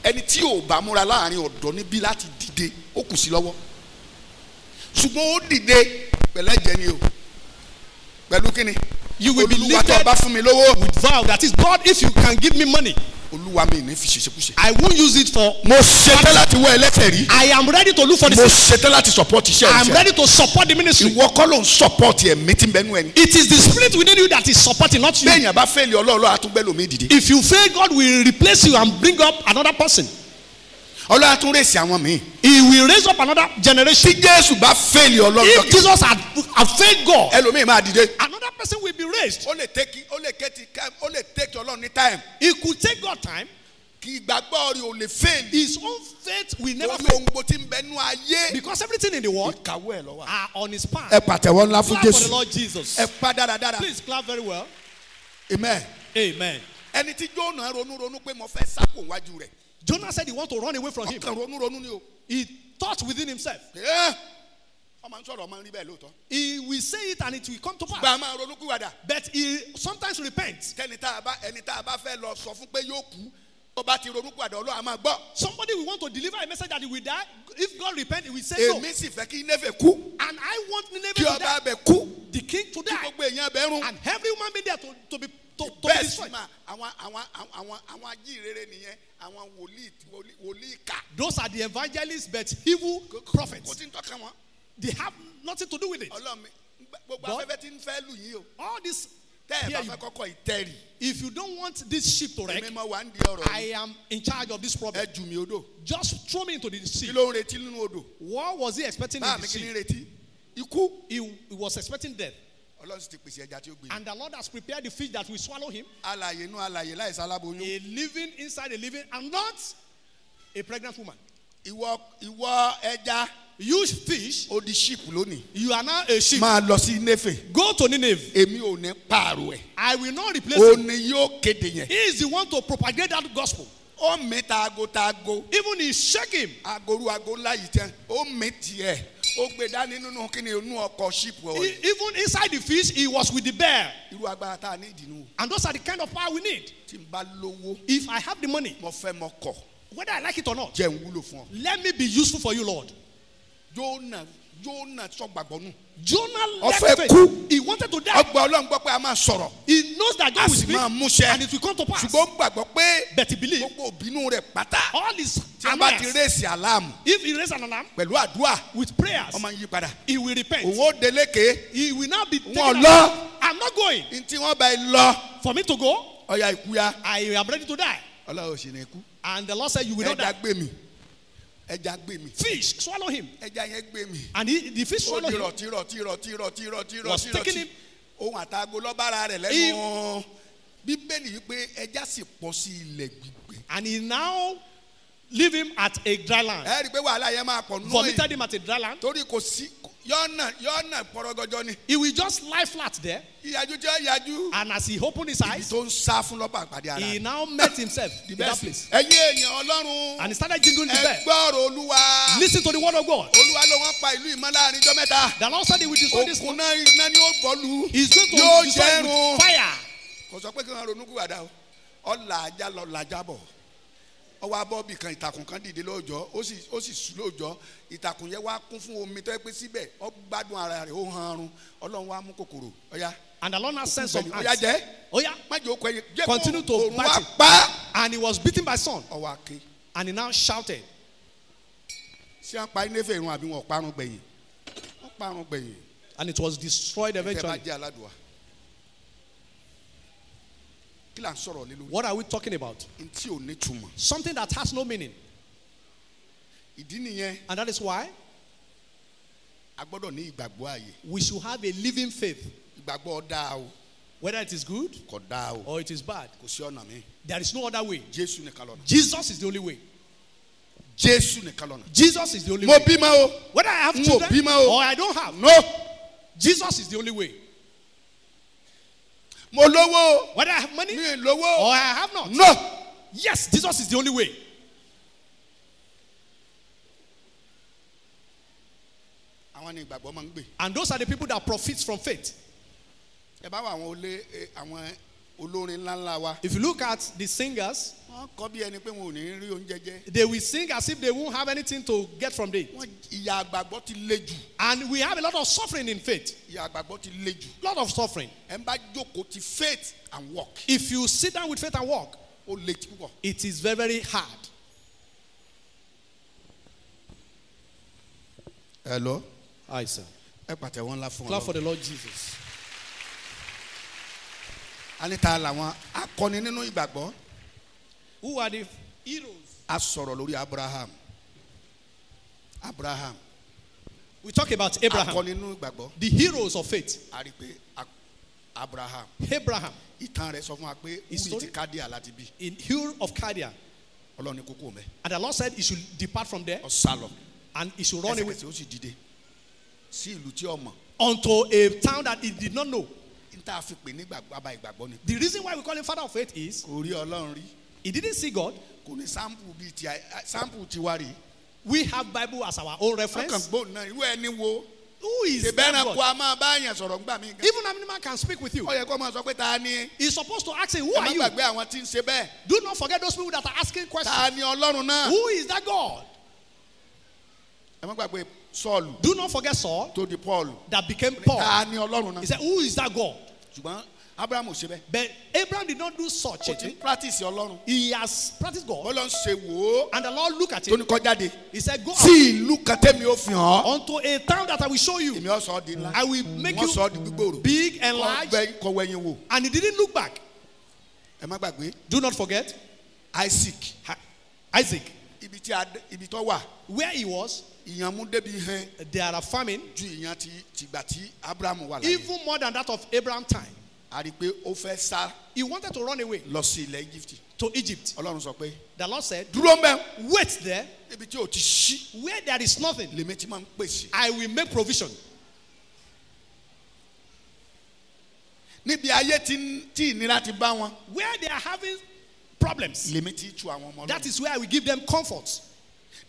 ẹni tí ò bá múra láàrin ọ̀dọ́ níbí láti dìde ó kù sí lọ́wọ́ ṣùgbọ́n ó dìde pẹ̀lẹ́ jẹ ni o pẹ̀lú kíni You will be Olúwa tó lifted bá fún mi lówó with vow. That is, God, if you can give me money, Olúwa mi ní fi ṣèṣekúṣe. I won't use it for. mo ṣetán láti wọ ẹlẹ́sẹ̀ rí. I am ready to look for the mo sick. ṣetán láti support iṣẹ́ I am ìṣẹ́. ready to support the ministry. ìwọ kọ́ ló ń support ẹ̀mí tí ń bẹnu ẹni. It is the spirit within you that is supporting, not you. bẹ́ẹ̀ni àbá fẹ́ẹ̀lì ọlọ́ọ̀lọ́ àtúngbẹ́ lómi dìde. If you fail, God will replace you and bring up another person. ọlọ́run àtún rèsì àwọn míì. He will raise up another generation. tí Jésù bá fẹ́ẹ̀lì ọlọ́ọ̀lọ́ If Jesus had failed God, ẹlòmíì máa dìde. another person will be raised. ó lè take ọlọ́run ní time. It could take God time. kí ìgbàgbọ́ rẹ̀ ò lè fẹ́ẹ̀lì. His own faith will never torí fail. ohun gbogbo tí ń bẹnu ayé. Because everything in the world ìkàwé ẹ̀ lọ́wọ́. are on his path. ẹ pàtẹ́wọ́ ńlá fún Clap for the Jésù. Lord Jesus. ẹ pa dáradára. Please clap very well. amen. Amen. ẹni tí Jónà ronú pé mo fẹ́ sápò wájú rẹ̀. Jonah said he want to run away from him. ọkàn ronú ni o. He thought within himself. ọmọ ń sọ̀rọ̀ ọmọ ń rí bẹ́ẹ̀ lóòótọ́. He will say it and it will come to pass. gba máa ronú kúwàdà. But he sometimes repents. ẹni tá a bá fẹ́ lọ sọ fún pé yóò kú tó bá ti ronú kúwàdà Ọlọ́run á máa gbọ́. Somebody will want to deliver a message that he will die. If God repent, he will say no. èmi sì fẹ́ kí Néfè kú. And I want Nineveh kí to ọba die. abẹ kú. The king to kí die. gbogbo èèyàn abẹ rún. And every human being there to be bẹ́ẹ̀ sì destroyed. máa àwọn ajíhìnrere nìyẹn àwọn wòlíì kà. Those are the evangelists, but evil prophets. kò tí ń tọ́ka wọn. They have nothing to do with it. Ọlọ́run gbogbo God? afẹ́fẹ́ tí ń fẹ́ lù yín o. All this, tẹ́ ẹ̀ here bá you- fẹ́ kọ́kọ́ ìtẹ́rì. if you don't want this ship to wreck, èmi máa wà ń di ọ̀rọ̀ I yìí. am in charge of this problem. ẹ jù mí odò. Just throw me into the kí sea. ló ń retí nínú odò. What was he expecting in báà the mi kí ni sea? retí. ikú. He was expecting death. Ọlọ́run sì ti pèsè ẹja tí ó gbé. And the Lord has prepared the fish that will swallow him. alàyè inú alàyè láì sáláboyún. A living inside a living and not a pregnant woman. ìwọ ẹja. You fish, ó di sheep lónìí. you are now a sheep. máa lọ sí Néfè. Go to Nineveh. èmi ò ní pààrọ̀ ẹ̀. I will not replace ó him. ní yóò kéde yẹn. He is the one to propagate that gospel. ó mí taago. Even he shake him. agoru ago ńlá yìí tán. ó mí tiẹ̀. ó gbé dání nínú kíni inú ọkọ̀ sheep wọ̀. Even inside the fish, he was with the bear. irú agbára tá a ní ìdìnnú. And those are the kind of power we need. tí n bá lówó. If I have the money, mo fẹ́ mọ kọ̀. whether I like it or not, jẹ́ n wúlò fún ọ. let me be useful for you, Lord. Jónà sọ gbàgbọ́ nù. Jonah Ó left fẹ́ faith. kú. He wanted to die. ọgbà Ọlọ́run gbọ́ pé a máa sọ̀rọ̀. He knows that a God will sì speak máa múṣẹ. and it will come to pass. ṣùgbọ́n ó gbàgbọ́ pé But he believed gbogbo òbínú rẹ̀ pátá. all his tí a bá ti annoyance, rèsì àlámù. if he raise an alarm pẹ̀lú àdúrà. with prayers, wọ́n máa ń yí padà. he will repent. òun ó deléke. He will now be taken Wọ́n out. lọ. I'm not going. ntí wọ́n bá yìí lọ. For me to go, ọ̀yà ikú ya. I am ready to die. Ọlọ́run ò sì ní kú. And the Lord said, you will not ẹja die. gbé mi. ẹja gbé mi. Fish swallow him. ẹja yẹn gbé mi. And the fish ó swallow di him. rọ̀tí. Was taking him. ohun àtàgò lọ́bàrà rẹ̀ lẹ́nu. bíbélì wípé ẹja sì pọ̀ sí ilẹ̀ gbígbẹ. And he now leave him at a dry land. ẹ rí i pé wàhálà yẹn máa pọ̀ nù. Vomited him at a dry land. torí kò sí yọ́nà pọ̀rọ̀gọ́jọ́ ni. He will just lie flat there. ìyàjú tí ó yàjú. And as he opened his ibi eyes, tó ń sá fún lọ́ba àpàdé ara he rẹ̀. now met himself in that place. ẹ̀yin èèyàn Ọlọ́run. And he started jingling the ẹ bell. gbọ́rọ̀ Olúwa. Listen to the word of God. Olúwa ló wọ́n pa ìlú ìmọ̀ láàrin ijọ́ mẹ́ta. The Lord said he will destroy this òkun one. náà iná ni ó bọ́ọ̀lù. He's going to yóò destroy it jẹ́rùn. with fire. kò sọ pé kí wọ́n ronú kúwàdà o. ọ̀là ajá lọ làjà bọ̀. ọwọ́ abọ́bì kan ìtàkùn kan dìde lóòjọ́ ó sì sùn lóòjọ́ ìtàkùn yẹn wá kún fún omi tó yẹ pé síbẹ̀ ó gbádùn ara rẹ̀ ó han arun Ọlọ́run wá mú kòkòrò ọ̀yá. And the Lord has sent some ọ̀yá ants. jẹ́. Oh yeah. má jẹ́ okò ẹ̀yẹ. jẹ́ Continue to òun bite wá him. pa. And he was beaten by sun. ọwọ́ ake. And he now shouted. ṣé wọ́n pa Néfè irun àbí wọ́n parun gbẹ̀yìn. wọ́n parun gbẹ̀yìn. And it was destroyed tẹ́ bá eventually. jẹ́ aládùá. kí là ń sọ̀rọ̀ lé lórí. What are we talking about? ntí ò ní túmọ̀. Something that has no meaning. ìdí nìyẹn And that is why a gbọ́dọ̀ ní ìgbàgbọ́ ààyè. we should have a living faith. ìgbàgbọ́ dáa o Whether it is good kò dáa o or it is bad. kò sí ọ̀nà mi. There is no other way. Jésù nìkan lọ́nà. Jesus is the only way. Jésù nìkan lọ́nà. Jesus is the only mo way. bímọ o. Whether I have Mo children bímọ o. or I don't have. no. Jesus is the only way. mo lówó o. Whether I have money mi ì lówó or o. I have not. no. Yes, Jesus is the only way. àwọn ni ìgbàgbọ́ máa ń gbé. And those are the people that profit from faith. ẹ bá wà àwọn olé àwọn olórin ńláńlá wa. If you look at the singers, wọ́n kọ́ bí ẹni pé wọn ò ní rí oúnjẹ jẹ. they will sing as if they won't have anything to get from it. Ìyà àgbàgbọ́ ti le jù. And we have a lot of suffering in faith. Ìyà àgbàgbọ́ ti le jù. A lot of suffering. ẹ̀ ń bá jókòó ti faith and work. If you sit down with faith and walk, ó le púpọ̀. it is very, very hard. Hello. Aye, sir. ẹ pàtẹ́wọ́ ńlá fún Clap ọ. for the Lord Jesus. anita làwọn akọni nínú ìgbàgbọ́. Who are the heroes? a sọ̀rọ̀ lórí Abraham. We talk about Abraham. akọni nínú ìgbàgbọ́. The heroes of faith. a rí i pé Abraham. Abraham, ìtàn rẹ̀ sọ fún wa pé His wúri story? ti Kádíà láti bí. in Hur of Chaldean. Ọlọ́run ní kókó mẹ́. And the Lord said he should depart from there ọ̀sálọ̀. and he should run away ẹsẹ̀kẹsẹ̀ ó sì dìde sí ìlú tí ọmọ. unto a town that he did not know. níta fi pè ní bàbá ìgbàgbọ́ ni. The reason why we call him father of faith is kò rí Ọlọ́run rí. he didn't see God. kò ní sample tiwa rí. We have Bible as our own ọkàn reference. gbóhùn náà irú ẹni wo. Who is ṣèbẹ́ that ẹranko God? a máa bá àyàn sọ̀rọ̀ ńgbà mí. Even an animal can speak with you. ó yẹ kó máa sọ pé ta ni. He's supposed to ask him, who ẹ are má you? gbàgbé àwọn tí ń ṣe bẹ́ẹ̀. Do not forget those people that are asking questions. ta ni Ọlọ́run náà. Who is that God? ẹ má gbàgbé Sọ́ọ̀lù Do not forget Saul tó di Paul. that became Paul. ta ni Ọlọ́run He náà. said, who is that God? ṣùgbọ́n Abraham ò ṣe bẹ́ẹ̀. But Abraham did not do such a ó ti thing. ń practice Ọlọ́run. He has practiced God. Ọlọ́run ṣe wò ó. And the Lord looked at tó ní him. kó jáde. He said, go sí ìlú kan tẹ́mi ó fi hàn ọ́. unto a town that I will show you. èmi ó sọ ọ́ di ńlá. I will make wọ́n sọ you ọ́ di gbígbòòrò. big and large. kọ̀wé ẹyin wò. And he didn't look back. ẹ má gbàgbé Do not forget Isaac. Isaac. ibi tó wà. Where he was, ìyàn mú débi hẹ́n there are famine, ju ìyàn tìgbà tí Abraham wà láyé. even more than that of Abraham's time. a rí i pé ó fẹ́ sá He wanted to run away lọ sí ilẹ̀ Egypt. to Egypt. Ọlọ́run sọ pé The Lord said, dúró mbẹ́. wait there. ibi tí o ti ṣí Where there is nothing, lèmi ti máa ń pèsè. I will make provision. níbi ayé tí ìnira ti bá wọn Where they are having problems, lèmi ti tu àwọn ọmọ that Ọlọ́run. is where I will give them comfort.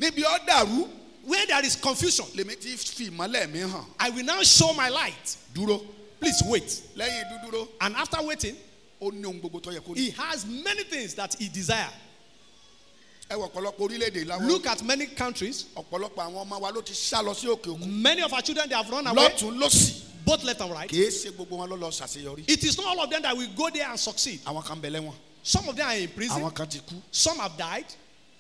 níbi ó dàrú Where there is confusion, lèmi ti fi ìmọ́lẹ̀ mi hàn. I will now show my light. dúró Please wait. lẹ́yìn dúdúró And after waiting, ó ní ohun gbogbo tó yẹ kó he ní. has many things that he desires. ẹ wọ ọ̀pọ̀lọpọ̀ orílẹ̀-èdè láwọn. Look at many countries. ọ̀pọ̀lọpọ̀ àwọn ọmọ wa ló ti sá lọ sí òkè òkun. Many of our children, they have run away, lọ́tún lọ́sì both left and right. kìí ṣe gbogbo wọn ló lọ ṣàṣeyọrí. It is not all of them that will go there and succeed. àwọn kan bẹ lẹ́wọ̀n Some of them are in prison. àwọn kan ti kú. Some have died.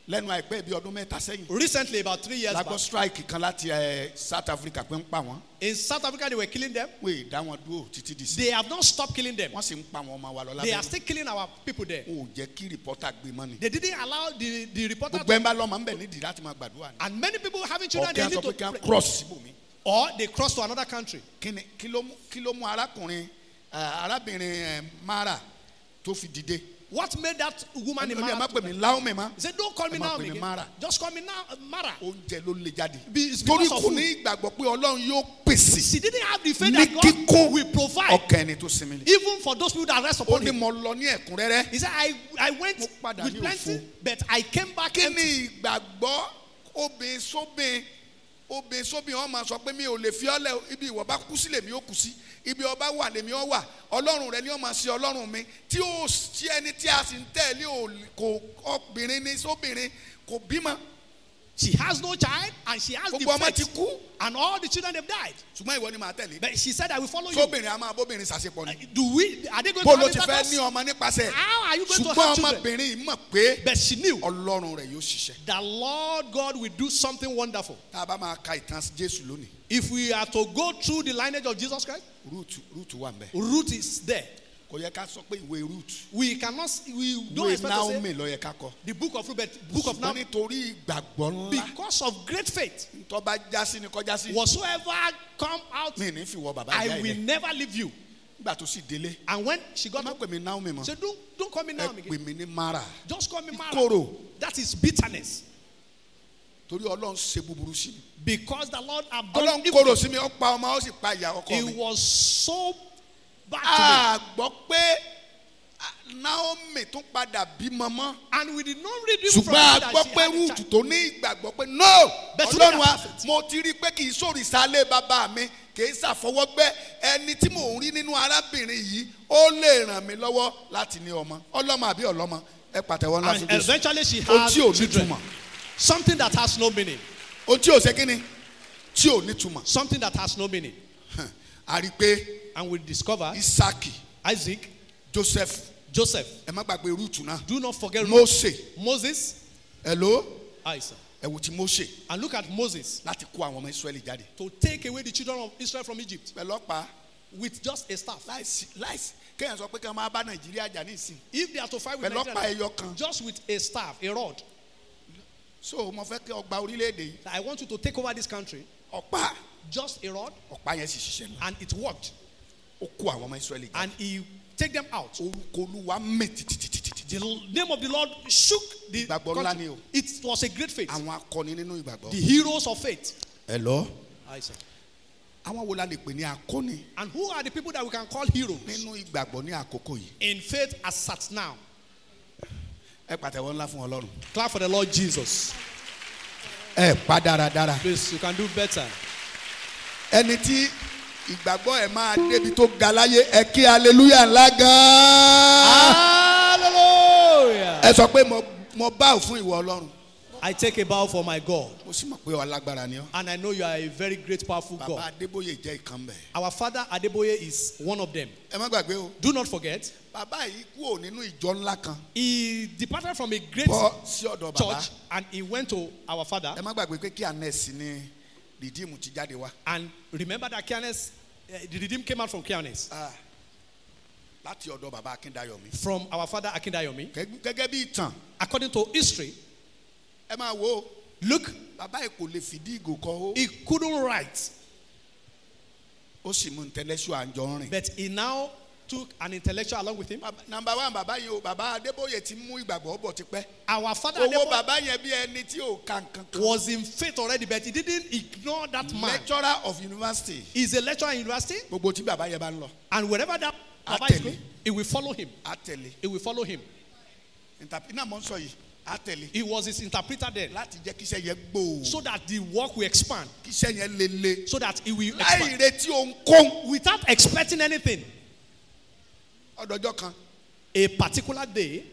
lẹ́nu àìpẹ́ bíi ọdún mẹ́ta sẹ́yìn. Recently, about 3 years lágbọ́ back, strike kan láti South Africa pé ń pa wọ́n. in South Africa, they were killing them. wọ́n ì dá wọn dúró títí di sí. They have not stopped killing them. wọ́n sì ń pa àwọn ọmọ wa lọ They are lábẹ́rẹ́. still killing our people there. wọn ò jẹ́ kí rìpọ́tà gbé mọ́ ni. They didn't allow the reporter gbogbo to, ẹ̀ ń bá lọ́mọ ń bẹ̀ nídìí láti máa gbàdúrà ni. and and many people having children, they ọ̀kẹ́ need sọ to pé kí wọ́n pray. cross síbòmí. Or they cross to another country. kí ló mú arábìnrin Mara tó fi dìde. What made that woman in ó ní ẹ má Mara? pè mí láwọn mẹ́ma. He said, don't call me Ẹ má now pè mí again. Mara. Just call me now, Mara. oúnjẹ ló lè jáde. It's torí because of kò food. ní ìgbàgbọ́ pé Ọlọ́run yóò pèsè. She didn't have the faith ní that God kíkún will provide, ọkàn ẹni tó sinmi lé. even for those people that rest ó upon ní him. mo lọ ní ẹ̀kúnrẹ́rẹ́. He said, I went Mo padà with ní plenty, òfo. but I came back kí empty. ni ìgbàgbọ́ obìnrin sóbìn wọn máa sọ pé mi ò lè fi ọ́ lẹ̀ ibi ìwọ bá kú sí lèmi ó kú sí ibi ọba wà lèmi ó wà Ọlọ́run rẹ ni ó máa ṣe Ọlọ́run mi tí ó ṣí ẹni tí a sì ń tẹ̀lé kò obìnrin ní sóbìnrin kò bímọ. She has no child and she has the gbogbo ọmọ ti faith. kú And all the children have died. ṣùgbọ́n ìwọ ni màá tẹ̀lé. But she said, I will follow you. sóbìnrin a máa bóbìnrin ṣàṣepọ̀ ni. Are they going bó to ló have ti fẹ́ intercourse? ní ọmọ nípasẹ̀. How are you going to ṣùgbọ́n have children? ọmọbìnrin yìí mọ̀ pé But she knew Ọlọ́run rẹ̀ yóò ṣiṣẹ́. the Lord God will do something wonderful. tá a bá máa ka ìtàn Jésù lónìí. If we are to go through the lineage of Jesus Christ, Ruth wà ń bẹ̀. Ruth is there. kò yẹ ká sọ pé ìwé Ruth. We don't ìwé expect to Naomi say ló yẹ ká kọ. the book of Ruth, but book of ṣùgbọ́n Naomi, nítorí ìgbàgbọ́ ńlá. because of great faith. tó bá jásí ni kọjá sí. Whatsoever come out, mi ní fi wọ bàbá I ìyá will ilẹ̀. never leave you. nígbà tó sì délé. And when she got má up, pè mí Naomi mọ́. she said, don't call me ẹ Naomi pè again. mí ní Mara. Just call me Mara. Ìkorò. That is bitterness. torí Ọlọ́run ṣe búburú sí mi. Because the Lord have done Ọlọ́run evil. korò sí mi ó pa ọmọ ó sì pa ìyá ọkọ It mi. was so bad a gbọ́ pé Naomi tún padà bímọ mọ́. And we did not read even from ṣùgbọ́n a that gbọ́ she pé had a Rúùtù child. tó ní ìgbàgbọ́ pé no But Ọlọ́run wa perfect. mo ti rí i pé kì í sòrìṣà lé bàbá mi kì í ṣàfọwọ́gbẹ́ ẹni tí mò ń rí nínú arábìnrin yìí ó lè ràn mí lọ́wọ́ láti ní ọmọ ọlọ́mọ àbí ọlọ́mọ ẹ pàtẹ́wọ́ ńlá fún And Jésù. eventually she Ohun had tí ò ní children. túmọ̀ Something that has no meaning. ohun tí ò ṣe kí ni tí ò ní túmọ̀ Something that has no meaning. a rí i pé And we discover Isaki Isaac, Joseph Joseph. ẹ má gbàgbé Rúùtù náà Do not forget Mósè Moses. hello Isaac. ẹ wò ti Mósè And look at Moses láti kó àwọn ọmọ Ísírẹ́lì jáde to take away the children of Israel from Egypt pẹ̀lú ọ̀pá with just a staff. láìsí kéèyàn sọ pé kí wọ́n máa bá Nàìjíríà jà ní ìsìn If they are to fight with pẹ̀lú ọ̀pá Nigeria, ẹyọ kan just with a staff, a rod. so mo fẹ́ kí ọgbà orílẹ̀-èdè yìí I want you to take over this country. ọ̀pá Just a rod. ọ̀pá yẹn sì ṣiṣẹ́ lọ And it worked. ó kó àwọn ọmọ Ísírẹ́lì jáde And he take them out. orúkọ Olúwa mì títítítítí The name of the Lord shook the Ìgbàgbọ́ ńlá ni country. o. It was a great faith. àwọn akọni nínú ìgbàgbọ́ The heroes of faith. hello Isaac. àwọn wo la lè pè ní akọni And who are the people that we can call heroes nínú ìgbàgbọ́ ní àkókò yìí in faith as at now? ẹ pàtẹ́wọ́ ńlá fún Ọlọ́run Clap for the Lord Jesus. ẹ pa dáradára Please, you can do better. ẹni tí ìgbàgbọ́ ẹ máa débi tó ga láyé ẹ kí hallelujah ńlá gan-an Hallelujah. ẹ sọ pé mo bow fún ìwọ Ọlọ́run I take a bow for my God. mo sì mọ̀ pé o alágbára ni ọ́ And I know you are a very great, powerful bàbá God. Adébóyè jẹ́ ìkan bẹ̀ Our father Adeboye is one of them. ẹ má gbàgbé o Do not forget, bàbá yìí kúrò nínú ìjọ ńlá kan he departed from a great bọ́ sí ọ̀dọ̀ bàbá church and he went to our father. ẹ má gbàgbé pé kí anẹ́sì ni rìdíìmù ti jáde wá And remember that Kianes, the redeem came out from Kianes, láti ọ̀dọ̀ bàbá Akíndayọ̀mí from our father Akindayomi. gẹ́gẹ́ bí ìtàn According to history, ẹ máa wo look, bàbá yìí kò lè fìdí ìgò kọ ó he couldn't write, ó sì mú intellectual àjọ rìn. but he now took an intellectual along with him. Number one bàbá yìí o bàbá Adébóyè ti mú ìgbàgbọ́ bọ̀ tipẹ́. Our father owó Adeboye bàbá yẹn bí ẹni tí ò ka nǹkan kan. was in faith already, but he didn't ignore that man. Lecturer of university. He's a lecturer in university, gbogbo tí bàbá yẹn bá ń lọ and wherever that Baba is going, he will follow him. á tẹ̀lé. He will follow him. Iná mọ̀ ń sọ yìí á tẹ̀lé. He was his interpreter then, láti jẹ́ kíṣẹ́ yẹn gbòò. so that the work will expand, kíṣẹ́ yẹn lele. so that it will láì expand retí ohunkóhun. without expecting anything. ọdọọjọ́ kan A particular day,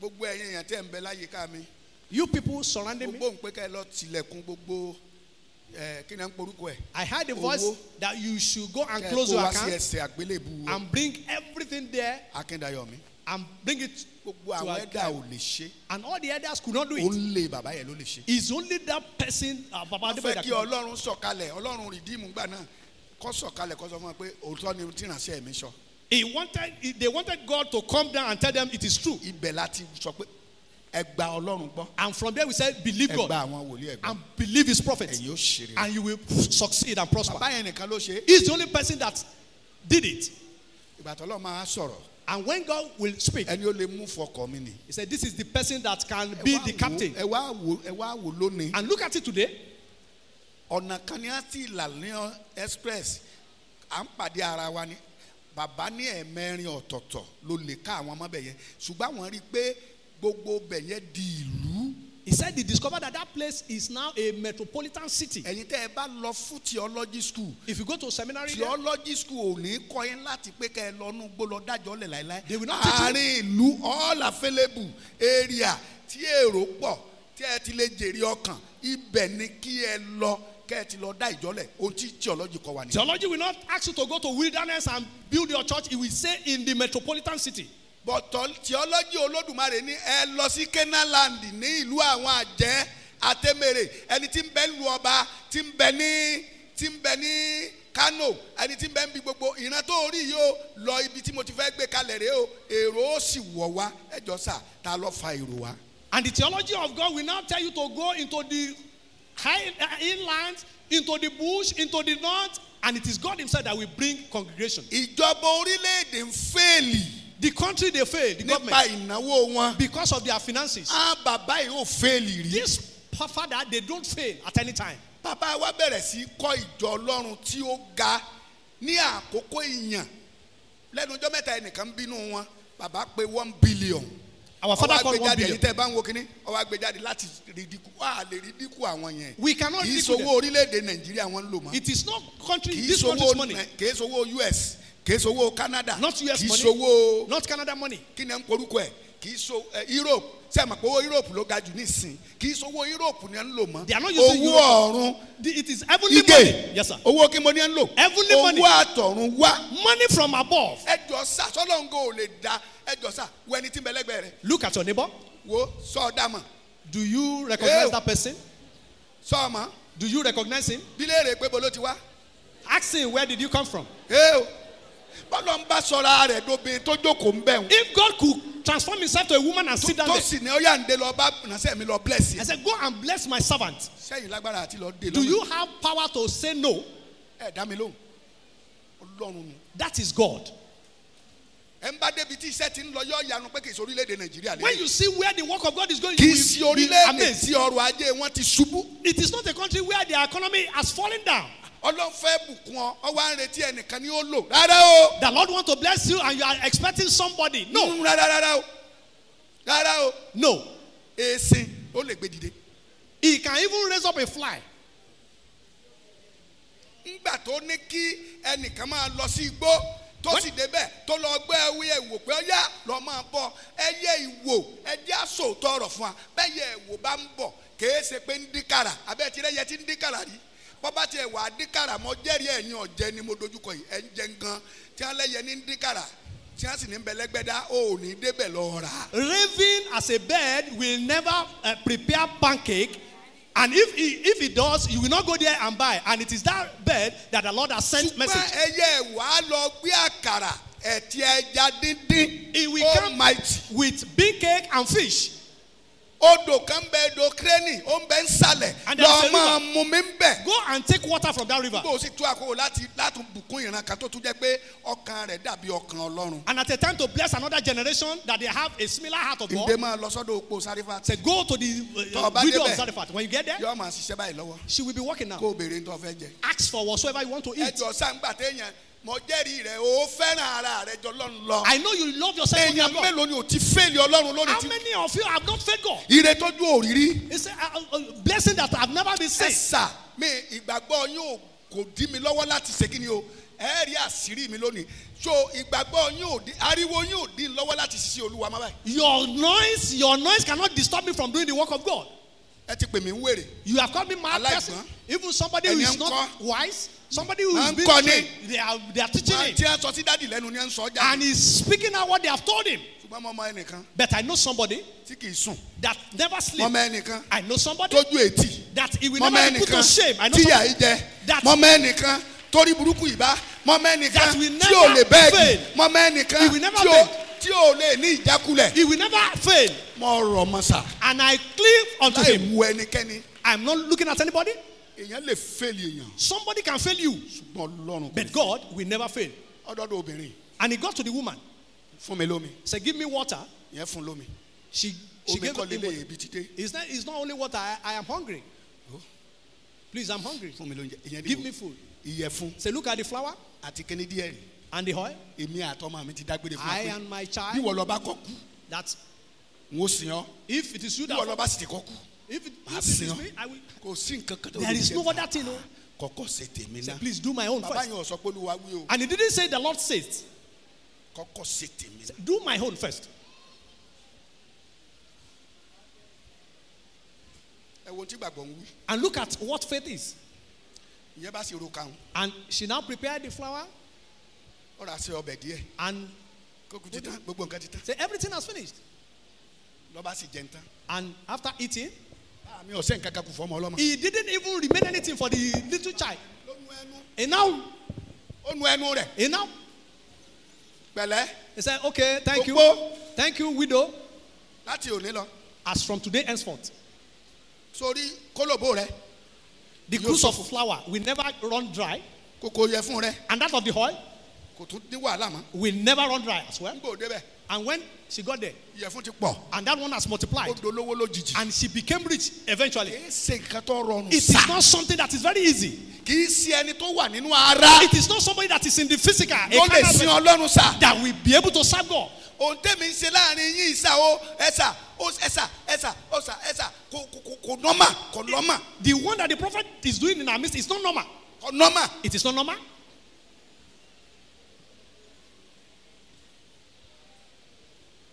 gbogbo ẹ̀yin èèyàn tẹ́ ń bẹ láyìíká mi. you people surrounding me, gbogbo ń pé ká ẹ lọ tilẹ̀kùn gbogbo kí ni à ń porúkọ ẹ̀. I heard a voice Owó. that you should go and Kẹ́ ẹ close kó your wá sí account ẹsẹ̀ àgbélébù and bring everything there Akíndayọ̀mí. and bring it gbogbo to àwọn our ẹ̀dá ò lè ṣe. and all the others could not do ó it. ń lé bàbá yẹn ló lè ṣe. It's only that person, Baba wọ́n Adeboye, fẹ́ that kí could- Ọlọ́run sọ̀kalẹ̀ Ọlọ́run rìdíìmù gbà náà kó sọ̀kalẹ̀ kó sọ fún wọn pé òótọ́ ni tìránṣẹ́ mi sọ. they wanted God to come down and tell them it is true. ibẹ̀ láti sọ pé ẹ gba Ọlọ́run gbọ́ And from there we said, believe ẹ gba God àwọn wòlíì ẹ gbọ́ and believe his prophets, ẹ̀yin ó ṣeré. and you will succeed and prosper. bàbá yẹn nìkan ló ṣe. He's the only person that did it. ìgbà tó Ọlọ́run máa sọ̀rọ̀ And when God will speak, ẹni ó lè mú fọkàn mi nì. he said, this is the person that can be the captain. ẹ wá wò lónìí. And look at it today. ọ̀nà kan ní àti ìlànà express à ń pàdé ara wa ni bàbá ní ẹ̀mẹ́rin ọ̀tọ̀ọ̀tọ̀ ló lè ká àwọn ọmọ bẹ̀ yẹn ṣùgbọ́n àwọn rí i pé gbogbo bẹ̀ yẹn di ìlú. He said he discovered that that place is now a metropolitan city. ẹ̀yin tẹ́ ẹ bá lọ fún theology school If you go to a seminary there, theology school ò ní kọ́ yín láti pé kẹ́ ẹ lọ nú gbó lọ dájọ́ lẹ̀ láéláé. They will not teach you. àárín ìlú all available area tí èrò pọ̀ tí ẹ ti lè jèrè ọkàn ibẹ̀ ni kí ẹ lọ kẹ́ ẹ ti lọ dá ìjọ́lẹ̀ ohun tí theology kọ́ wa ni. theology will not ask you to go to wilderness and build your church. It will say in the metropolitan city. but theology Olódùmarè ní ẹ lọ sí Canaan land ní ìlú àwọn àjẹ́ àtẹ̀mẹ̀rẹ̀ ẹni tí ń bẹ lu ọba tí ń bẹ ní Kano ẹni tí ń bẹ ń bi gbogbo ìran tó rí yìí ó lọ ibi tí mo ti fẹ́ gbé kalẹ̀ rèé o èrò ó sì wọ̀ wá ẹjọ́ sà ta ló fa èrò wá. And the theology of God will now tell you to go into the high inlands, into the bush, into the north, and it is God himself that will bring congregation. ìjọba orílẹ̀-èdè ń fẹ́ẹ̀lì The country they failed, the nípa government, ìnáwó wọn. because of their finances. bàbá yìí ò fẹ́ẹ̀lì rí. This father, they don't fail at any time. bàbá wa bẹ̀rẹ̀ sí kọ́ ìjọ Ọlọ́run tí ó ga ní àkókò ìyàn lẹ́nu ọjọ́ mẹ́ta ẹnìkan bínú wọn bàbá pé 1 billion. Our father called 1 billion. tẹ́ bá ń wo kínní ọwọ́ àgbéjáde láti rídíkù wà á lè rídíkù àwọn yẹn. We cannot kì í ridicule sowó orílẹ̀-èdè nàìjíríà wọn ń lò mọ́. It is not country, kì í this country's money. kì í sowó US kì í sowó Canada Not US kì í money. sowó Not Canada money. kí ni ẹ ń porúkọ ẹ̀ kì í so Europe ṣé ẹ mọ̀ pé owó Europe ló ga jù nísìn kì í sowó Europe ni ẹ ń lò mọ́. They are not using owó Europe. ọ̀run It is heavenly money. Yes, sir. owó kí mo ní ẹ ń lò Heavenly money. owó àtọ̀run wá. Money from above. ẹjọ sá sọlọ́ngọ ò lè da ẹjọ sá wo ẹni tí ń bẹ lẹ́gbẹ̀ẹ́ rẹ̀ Look at your neighbor. wo sọ dámọ̀ Do you recognize Ew. that person? sọ ọmọ Do you recognize him? bíléèrè pé bolo ti wá. Ask him, where did you come from? bọ́lọ̀ ń bá sọ̀rọ̀ rẹ̀ dóbin tó jókòó ń bẹ̀ wọ́n. If God could transform himself to a woman and sit down tó there, sì ní ọ̀yà ń dé lọ bá nàṣẹ́ mi lọ bless I yẹn. said, go and bless my servant. sẹ́yìn lágbára àti lọ dé Do lọ́nà. you have power to say no? ẹ dá mi lóhùn ọlọ́run nù. That is God. ẹ ń bá débi tí iṣẹ́ ti ń lọ yọ ìyanu pé kì í ṣe orílẹ̀-èdè nàìjíríà When lẹ́yìn. you see where the work of God is going, kì you í ṣe will be orílẹ̀-èdè amazed. tí ọrọ̀ ajé wọn ti ṣubú. It is not a country where the economy has fallen down. ọlọ́run fẹ́ bùkún ọ ọwọ́ à ń retí ẹnìkan ni ó lò. rárá o. The Lord wants to bless you and you are expecting somebody. No, rárá o. rárá o. no. èsìn ó lè gbé dìde. He can even raise up a fly. ńgbà tó ní kí ẹnìkan máa lọ sí igbó tó sì débẹ̀ tó lọ gbé ewé ìwò pé ó yá lọ máa bọ̀ ẹyẹ ìwò ẹjẹ́ àsòótọ́ ọ̀rọ̀ fún wa bẹ́yẹ ìwò bá ń bọ̀ kèé ṣe pé ń dín kàrà abẹ́ tí ẹyẹ ti ń dín kàrà rí bọ́bá tiẹ̀ wà á dín kàrà mọ́ jẹ́rìí ẹ̀yìn ọ̀jẹ́ ni mo dojúkọ yìí ẹ̀ ń jẹ gan tí wọ́n lẹ́yẹ ní ń dín kàrà tí wọ́n sì ní bẹ̀lẹ́gbẹ́dá ò ní débẹ̀ lọ rà. Raven as a bird will never prepare pancake. And if it does, you will not go there and buy. And it is that bird that the Lord has sent message. ṣùgbọ́n ẹyẹ ìwà á lọ gbé àkàrà ẹ̀tí ẹja díndín. It will come with big cake and fish. odò kan bẹ odò kírẹ́nì ó ń bẹ ń sàlẹ̀ And there is a lọ́ọ́ máa mú mi ń bẹ̀. Go and take water from that river. bó o sì tú àkókò láti bùkún ìran kan tó tún jẹ́ pé ọkàn rẹ̀ dàbí ọkàn ọlọ́run. And at a time to bless another generation that they have a similar heart of God. ǹdẹ́ máa lọ sọ́dọ̀ opó Sárífátì. Say, go to the widow of Zarephath. When you get there, yóò máa ṣiṣẹ́ báyìí lọ́wọ́ she will be working now. kó o béèrè nítorí fẹ́ jẹ. Ask for whatsoever you want to eat. ẹjọ sáǹgbà téèyàn mọ jẹ́rìí rẹ̀ o fẹ́ràn ara rẹ̀ jọ lọ́run lọ. I know you love yourself. èèyàn mélòó ni o ti fẹ́ẹ̀lì ọlọ́run lónìí How tí. many of you have not failed God? ire tójú òrírí. It's a blessing that have never been ẹ seen. sà mi ìgbàgbọ́ yín kò dí mi lọ́wọ́ láti ṣe kí ni o ẹ rí àṣírí mi lónìí so ìgbàgbọ́ yín ò dín ariwo yín ò dín lọ́wọ́ láti ṣiṣẹ́ olúwa má báyìí. Your noise cannot disturb me from doing the work of God. ẹ ti pè mí ń wèrè. You have called me mad person. Even somebody who is not wise, somebody who is being trained, they are teaching him. tí a sọ sí dádì lẹ́nu ni ẹ ń sọ jáde. And he's speaking out what they have told him. ṣùgbọ́n mo mọ ẹnìkan But I know somebody tí kì í sùn. that never mo sleeps. mọ ẹnìkan I know somebody tójú ètì. that he will mo mọ never be put ẹnìkan to shame. I know tíyà somebody yìí jẹ. that mo mọ ẹnìkan torí burúkú ìbá. mo mọ That ẹnìkan will tí ò lè never bẹ́ẹ̀gì. fail. mo mọ He ẹnìkan will never tí ò lè ní ìjákulẹ̀. he will never fail. mo rọ̀ mọ́ sà. And I cleave unto láì him. wu ẹnikẹ́ni. I'm not looking at anybody. èèyàn lè fẹ́ẹ̀lì èèyàn. Somebody can fail you, ṣùgbọ́n ọlọ́run kò but God will never fail. ọdọọdọ obìnrin And he got to the woman. fún mi lómi Said, give me water. yẹn fún lómi She omi gave kọ́ him lélẹ̀ water. ebi ti dé It's not only water. I am hungry. Oh. Please, I'm hungry. fún mi lóúnjẹ ìyẹn Give dìbò me food. ìyẹ̀fun Say, look at the flour àti kíní díẹ̀ rí and the oil. èmi àtọmọ mi ti dágbére fún I wa pé and my bí child. wọ́n lọ bá kọ́ kú That n ó sìn ọ́ if it is you bí wọ́n lọ that bá sì ti kọ́ kú if it màá is sìn ọ́ me, I will. kò sí nǹkan kan tó There lè is jẹ no fún other thing. No. kọ́kọ́ ṣe tèmi Say, náà please do my own bàbá first. yẹn ò sọ pé olúwa wí o And he didn't say the Lord says, kọ́kọ́ ṣe tèmi náà do my own first. ẹ wo tí gbàgbọ́ ń wí And look at what faith is. ìyẹn bá sì ro kàún And she now prepared the flour ó rà sí ọbẹ̀ díẹ̀ and kókù ti tán gbogbo nǹkan ti tán say everything has finished. lọ́ba sì jẹun tán And after eating, àmì ọ̀sẹ̀ nǹkan kan kù fọ́mọ ọlọ́mọ. he didn't even remain anything for the little child. ló nu ẹnu And now, ó nu ẹnu rẹ̀ pẹ̀lẹ́ he said, okay, thank you. Gbogbo Thank you, widow. láti òní lọ As from today henceforth, sórí kólòbó rẹ the Yóò cruise sọ of flour will never run dry. kòkò yẹ fún rẹ And that of the oil kò tún ní wàhálà mọ́ will never run dry as well. nígbà òde bẹ̀ And when she got there, ìyẹ̀fun ti pọ̀. and that one has multiplied, Ó dolówó lójijì. and she became rich eventually. Kì í ṣe nǹkan tó rọrùn It is sá. not something that is very easy. Kì í ṣe ẹni tó wà nínú ara. It is not somebody that is in the physical, a Ló lè carnal sin person, Ọlọ́run sá. that will be able to serve God. Ohun tẹ́mi ń ṣe láàrin yín ìsà o ẹ̀sà ẹ̀sà kò nọ́mà kò nọ́mà The one that the prophet is doing in our midst is not normal. kò nọ́mà. It is not normal.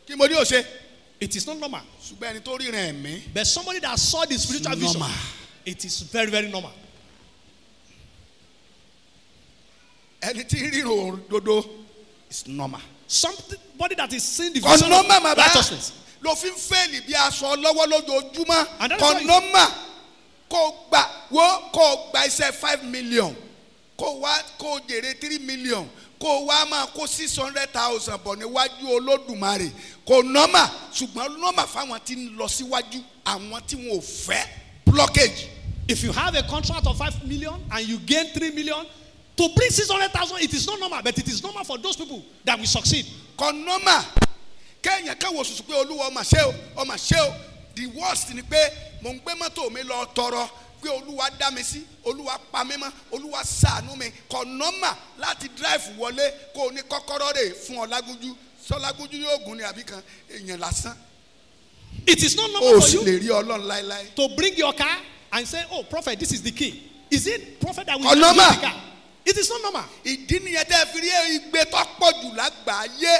Kí mo ní o ṣe? It is not normal. Ṣùgbọ́n ẹni tó ríran ẹ̀mí. But somebody that saw the spiritual It's vision, normal. it is very, very normal. Ẹni tí ríran òdodo is normal. Somebody that is seeing the Kò vision of nọ́mà màbá. righteousness. Ló fi ń fẹ́ẹ̀lì bí aṣọ lọ́wọ́ lójoojúmọ́. And that's Kò why you- nọ́mà kó gba iṣẹ́ 5 million kó jèrè 3 million kó wá máa kó 600,000 bọ̀ níwájú Olódùmarè. Kò nọ́mà ṣùgbọ́n nọ́mà fáwọn tí ń lọ síwájú àwọn tí wọn ò fẹ́ blockage. If you have a contract of 5 million and you gain 3 million, to bring 600,000, it is not normal, but it is normal for those people that will succeed. Kò nọ́mà kẹ́yìn kan wò sùsù pé Olúwa ọmọ ṣé o the worst ni pé mò ń gbé mọ́tò mi lọ tọrọ pé Olúwa dá mi sí Olúwa pa mí mọ́ Olúwa ṣàánú mi. Kò nọ́mà láti drive wọlé kó o ní kọ́kọ́rọ́ rẹ̀ fún Ọlágúnjú Sọlágúnjú yóò gùn ní àbí kan èèyàn lásán. It is not O normal sì for lè you rí Ọlọ́run láéláé. to bring your car and say, "Oh, prophet, this is the key." Is it prophet that will Kò give you normal. the car? It is not normal. Ìdí nìyẹn tẹ́ fi rí igbe tó pọ̀ jù lágbàáyé.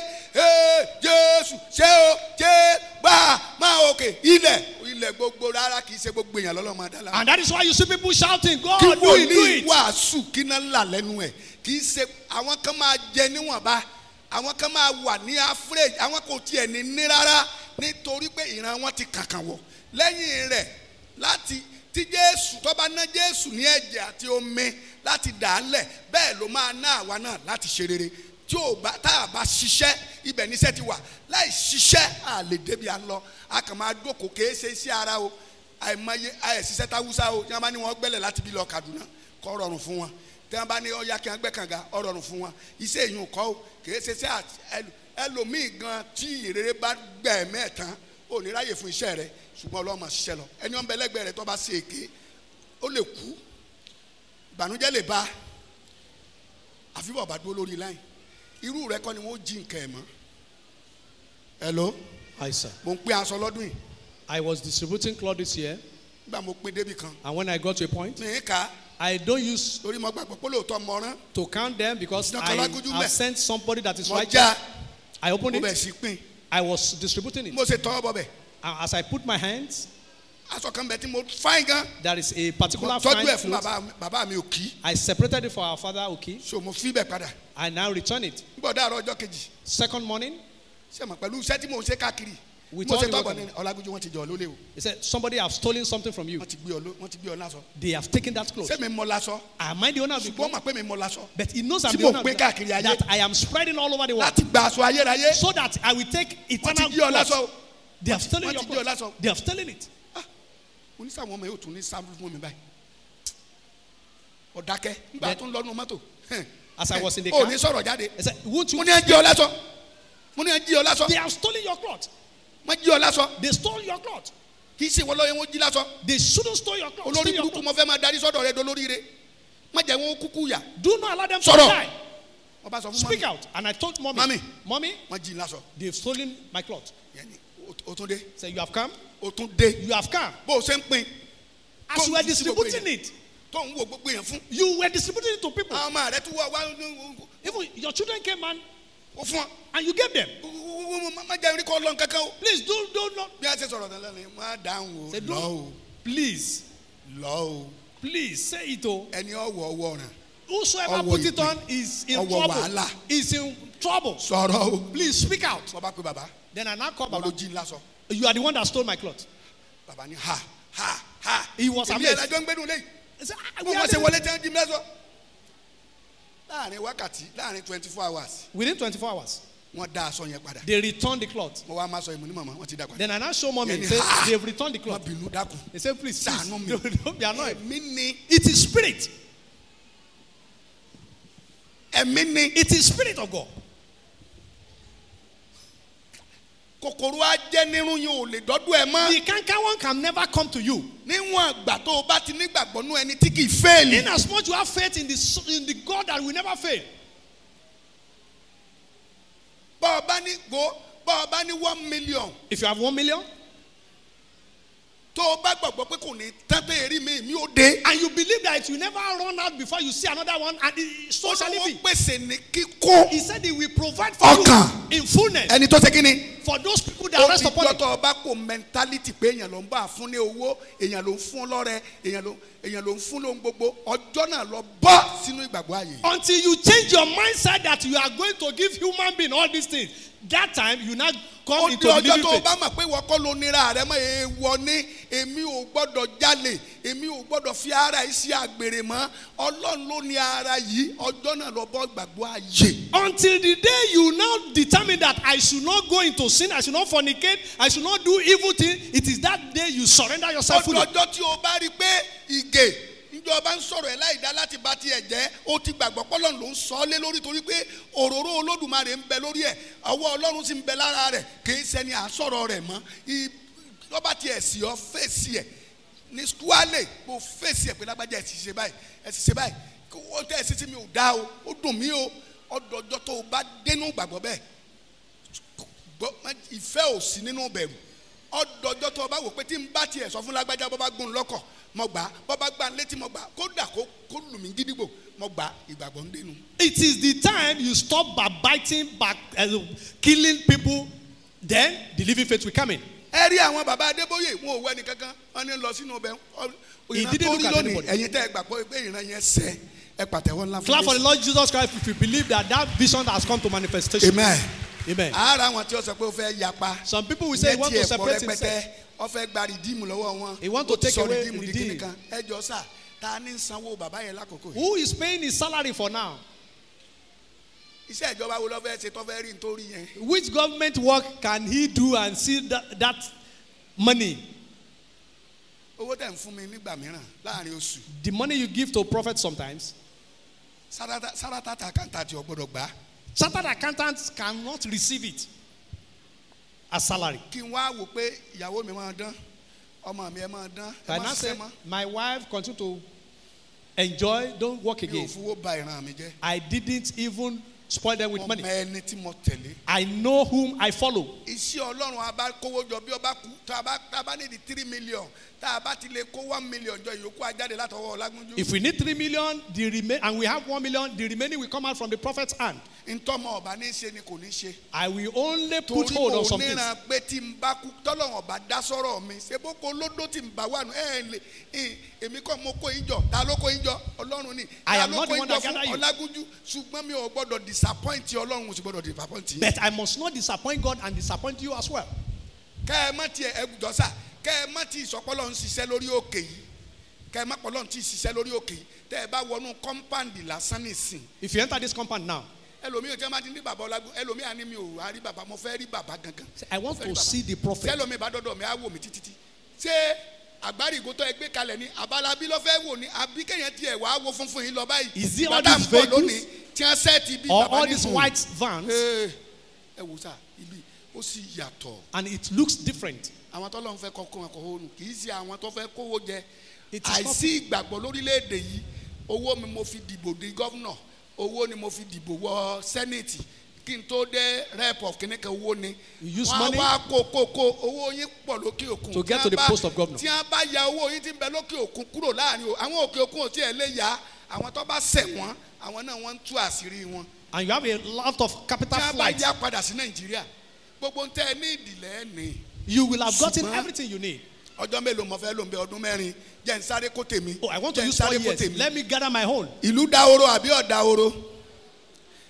Jésù ṣé o ṣé gbà máa òkè ilẹ̀ gbogbo rárá kì í ṣe gbogbo èèyàn lọ́lọ́ máa dá lára. And that is why you see people shouting, "God, Kí do it, do wòlíì it." wàásù kí náà là lẹ́nu ẹ̀ kì í ṣe àwọn kan máa jẹ níwọ̀nba àwọn kan máa wà ní average àwọn kò tiẹ̀ ní rárá nítorí pé ìran wọn ti kàkàn wọ̀ lẹ́yìn rẹ̀ láti tí Jésù tó bá ná Jésù ní ẹ̀jẹ̀ àti omi láti dà á lẹ̀ bẹ́ẹ̀ ló máa ná àwa náà láti ṣe rere tí tá a bá ṣiṣẹ́ ibẹ̀ níṣẹ́ ti wà láì ṣiṣẹ́ à lè débi à ń lọ a kàn máa dóko kèé ṣe iṣẹ́ ara o àìmọye àìṣiṣẹ́ táwùsá o tí wọ́n bá ní wọ́n gbẹ́lẹ̀ láti bí lọ Kaduna kọ́ rọrùn fún wọn tí wọ́n bá ní ọ̀yá kí wọ́n gbẹ́ kànga ó rọrùn fún wọn iṣẹ́ ìyún kọ́ o kèé ṣe iṣẹ́ ẹlòmíì gan tí ìrere bá gbẹ̀ mẹ́ẹ̀tán ò ní ráyè fún iṣẹ́ rẹ ṣùgbọ́n ọlọ́mọ ṣiṣẹ́ lọ ẹni wọn bẹ lẹ́gbẹ̀ẹ́ rẹ tó bá ṣe èké ó lè kú ìbànújẹ́ lè bá àfihàn bá dúró lórí láyìn irú rẹ kọ́ ni wọ́n jí nǹkan ẹ̀ mọ́. Hello. Hi, sir. Mo ń pín aṣọ lọ́dún yìí. I was distributing cloth this year, Nígbà mo pín débì kan. and when I got to a point, Mi ń kà á I don't use torí mo gbàgbọ́ pé lóòótọ́ mo rán. to count them because Dr. I Olagunju have mẹ́. sent somebody that is Mo righteous. já I opened mo bẹ̀ it. sí pín. I was distributing it. Mo ṣe tọwọ́ bọ̀ bẹ̀. And as I put my hands, Aṣọ kan bẹ̀ tí mo fáin gan. there is a Mo particular tọ́jú fine ẹ̀ fún cloth. bàbá mi ò kí. I separated it for our father, okay. So mo fi bẹ̀ padà. I now return it. Nígbà ọ̀dọ́ àárọ̀ ọjọ́ kejì. Second morning, Ṣé mo pẹ̀lú iṣẹ́ tí mo ń ṣe káàkiri. We Mo ṣe told you tọ́gbọ̀n what- ní Ọlágúnjú wọn ti jọ lólè o. he said, somebody have stolen something from you. Wọ́n ti gbé ọ lásọ. They have taken that cloth. Ṣé mi mọ lásọ? Am I the owner of the Ṣùgbọ́n cloth? mọ̀ pé mi mọ lásọ. But he knows I'm Tí the mo owner of gbé the káàkiri ayé. that I am spreading all over the world. Láti gba aṣọ ayérayé. So that I will take Wọ́n ti eternal jí ọ lásọ. cloth. They have stolen Wọ́n your ti jí ọ cloth. lásọ. They have stolen it. Mo ní sáwọn ọmọ yóò tún ní sáfù fún mi báyìí. Ọ̀dákẹ́ nígbà Then- tó ń lọ́nu mọ́tò. As I was in the O car, ní sọ̀rọ̀ jáde. I said, won't Mo you? ní ẹ jí ọ lásọ. Mo ní ẹ jí ọ lásọ. They have stolen your cloth. Wọ́n jí ọ lásọ. They stole your cloth. Kì í ṣe wọ́n lọ́yẹ̀ wọ́n jí lásọ. They shouldn't steal your cloth. Olórí Steal your burúkú cloth. mo fẹ́ máa darí sọ́dọ̀ rẹ dolóríire. Má jẹ́ wọn kúkú yà. Do not allow them to Sọ̀rọ̀. die. Wọ́n bá sọ fún Speak mami. out. And I told mommy, Mommy. mommy, Wọ́n jí lásọ. they've stolen my cloth. Yẹn ni, o tún dé. Say, you have come? O tún dé. You have come. Bó o ṣe ń pín. As you were distributing it, Tó ń wo gbogbo yẹn fún. you were distributing it to people. Àwọn ọmọ rẹ tún wá. Even your children came and O fún ọ. you gave them. Má jẹ́ orí kọ́ lọ́n kankan o. Please do not. Bí a ṣe sọ̀rọ̀ tẹ́lẹ̀ ni má dáhùn o. Say, Lọ́ don't. o. Please, Lọ́ o. please say it. Oh, Ẹni ọwọ́ ọwọ́ ràn. whosoever Ọwọ́ put it ìpín. on is in Ọwọ́ trouble. wàhálà. Is in trouble. Sọ̀rọ̀ o. Please speak out. Wọ́n bá pe bàbá. Then I now call Wọ́n ló Baba. jí lásọ. You are the one that stole my cloth. Bàbá ní ha. He was Èmi amazed. ẹ̀ lájọ́ ń gbẹ́nu léyìí. He said, Wọ́n wọ́n ṣe wọlé tí wọ́n jí mi lásọ. Láàrin wákàtí láàrin 24 hours within 24 hours, wọ́n dá aṣọ yẹn padà. they returned the cloth. Mo wá máa sọ ìmọ̀ ní màmá wọ́n ti dá padà. Then I now show mommy. Then Say, ha! they've returned the Wọ́n cloth. bínú dákun. They said, please, Ṣàánú mi. don't be annoyed. Ẹ̀mí ni. It is spirit. Ẹ̀mí ni. It is spirit of God. kòkòrò ajẹnirun yìí ò lè dọ́dún ẹ mọ́. The cankerworm can never come to you. níwọ̀n ìgbà tó o bá ti nígbàgbọ́ nú ẹni tí kì í fẹ́ẹ̀lì. In as much you have faith in the God that will never fail. bọ́ ọ bá ní 1 million. If you have 1 million. tó o bá gbàgbọ́ pé kò ní tán pé èrè mi ò dé. And you believe that it will never run out before you see another one, and so shall it Ọlọ́run be. pèsè ní kíkó. He said he will provide for Ọkàn. you in fullness. ẹni tó ṣe kí ni. For those people that rest upon it. tó o bá kó mentality pé èèyàn ló ń bá fún ní owó èèyàn ló ń fún lọ́rẹ èèyàn ló ń fún lóhun gbogbo ọjọ́ náà lọ bọ́ sínú ìgbàgbọ́ ààyè. Until you change your mindset that you are going to give human being all these things, that time you now come into the ọjọ́ living tó o faith. bá mọ̀ pé ìwọ kọ́ ló nira rẹ mọ́ èèwọ̀ ni èmi ò gbọ́dọ̀ jalè èmi ò gbọ́dọ̀ fi ara yìí sí àgbèrè mọ́ Ọlọ́run ló ní ara yìí ọjọ́ náà lọ bọ́ ìgbàgbọ́ ààyè. Until the day you now determine that I should not go into sin, I should not fornicate, I should not do evil things, it is that day you surrender yourself fully. ọjọ́ tí o bá rí pé ìgè ìjọba ń sọ̀rọ̀ ẹ̀ láìdá láti bá tiẹ̀ jẹ́ ó ti gbàgbọ́ pọ́lọ́n ló ń sọ ọ́ lé lórí torí pé òróró Olódùmarè ń bẹ lórí ẹ̀ ọwọ́ Ọlọ́run sì ń bẹ lára rẹ̀ kì í ṣẹni à ń sọ̀rọ̀ rẹ̀ mọ́ lọ́ba tiẹ̀ sì ọ́ fèsì ẹ̀ ní sùkúálè mo fèsì ẹ̀ pé lágbájá ẹ̀ sì ṣe báyìí ó tẹ́ ẹ̀ sí tí mi ò dá o ó dùn mí o ọjọ́ tó o bá dénú gbàgbọ́ bẹ́ẹ̀ ìfẹ́ ò sí nínú bẹ̀rù ọjọ́ tó o bá wò pé tí n bá tiẹ̀ sọ fún lágbájá bọ́ bá gún un lọ́kọ̀ mo gbà bọ́ bá gbà létí mo gbà kódà kó lù mí gídígbò mo gbà ìgbàgbọ́ ń dénú. It is the time you stop biting, killing people, then the living faith will come in. ẹ rí àwọn bàbá Adébóyè wọn ò wọ ẹni kankan wọn ní lọ sínú ọbẹ̀ ìran tó rí lónìí ẹ̀yin tẹ́ ẹ gbàgbọ́ pé ìran yẹn ṣẹ ẹ pàtẹ́wọ́ ńlá fún Jésù. Clap for the Lord Jesus Christ if you believe that vision has come to manifestation. Amen. Amen. ara àwọn tí ó sọ pé ó fẹ́ yapa. Some people will say he want to separate himself. ó fẹ́ gba rìdíìmù lọ́wọ́ wọn. He want to take away redeem. ẹ jọ sá ta ni sanwó bàbá yẹn lákòókò yìí. Who is paying his salary for now? iṣẹ́ ìjọba wo ló fẹ́ ṣe tó fẹ́ rí nítorí yẹn. Which government work can he do and see that money? owó tẹ̀ ń fún mi nígbà mìíràn láàrin oṣù. The money you give to prophet sometimes. sárátà àkáǹtà tí o gbọ́dọ̀ gbà. Chartered accountants cannot receive it as salary. kí n wá wò pé ìyàwó mi máa dán ọmọ mi ẹ máa dán ẹ máa ṣiṣẹ́ mọ́. My wife continue to enjoy, don't work mi ò again. fowó ba ìran mi jẹ́. I didn't even spoil them with money. ọmọ ẹni tí mo tẹ̀lé. I know whom I follow. iṣẹ́ Ọlọ́run a bá kówó jọ bí ọba kú tá a bá ní di 3 million tá a bá ti lè kó 1 million jọ ìyókù ajáde látọwọ́ Ọlágúnjú. If we need 3 million, and we have 1 million, the remaining will come out from the prophet's hand. ntọ́mọ ọba ní ṣe ni kò ní ṣe. I will only put hold on some things. torí mo níran pé tí n bá kú tọ́lọ́wọ̀n ọba dá sọ́rọ̀ mi ṣé bó ko lódó tí n bá wà nù èmi kọ́ mo kó yín jọ ta ló kó yín jọ Ọlọ́run ni I ta am ló not kó the yín one jọ that fún gather you. Ọlágúnjú ṣùgbọ́n mi ò gbọ́dọ̀ disappoint Ọlọ́run mo sì gbọ́dọ̀ disappoint yín. But I must not disappoint God and disappoint you as well. kẹ́ ẹ má tiẹ̀ ẹ gbùdọ̀ sà kẹ́ ẹ má ti ìsọpọ́lọ́ ń ṣiṣẹ́ lórí òkè yìí kẹ́ ẹ má pọ́lọ́ ń ti ṣiṣẹ́ lórí òkè yìí tẹ́ ẹ bá wọnú compound lásán nìsín. If you enter this compound now, ẹlòmíì tí wọ́n bá ti ní bàbá Ọlágún ẹlòmíì á ní mi ò wá rí bàbá mo fẹ́ rí bàbá gangan. I want to see the prophet. ẹlòmíì bá dọ́dọ̀ mi á wò mí títí ṣé àgbárí ìgòtò ẹgbẹ́ kalẹ̀ ni àbálábí ló fẹ́ wò ni àbí kéèyàn tiẹ̀ wá wo funfun yìí lọ báyìí. Is it all Bàdá these ń bọ̀ vehicles? lónìí tí wọ́n sẹ́ẹ̀tì bí Or bàbá all ní these hùn. white vans, ẹ wò sá ibi ó sì yàtọ̀. and it looks different. àwọn tó lọ́n fẹ́ kọ́kọ́ ẹ̀kọ́ òòrùn kì í ṣe àwọn tó fẹ́ kówó jẹ. It is not- àìsí ìgbàgbọ́ lórílẹ̀‐èdè yìí owó mi mo fi dìbò di gọ́vnọ̀ owó ni mo fi dìbò wọ sẹ́nẹ̀tì kí n tó dé rep of kìnìkan owó ni. You use wọ́n money wá kó owó yín pọ̀ lókè òkun. to get to the post of governor. tí wọ́n bá ya owó yín tí ń bẹ lókè òkun kúrò láàrin àwọn òkè òkun ò tí ẹ̀ lè yá àwọn tó bá ṣẹ̀ wọ́n àwọn náà wọ́n ń tú àṣírí wọn. And you have a lot of capital tí wọ́n bá flights. yá padà sí Nàìjíríà gbogbo ń tẹ́ ẹ ní ìdílé ní. You will have gotten Ṣùgbọ́n- everything you need. ọjọ́ mélòó mo fẹ́ lò ń bẹ ọdún mẹ́rin jẹ́ n sáré kó tèmi. Oh, I want to jẹ́ n use 4 sáré kó years. tèmi. Let me gather my own. ìlú dahoro àbí ọ̀dahoro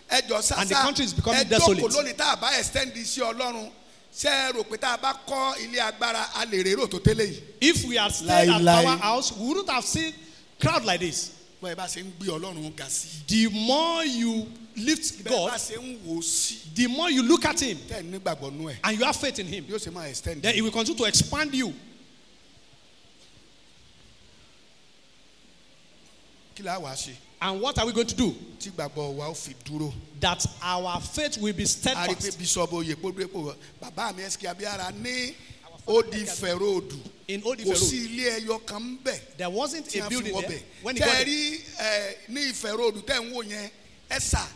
ẹjọ́ sásá And the country is becoming ẹjọ́ desolate. kò lónìí tá a bá extend iṣẹ́ Ọlọ́run ṣé ẹ rò pé tá a bá kọ́ ilé agbára a lè rérò tó tẹ́lẹ̀ yìí. If we had stayed at Lie. our house, we wouldn't have seen crowd like this. bọ́ ẹ bá ṣe ń gbé Ọlọ́run ga sí. The more you lift bẹ́ẹ̀ bá God, ṣe ń wò ó sí. the more you look at Him tẹ́ ẹ nígbàgbọ́ nú ẹ̀ and you have faith in Him, yóò ṣe máa extend. then He will continue to expand you. kí la wàá ṣe. And what are we going to do? tí gbàgbọ́ wa ó fi dúró. That our faith will be a rí pé steadfast. bíṣọ̀bù Oyèpọ̀dúpọ̀ bàbá mi ẹ̀sìkì abíyára ní odi fẹ̀rọ̀dù In Old Ife kò Road, sí ilé ẹyọ kan ń bẹ̀ there wasn't tí a a fi building wọ́ there. bẹ̀. When he got tẹ́ ẹ there, rí ní ìfẹ̀rọ̀dù tẹ́ ń wò yẹn ẹ̀sà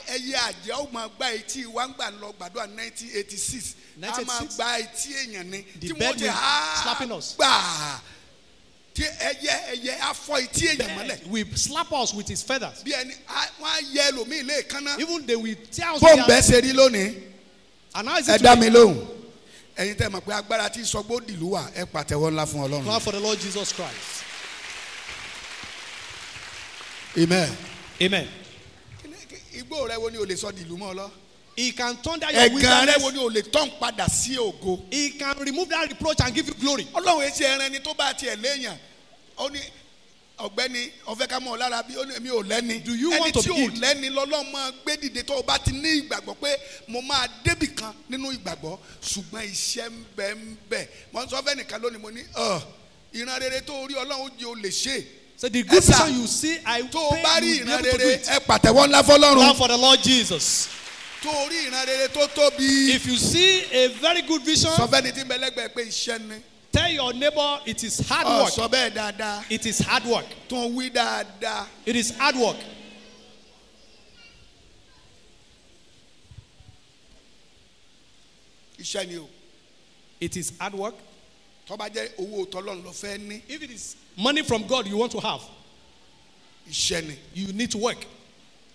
ẹyẹ àjẹ́ ó máa gba etí wa ń gbà lọ gbàdúrà 1986 a máa 1986? gba etí èèyàn ni The tí bird wọ́n ti will slapping us. gbà tí ẹyẹ afọ etí èèyàn mọ́lẹ̀ will slap us with his feathers. bí ẹni wọ́n á yẹ ẹlòmíì lẹ́ẹ̀kanná Even they will tear us. bóun bẹ́ẹ̀ ṣe rí lónìí. And how is ẹ it dá today? mi lóhùn ẹ̀yin tẹ́ mọ̀ pé agbára tí sọgbó dìlú wà ẹ pàtẹ́wọ́ ńlá fún Ọlọ́run. Clap for the Lord Jesus Christ. Amen. Amen. igbó rẹ wo ni o lè sọ dìlú mọ́ ọ lọ. He can turn down your ẹ̀gàn rẹ wo wilderness. ni o lè tọ́n padà sí ògo. He can remove that reproach and give you glory. Ọlọ́run etí ẹran ẹni tó bá tiẹ̀ léèyàn ó ní ọ̀gbẹ́ni ọ̀fẹ́ ká mọ̀ ọ́ lára bí ó ní mi ò lẹ́ni. Do you ẹni want to tí ò be healed? lẹ́ni lọ́lọ́run máa gbé dìde tó o bá ti ní ìgbàgbọ́ pé mo máa débì kan nínú ìgbàgbọ́ ṣùgbọ́n iṣẹ́ ń bẹ ń bẹ. mo ń sọ fẹ́ nìkan lónìí mo ní ìran rere tó rí Ọlọ́run jẹ́ o lè ṣe. So the good Yes, sir. vision you see, I tó o bá pray rí you will be ìran able to do rere it. ẹ pàtẹ́wọ́ ńlá fọlọ́run. Clap for the Lord Jesus. tó o rí ìran rere tó tóbi. If you see a very good vision, sọ fẹ́ni tí ń bẹ lẹ́gbẹ̀ẹ́ pé iṣẹ́ ni. tell your neighbor it is hard work. sọ bẹ́ẹ̀ dáadáa. It is hard work. tó ń wí dáadáa. It is hard work. iṣẹ́ ni o. It is hard work. tó bá jẹ́ owó tọ́lọ́run lọ fẹ́ ní. If it is money from God you want to have, iṣẹ́ ni. you need to work.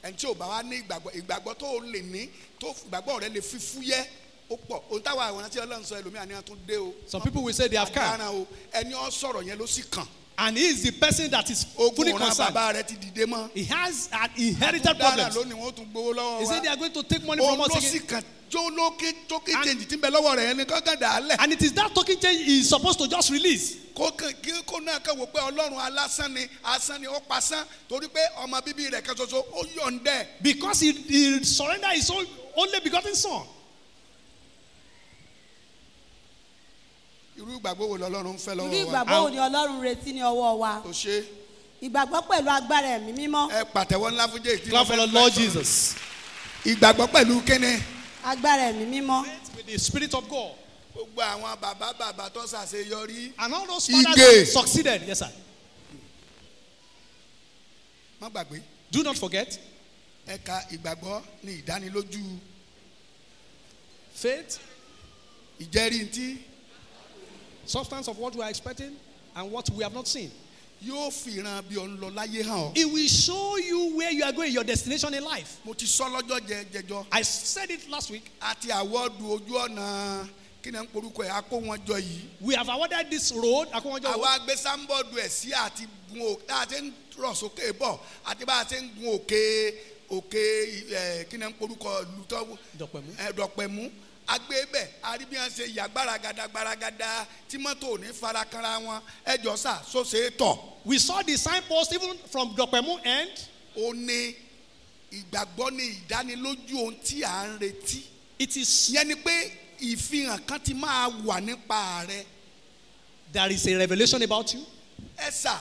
ẹni tí ò bá wá ní ìgbàgbọ́ tó o lè ní tó ìgbàgbọ́ rẹ lè fi fúyẹ́ ó pọ̀ ohun táwa àwọn tí Ọlọ́run sọ ẹlòmíà ni wọ́n tún dé o. Some people will say they have come. àdáràn o ẹni ó sọ̀rọ̀ yẹn ló sì kàn. And he is the person that is ogun fully ọ̀ràn concerned. bàbá rẹ ti dìde mọ́. He has an inherited àtúndáràn problems. lónìí wọ́n tún gbowó lọ́wọ́ wa. He said they are going to take money from òun us ló sì again. kàn jó lókè tókè jẹ̀ǹjì tí ń bẹ lọ́wọ́ rẹ̀ ẹni kankan dà á lẹ̀. And it is that token change he is supposed to just release. kó náà kàn wò pé Ọlọ́run alásán ni asán ni ó pasán torí pé ọmọ bíbí rẹ̀ kan ṣoṣo ó yọ̀ǹdẹ̀. Because he surrendered his own only begotten son. irú ìgbàgbọ́ wo lọ́lọ́run ń fẹ́ irú lọ́wọ́ wa. ìgbàgbọ́ wo ni Ọlọ́run retí ní ọwọ́ wa. ó ṣe ìgbàgbọ́ pẹ̀lú agbára ẹ̀mí mímọ́. ẹ pàtẹ́wọ́ ńlá fún Jésù. Clap for the Lord Jesus. ìgbàgbọ́ pẹ̀lú kíni. agbára ẹ̀mí mímọ́. With the Spirit of God. gbogbo àwọn bàbá tó ṣàṣeyọrí. And all those Ige. fathers that succeeded. Yes, sir. má gbàgbé Do not forget, ẹ̀ka ìgbàgbọ́ ni ìdánilójú faith, ìjẹ́rìí ntí substance of what we are expecting and what we have not seen. yóò fi ìran bí ọ̀n lọ láyé hàn ọ́. It will show you where you are going, your destination in life. mo ti sọ lọ́jọ́ jẹjọ I said it last week. àti àwọ́dù ojú ọ̀nà kí ni à ń porúkọ ẹ̀ akó wọn jọ yìí. We have awarded this road. Akonwajo road. àwa gbé sáńbọ̀dù ẹ̀ sí àti gun òkè àti ń rọ̀ sókè bọ̀ àti bá a ti ń gun òkè kí ni à ń porúkọ lùtọ́ Dọ̀pẹ̀mú. dọ̀pẹ̀mú agbébẹ̀ aríbíyàn ṣe yà gbáragada tí mọ́tò ò ní farakanra wọn ẹjọ́ sà sóṣe tọ̀. We saw the signpost even from Dọ̀pẹ̀mú end. ó ní ìgbàgbọ́ ní ìdánilójú ohun tí à ń retí. It is, yẹn ni pé ìfihàn kan ti máa wà nípa rẹ. there is a revelation about you. ẹ sà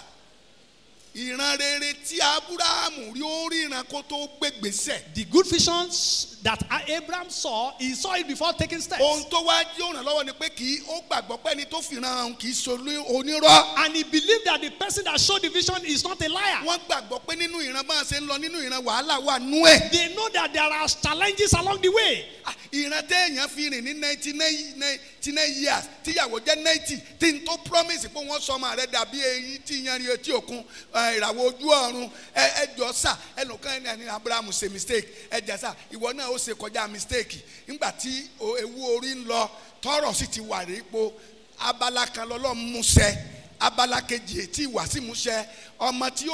ìran rere tí Ábúráhámù rí ó ríran kó tó gbégbèsè. The good visions that Abraham saw, he saw it before taking steps. ohun tó wá jí òràn lọ́wọ́ ni pé ó gbàgbọ́ pé ẹni tó fìran hàn kì í ṣe onírọ́. And he believed that the person that showed the vision is not a liar. wọ́n gbàgbọ́ pé nínú ìran bá a ṣe ń lọ nínú ìran wàhálà wà nú ẹ̀. They know that there are challenges along the way. ìran téèyàn fi rìn ní 99 years tíyàwó jẹ́ 90 tí n tó promise pé wọ́n sọ ọmọ rẹ̀ dàbí èyí tí yanrí etí òkun ìràwọ̀ ojú ọ̀run ẹjọ́ sà ẹnìkan ẹni Abrahamu ṣe mistake ẹjẹ sà ìwọ náà ó ṣe kọjá mistake nígbà tí ewu orí ń lọ tọrọ sì ti wà rí ipò abala kan lọ́lọ́ múṣẹ abala kejì tí ìwà sí múṣẹ ọmọ tí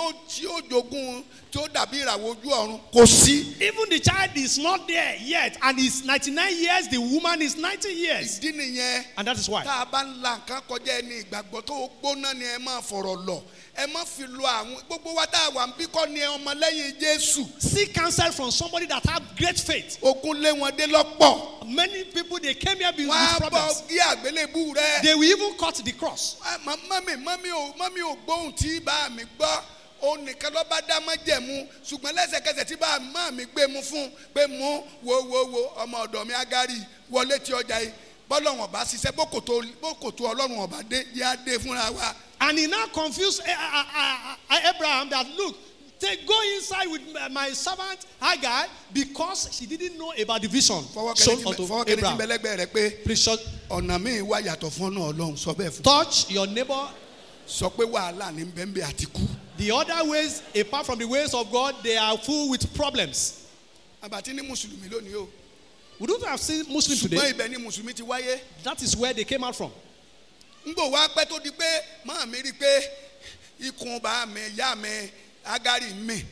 ó jogún tí ó dàbí ìràwọ̀ ojú ọ̀run kò sí. Even the child is not there yet, and he's 99 years, the woman is 90 years. ìdí nìyẹn. And that is why. tá a bá ń la nǹkan kọjá ẹni ìgbàgbọ́ tó gbóná ni ẹ máa fọ̀rọ̀ lọ ẹ má fi lo àwọn gbogbo wa tá a wà ń bí kọ́ ni ọmọlẹ́yìn Jésù. Seek counsel from somebody that have great faith. ogun lé wọn dé lọ́pọ̀. Many people, they came here with wọ́n á bọ̀ problems. gé àgbélébú rẹ. They will even cut the cross. mọ́mí ò gbóhùn tí bá mi gbọ́ òun nìkan ló bá dá májẹ̀mú ṣùgbọ́n lẹ́sẹ̀kẹsẹ̀ tí bá má mi gbé mu fún pé mú wo ọmọ ọ̀dọ̀ mi Ágárì wọlé tí ọjà yìí bọ́lọ́run ọba ṣiṣẹ́ bókòtò ọlọ́run ọba dé yá dé fúnra wa. And he now confused Abraham that, look, go inside with my servant Hagar, because she didn't know about the vision shown unto Abraham. Please shut. Touch your neighbor. The other ways, apart from the ways of God, they are full with problems. We don't have seen Muslims today. That is where they came out from. Agari mi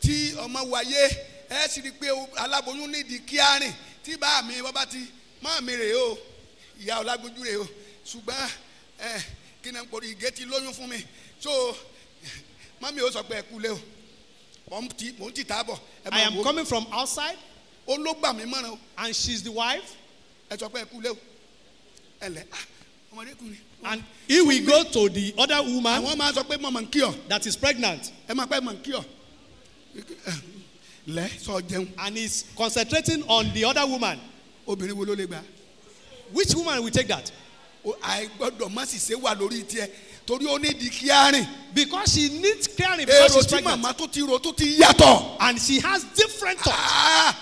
tí ọmọ wáyé ẹ sì rí pé aláboyún nídìí kí á rìn tí bá mi wọ́n bá ti má mi rè o ìyá ọlágbójú rè o ṣùgbọ́n kí ni n pòrí ìgé ti lóyún fún mi so mami ó sọ pé ẹ kú lé o mò ń tì tábọ̀. I am coming from outside. ó ló gbà mí mọ́ràn o. And she's the wife. ẹ sọ pé ẹ kú lé o ẹ lẹ ọmọdékùnrin. And if we go to the other woman that is pregnant, and is concentrating on the other woman, which woman will take that? Because she needs caring because she's pregnant. And she has different thoughts.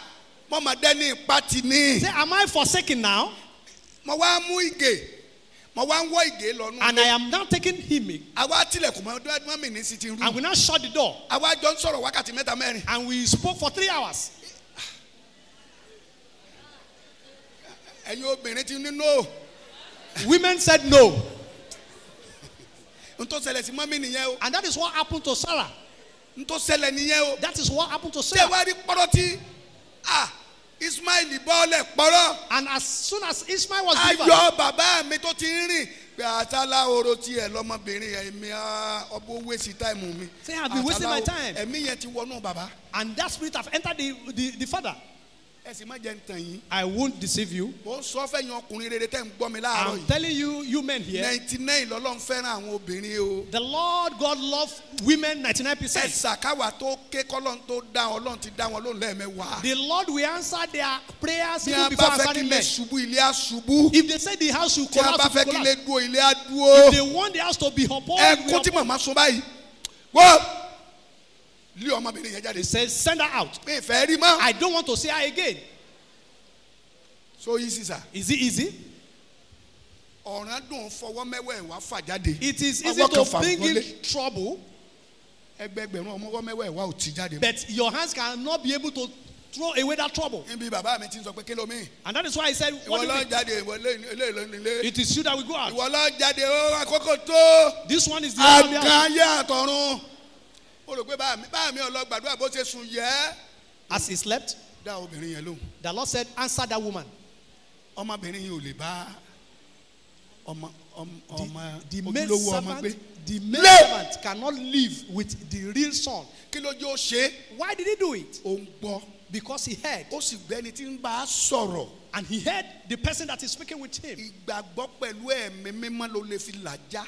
Say, am I forsaken now? And I am now taking him. And we now shut the door. And we spoke for 3 hours. Women said no. And that is what happened to Sarah. That is what happened to Sarah. And as soon as Ismail was delivered, say, I've been wasting my time. And that spirit have entered the father. I won't deceive you. I'm telling you, you men here, the Lord God loves women 99%. The Lord will answer their prayers even before answering men. If they say the house will collapse, if they want the house to be upheld, he says, send her out. I don't want to see her again. So easy, sir. Is it easy? It is easy to bring in trouble, but your hands cannot be able to throw away that trouble. And that is why I said, what do you think? It is you that will go out. This one is the other. As he slept, the Lord said, answer that woman. The male servant cannot live with the real son. Why did he do it? Because he heard. And he heard the person that is speaking with him.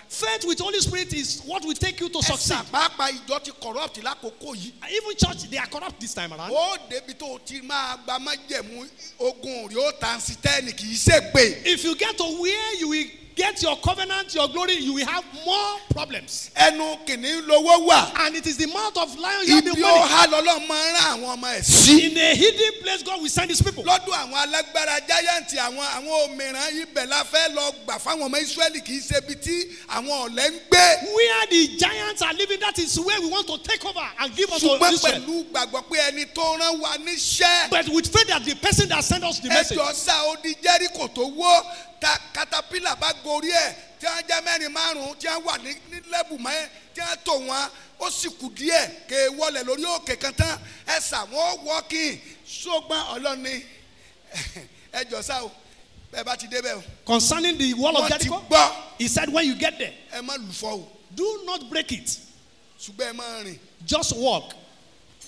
Faith with Holy Spirit is what will take you to succeed. Even church, they are corrupt this time around. If you get to where you will get your covenant, your glory, you will have more problems. And it is the mouth of lions you have the money. In a hidden place, God will send his people. Where the giants are living, that is where we want to take over and give us Israel. But with faith that the person that sent us the message. Caterpillar bá gorí ẹ̀ tí wọ́n jẹ́ mẹ́rin márùn-ún tí wọ́n wà ní lẹ́bù mẹ́ tí wọ́n tò wọ́n ó sì kù díẹ̀ kè wọlé lórí òkè kan tán ẹ̀sà wọ́n wọ́ọ̀kì ṣùgbọ́n ọlọ́ni ẹjọ́ sá o bẹ́ẹ̀ bá ti dé bẹ́ẹ̀ o. Concerning the wall of Jericho, he said when you get there, ẹ má lù fọ́ o. Do not break it. Ṣùgbọ́n ẹ má rìn. Just walk.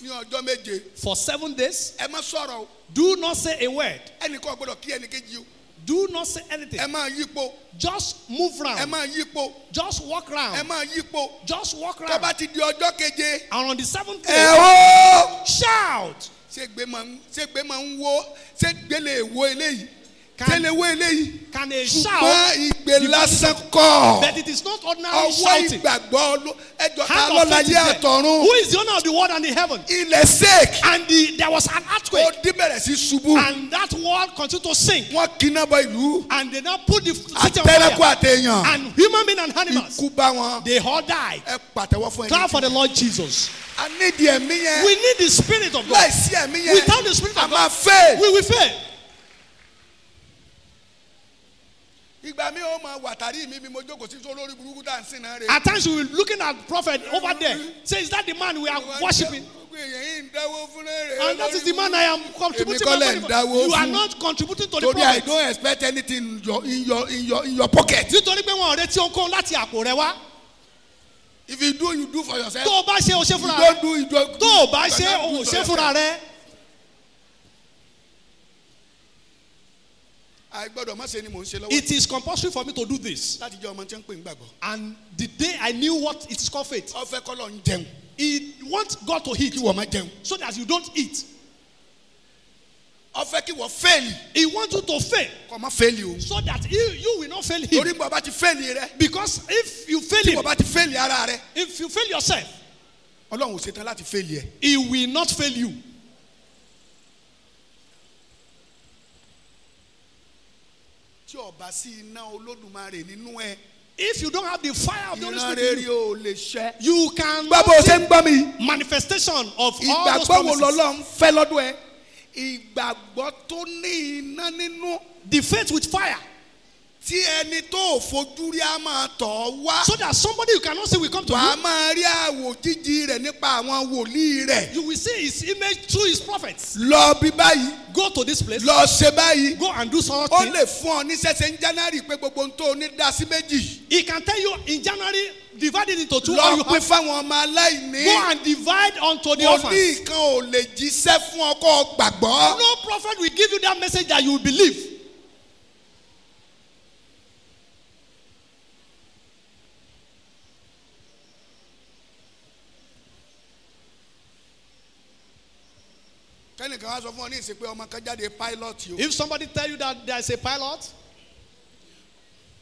Ní ọjọ́ méje. For 7 days. Ẹ má sọ̀rọ̀ o. Do not say a word. Ẹnìkan gbọ́dọ̀ kí ẹnìkejì o. Do not say anything. ẹ máa yípo Just move ẹ round. máa yípo Just walk ẹ round. máa yípo Just walk tó round. bá ti di ọjọ́ keje And on the 7th ẹ day, ó shout. ṣègbè máa ń wo ṣègbè lè wo eléyìí Can- ṣe lè wo eléyìí Can a ṣùgbọ́n shout? ìgbè lásán kọ́ But it is not ordinary ọwọ́ shouting. ìgbàgbọ́ ẹjọ́ ta Hand ló of faith láyé is there. àtọ̀run Who is the owner of the world and the heaven? ilẹ̀ sèk And there was an earthquake. ó dín bẹ̀rẹ̀ sí ṣubú And that world continued to sink. wọ́n kíná bọ ìlú And they now put the city on àtẹrẹkù fire. àtẹyàn And human beings and animals, ikú bá wọn they all died. ẹ pàtẹ́wọ́ fún Clap for ẹni the Lord Jesus. a nídìí ẹ̀mí yẹn We need the Spirit of God. láìsí ẹ̀mí yẹn Without the Spirit a of máa God, fẹ́ we will fail. ìgbà mi ò máa wàtàrí mi bí mo jókòó sí olórí burúkú tá à ń sìn náà rè At times we will be looking at prophet over there. Say, is that the man we are worshiping? gbogbo èèyàn yìí ń dáwó fún rẹ̀ And that is the man I am contributing Èmi kọ́ my lẹ̀ money ń for. dáwó You are fún. not contributing to the torí I prophet. don't expect anything in your pocket Nítorí pé wọn ò retí ohunkóhun láti àpò rẹ wá. if you do you do for yourself Tó o bá ṣe o ṣe you fúnra don't rẹ. do you don't Tó o bá ṣe you o don't do ṣe for fúnra yourself. rẹ. àìgbọ́dọ̀ má ṣe ni mò ń ṣe lọ́wọ́ It is compulsory for me to do this. láti jẹ́ ọmọ tí ń pè ń gbàgbọ́ And the day I knew what it is called faith, ọfẹ́ kọ́lọ̀ ń jẹun he wants God to eat kí wọ́n má jẹun so that you don't eat. ọfẹ́ kí wọ́n fẹ́ẹ̀lì He wants you to fail kọ́ má fẹ́ẹ̀lì o so that you will not fail torí him. bọ̀ bá ti fẹ́ẹ̀lì rẹ Because if you fail tí him, wọ́n bá ti fẹ́ẹ̀lì ara rẹ if you fail yourself, ọlọ́run ò ṣetán láti fẹ́ẹ̀lì ẹ he will not fail you. tí ọba sí iná olódùmarè nínú ẹ If you don't have the fire of the Holy ìran Spirit, in rere you, ò lè ṣẹ. you can gbọ́ bó o ṣe ń gbọ́ mi manifestation of all those ìgbàgbọ́ wo promises. lọ́lọ́run fẹ́ lọ́dún ẹ ìgbàgbọ́ tó ní iná nínú The faith with fire, tí ẹni tó ò fojú rí á máa tọ̀ ọ́ wá so that somebody you cannot see will come to wàá you. máa rí àwò jíjí rẹ̀ nípa àwọn wòlíì rẹ̀ You will see his image through his prophets. lọ bí báyìí Go to this place. lọ ṣe báyìí Go and do ó something. lè fún ọ ní sẹ́sẹ̀ ní January pé gbogbo ohun tó o ní dá sí méjì He can tell you in January, divide it into two. Or lọ you pín have, fáwọn ọmọ aláìní go and divide unto the orphans. wòlíì kan ò lè jíṣẹ́ fún ọ kó o gbàgbọ́ No prophet will give you that message that you will believe. kẹ́nìkan wá sọ fún ọ ní ìsìn pé ọmọ kan jáde pilot o If somebody tell you that there is a pilot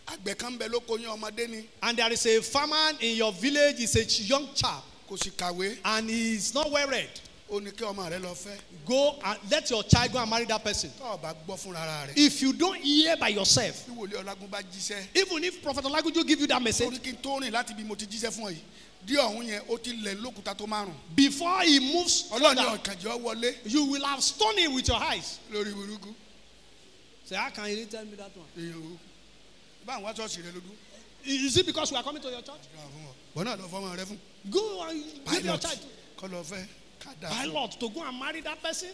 àgbẹ̀ kan ń bẹ lóko yín ọmọdé ni and there is a farmer in your village, is a young chap kò sì kàwé and he is not well read, ó ní kí ọmọ rẹ lọ fẹ́ go and let your child go and marry that person. tó o bá gbọ́ fúnra rẹ̀ If you don't hear by yourself, bí wòlíì ọlágún bá jíṣẹ́ even if Prophet Olagunju give you that message, orí kí n tó rìn láti bí mo ti jíṣẹ́ fún ọ yìí dí ọ̀hún yẹn ó ti lẹ̀ lókùúta tó márùn before he moves ọlọ́ọ̀ni further, ọ̀kànjọ́ wọlé you will have stoned him with your eyes. lórí burúkú Say, how can you tell me that one? èèyàn o bá àwọn ṣọ́ọ̀ṣì rẹ lójú Is it because we are coming to your church? wọn náà lọ fọmọ rẹ fún Go and give your pilot child kọ́ lọ fẹ́ kádà fún pilot to go and marry that person.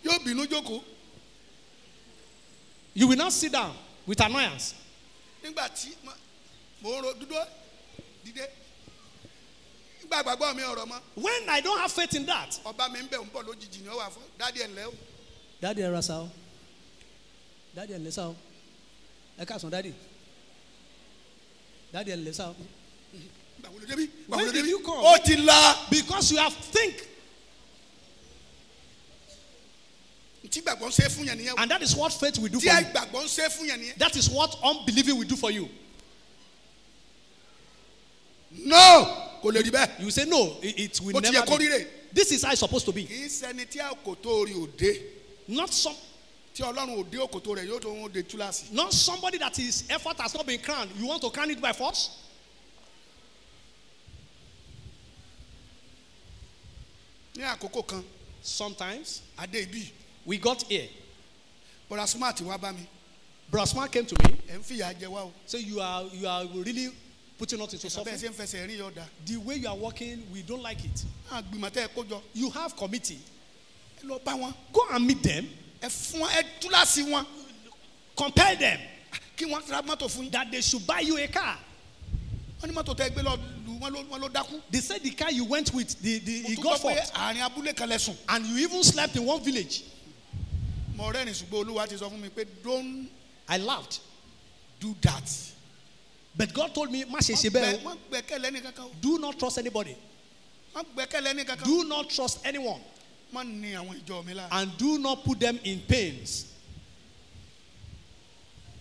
yóò bínú jókòó You will not sit down with annoyance. nígbà tí mo ń ro dúdú dídé nígbà gbàgbọ́ mi ọ̀rọ̀ mọ́ When I don't have faith in that, ọba mi ń bẹ̀ ń bọ̀ lójijì ni ó wà fún dádì ẹ̀ ńlẹ́ o Daddy ẹ rasa o, Daddy ẹ lẹsa o, ẹ káàsán Daddy, Daddy ẹ lẹsa o. gbàwó ló débí When did you come? ó ti la Because you have think, tí gbàgbọ́ ń ṣe fún yẹn nìyẹn and that is what faith will do tí for you. àìgbàgbọ́ ń ṣe fún yẹn nìyẹn That is what unbelieving will do for you. no kò lè rí bẹ́ẹ̀ You say no, it will ó ti yẹ never kó be. rí rè This is how it's supposed to be. kì í ṣẹni tí àkótó orí òde Not some, tí ọlọ́run òde òkòtó rẹ̀ yóò tó ń de túláàsì not somebody that his effort has not been crowned. You want to crown it by force? ní àkókò kan Sometimes adé ibi we got here. bọ́lá smart wá bá mi Brasman came to me. ẹ̀ ń fìyà jẹ wá o Say you are really putting us into bẹ́ẹ̀ suffering. ṣe ń fẹsẹ̀ rí ọ̀dà The way you are working, we don't like it. àgbìmọ̀ tẹ́ ẹ kó jọ You have committee. ẹ lọ bá wọn Go and meet them. ẹ fún ẹ túláàsì wọn Compel them kí wọ́n ra mọ́tò fún yín that they should buy you a car. wọ́n ní mọ́tò tẹ́ ẹ gbé lọ lù wọ́n ló dákú They said the car you went with, mo he tún got gbọ́ pé fault. àárín abúlé kan lẹ́sùn And you even slept in one village. mo rẹ́rìn ṣùgbọ́n Olúwa ti sọ fún mi pé don't I laughed. do that. But God told me, má ṣe ṣe bẹ́ẹ̀ o. wọ́n gbẹ́kẹ̀lé ní kankan o. Do not trust anybody. wọ́n gbẹ́kẹ̀lé ní kankan o. Do not trust anyone. wọ́n ní àwọn ìjọ mi lára. And do not put them in pains.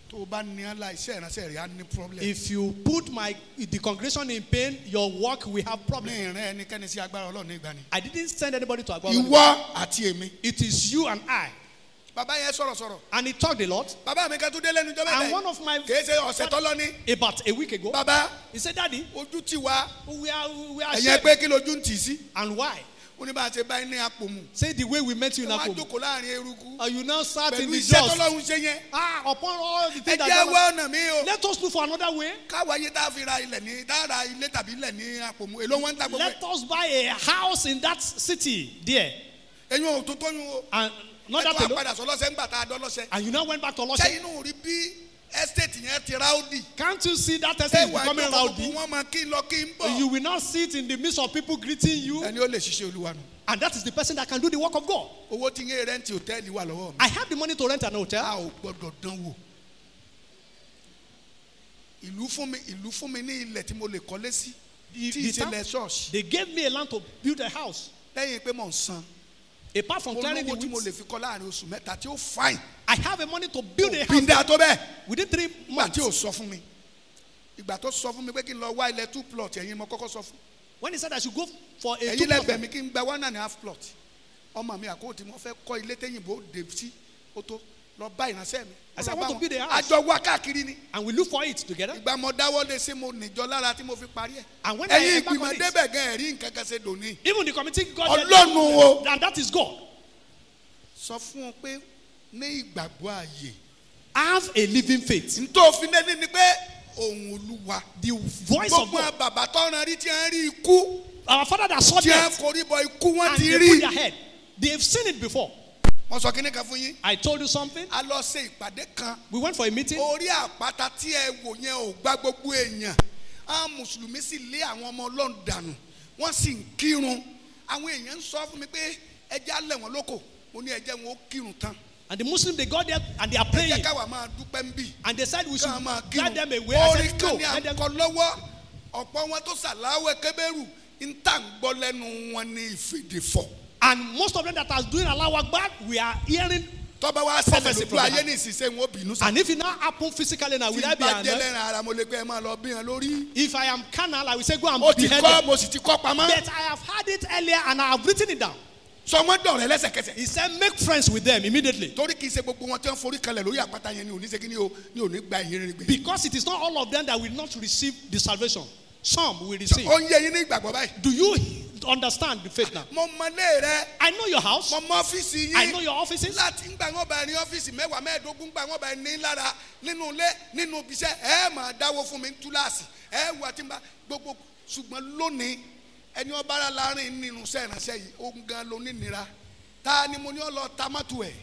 tó o bá ní ala iṣẹ́ ìránṣẹ́ rẹ̀ á ní problem. If you put the congregation in pain, your work will have ní problems. ìrìn ẹnikẹ́ni sí agbára Ọlọ́run ní ìgbà ni. I didn't send anybody to Agbawa. ìwọ àti èmi. It is you and I. bàbá yẹn sọ̀rọ̀. And he talked a lot. bàbá mi kẹ́tù délé ní jọ́bẹ̀ And one of my kìí ṣe ọ̀sẹ̀ tọ́lọ́ ní. about a week ago, bàbá he said, Daddy, ojú ti wá. we are ẹ̀yẹ ashamed. pé kí lójú ń tì sí. And why? ó ní bá a ṣe báyìí ní àpò mu. Say the way we met you in wọ́n á Akom. jókòó láàrin eruku. And you now sat in pẹ̀lú the iṣẹ́ dust. tọ́lọ́hún ṣe yẹn. Upon all the ẹ things that jẹ́ God wá ọ̀nà mi o. let us look for another way. káwa yé tá a fi ra ilẹ̀ ní tá a ra ilé tàbí ilẹ̀ ní àpò mu èló wọn ń ta gbogbo Let ẹ̀. us buy a house in that city there. ẹ̀yin ò tó tóyún o. And not ẹ̀ tó that alone. àpadà sọlọ́sẹ̀ ń gbà tá a dọ́lọ́sẹ̀. And you now went back to Oloshe. sẹ́yìn náà rí bí estate yẹn ti ráódì. Can't you see that estate is ẹwà becoming ìjọba rowdy? gbogbo wọn máa kí n lọ kí n bọ̀. You will now sit in the midst of people greeting you. ẹni ó lè ṣiṣẹ́ Olúwa nù. And that is the person that can do the work of God. owó tí ń yé rẹ́ǹtì hòtẹ́ẹ̀lì wà lọ́wọ́ mi. I have the money to rent an a hotel. ò gbọ́dọ̀ dán wò. ìlú fún mi ní ilẹ̀ tí mo lè kọ́lé sí. tí The ìṣẹ̀lẹ̀ town- ṣọ́ọ̀ṣì. They gave me a land to build a house. lẹ́yìn pé mò ń san. Apart from mo clearing the lówó tí mo lè weeds, fi kọ́ láàrin oṣù mẹ́ta tí ó fine. I have a money to build a bí n dáa house tó bẹ́ẹ̀. within 3 ìgbà months. tí ò sọ fún mi. ìgbà tó sọ fún mi pé kí n lọ wá ilẹ̀ 2 plot ẹ̀yin mo kọ́kọ́ sọ fún. When he said I should go for a ẹ̀yin 2 plot, lẹ́gbẹ̀ẹ́ mi kí n gba 1.5 plot. ọmọ mi àkókò tí mo fẹ́ kọ́ ilé téyìnbó dé sí ó tó lọ bá ìránṣẹ́ mi. I said, I want to build a house. àjọ wá káàkiri ni. and we look for it together. ìgbà mo dáwọ́ lé sí mo níjọ lára tí mo fi parí ẹ̀. And when I ẹ̀yin embark ìgbìmọ̀ on it, débẹ̀ gan ẹ̀rí nǹkan kan ṣe dòní. even the committee got Ọlọ́run o. and that is God. sọ fún wọn pé ní ìgbàgbọ́ ààyè. Have a living faith. ntòfin lẹ́ni ni pé ohùn Olúwa. The voice of gbogbo God. bàbá tọ́ran rí tí wọ́n rí ikú. Our father that saw tí wọ́n death forí bọ ikú wọ́n and ti they rí. put their head. They've seen it before. wọ́n sọ kíní kan fún yín. I told you something. a lọ ṣe ìpàdé kan. We went for a meeting. orí àpáta tí ẹ wò yẹn ò gbá gbogbo èèyàn. àwọn mùsùlùmí sì lé àwọn ọmọ Ọlọ́run dànù. wọ́n sì ń kírun. àwọn èèyàn ń sọ fún mi pé ẹjẹ́ alẹ́ wọn lóko. mo ní ẹjẹ́ wọn ó kírun tán. And the Muslims, they got there and they are ẹ praying. jẹ́ káwa máa dúpẹ́ ń bì. And they said we should ká máa guide kírun. them away. I orin said, kan no. ní Let them àkọ́ lọ́wọ́. ọ̀pọ̀ wọn tó ṣàláwẹ̀ kébérù ń tà ń gbọ́ lẹ́nu wọn ní ìfèdèfọ̀. And most of them that are doing Allahu Akbar, we are hearing. tọ́ba wa ṣẹlẹ̀ Prophecy lójú from ayé heaven. ní ìsinsẹ́ wọn ó bínú sí. And if it now happen physically now, tí will I be bá jẹ́ annoyed? lẹ́ran ara mo lè gbé ẹ máa lọ bí wọn lórí. If I am carnal, I will say, go and ó ti behead kọ́ them. mo sì ti kọ́ pamọ́. But I have had it earlier and I have written it down. sọ wọn dọ̀rẹ́ lẹ́sẹ̀kẹsẹ̀. He said, make friends with them immediately. torí kì í ṣe gbogbo wọn tí wọn forí kalẹ̀ lórí àpáta yẹn ni òní ṣe kí ni o ni òní gba ìyìn rere gbé. Because it is not all of them that will not receive the salvation. Some will receive. ó ń yé yín ní ìgbàgbọ́ báyìí. Do you understand the faith now? mo mọ ilé rẹ I know your house. mo mọ ọ́fíìsì I know yín. your offices. láti ń gbà wọn bá ní ọ́fíìsì mẹ́wàá mẹ́ẹ̀ẹ́dógún gbà wọn bá ní lára nínú ilé nínú ibiṣẹ́ ẹ máa dáwọ́ fún mi ní túláàsì ẹ wà tí n bá gbogbo ṣùgbọ́n lónìí ẹni ọba ara láàrin nínú iṣẹ́ ìránṣẹ́ yìí ogun gan ló ní nira ta ni mo ní ọ lọ ta mọ́tò ẹ̀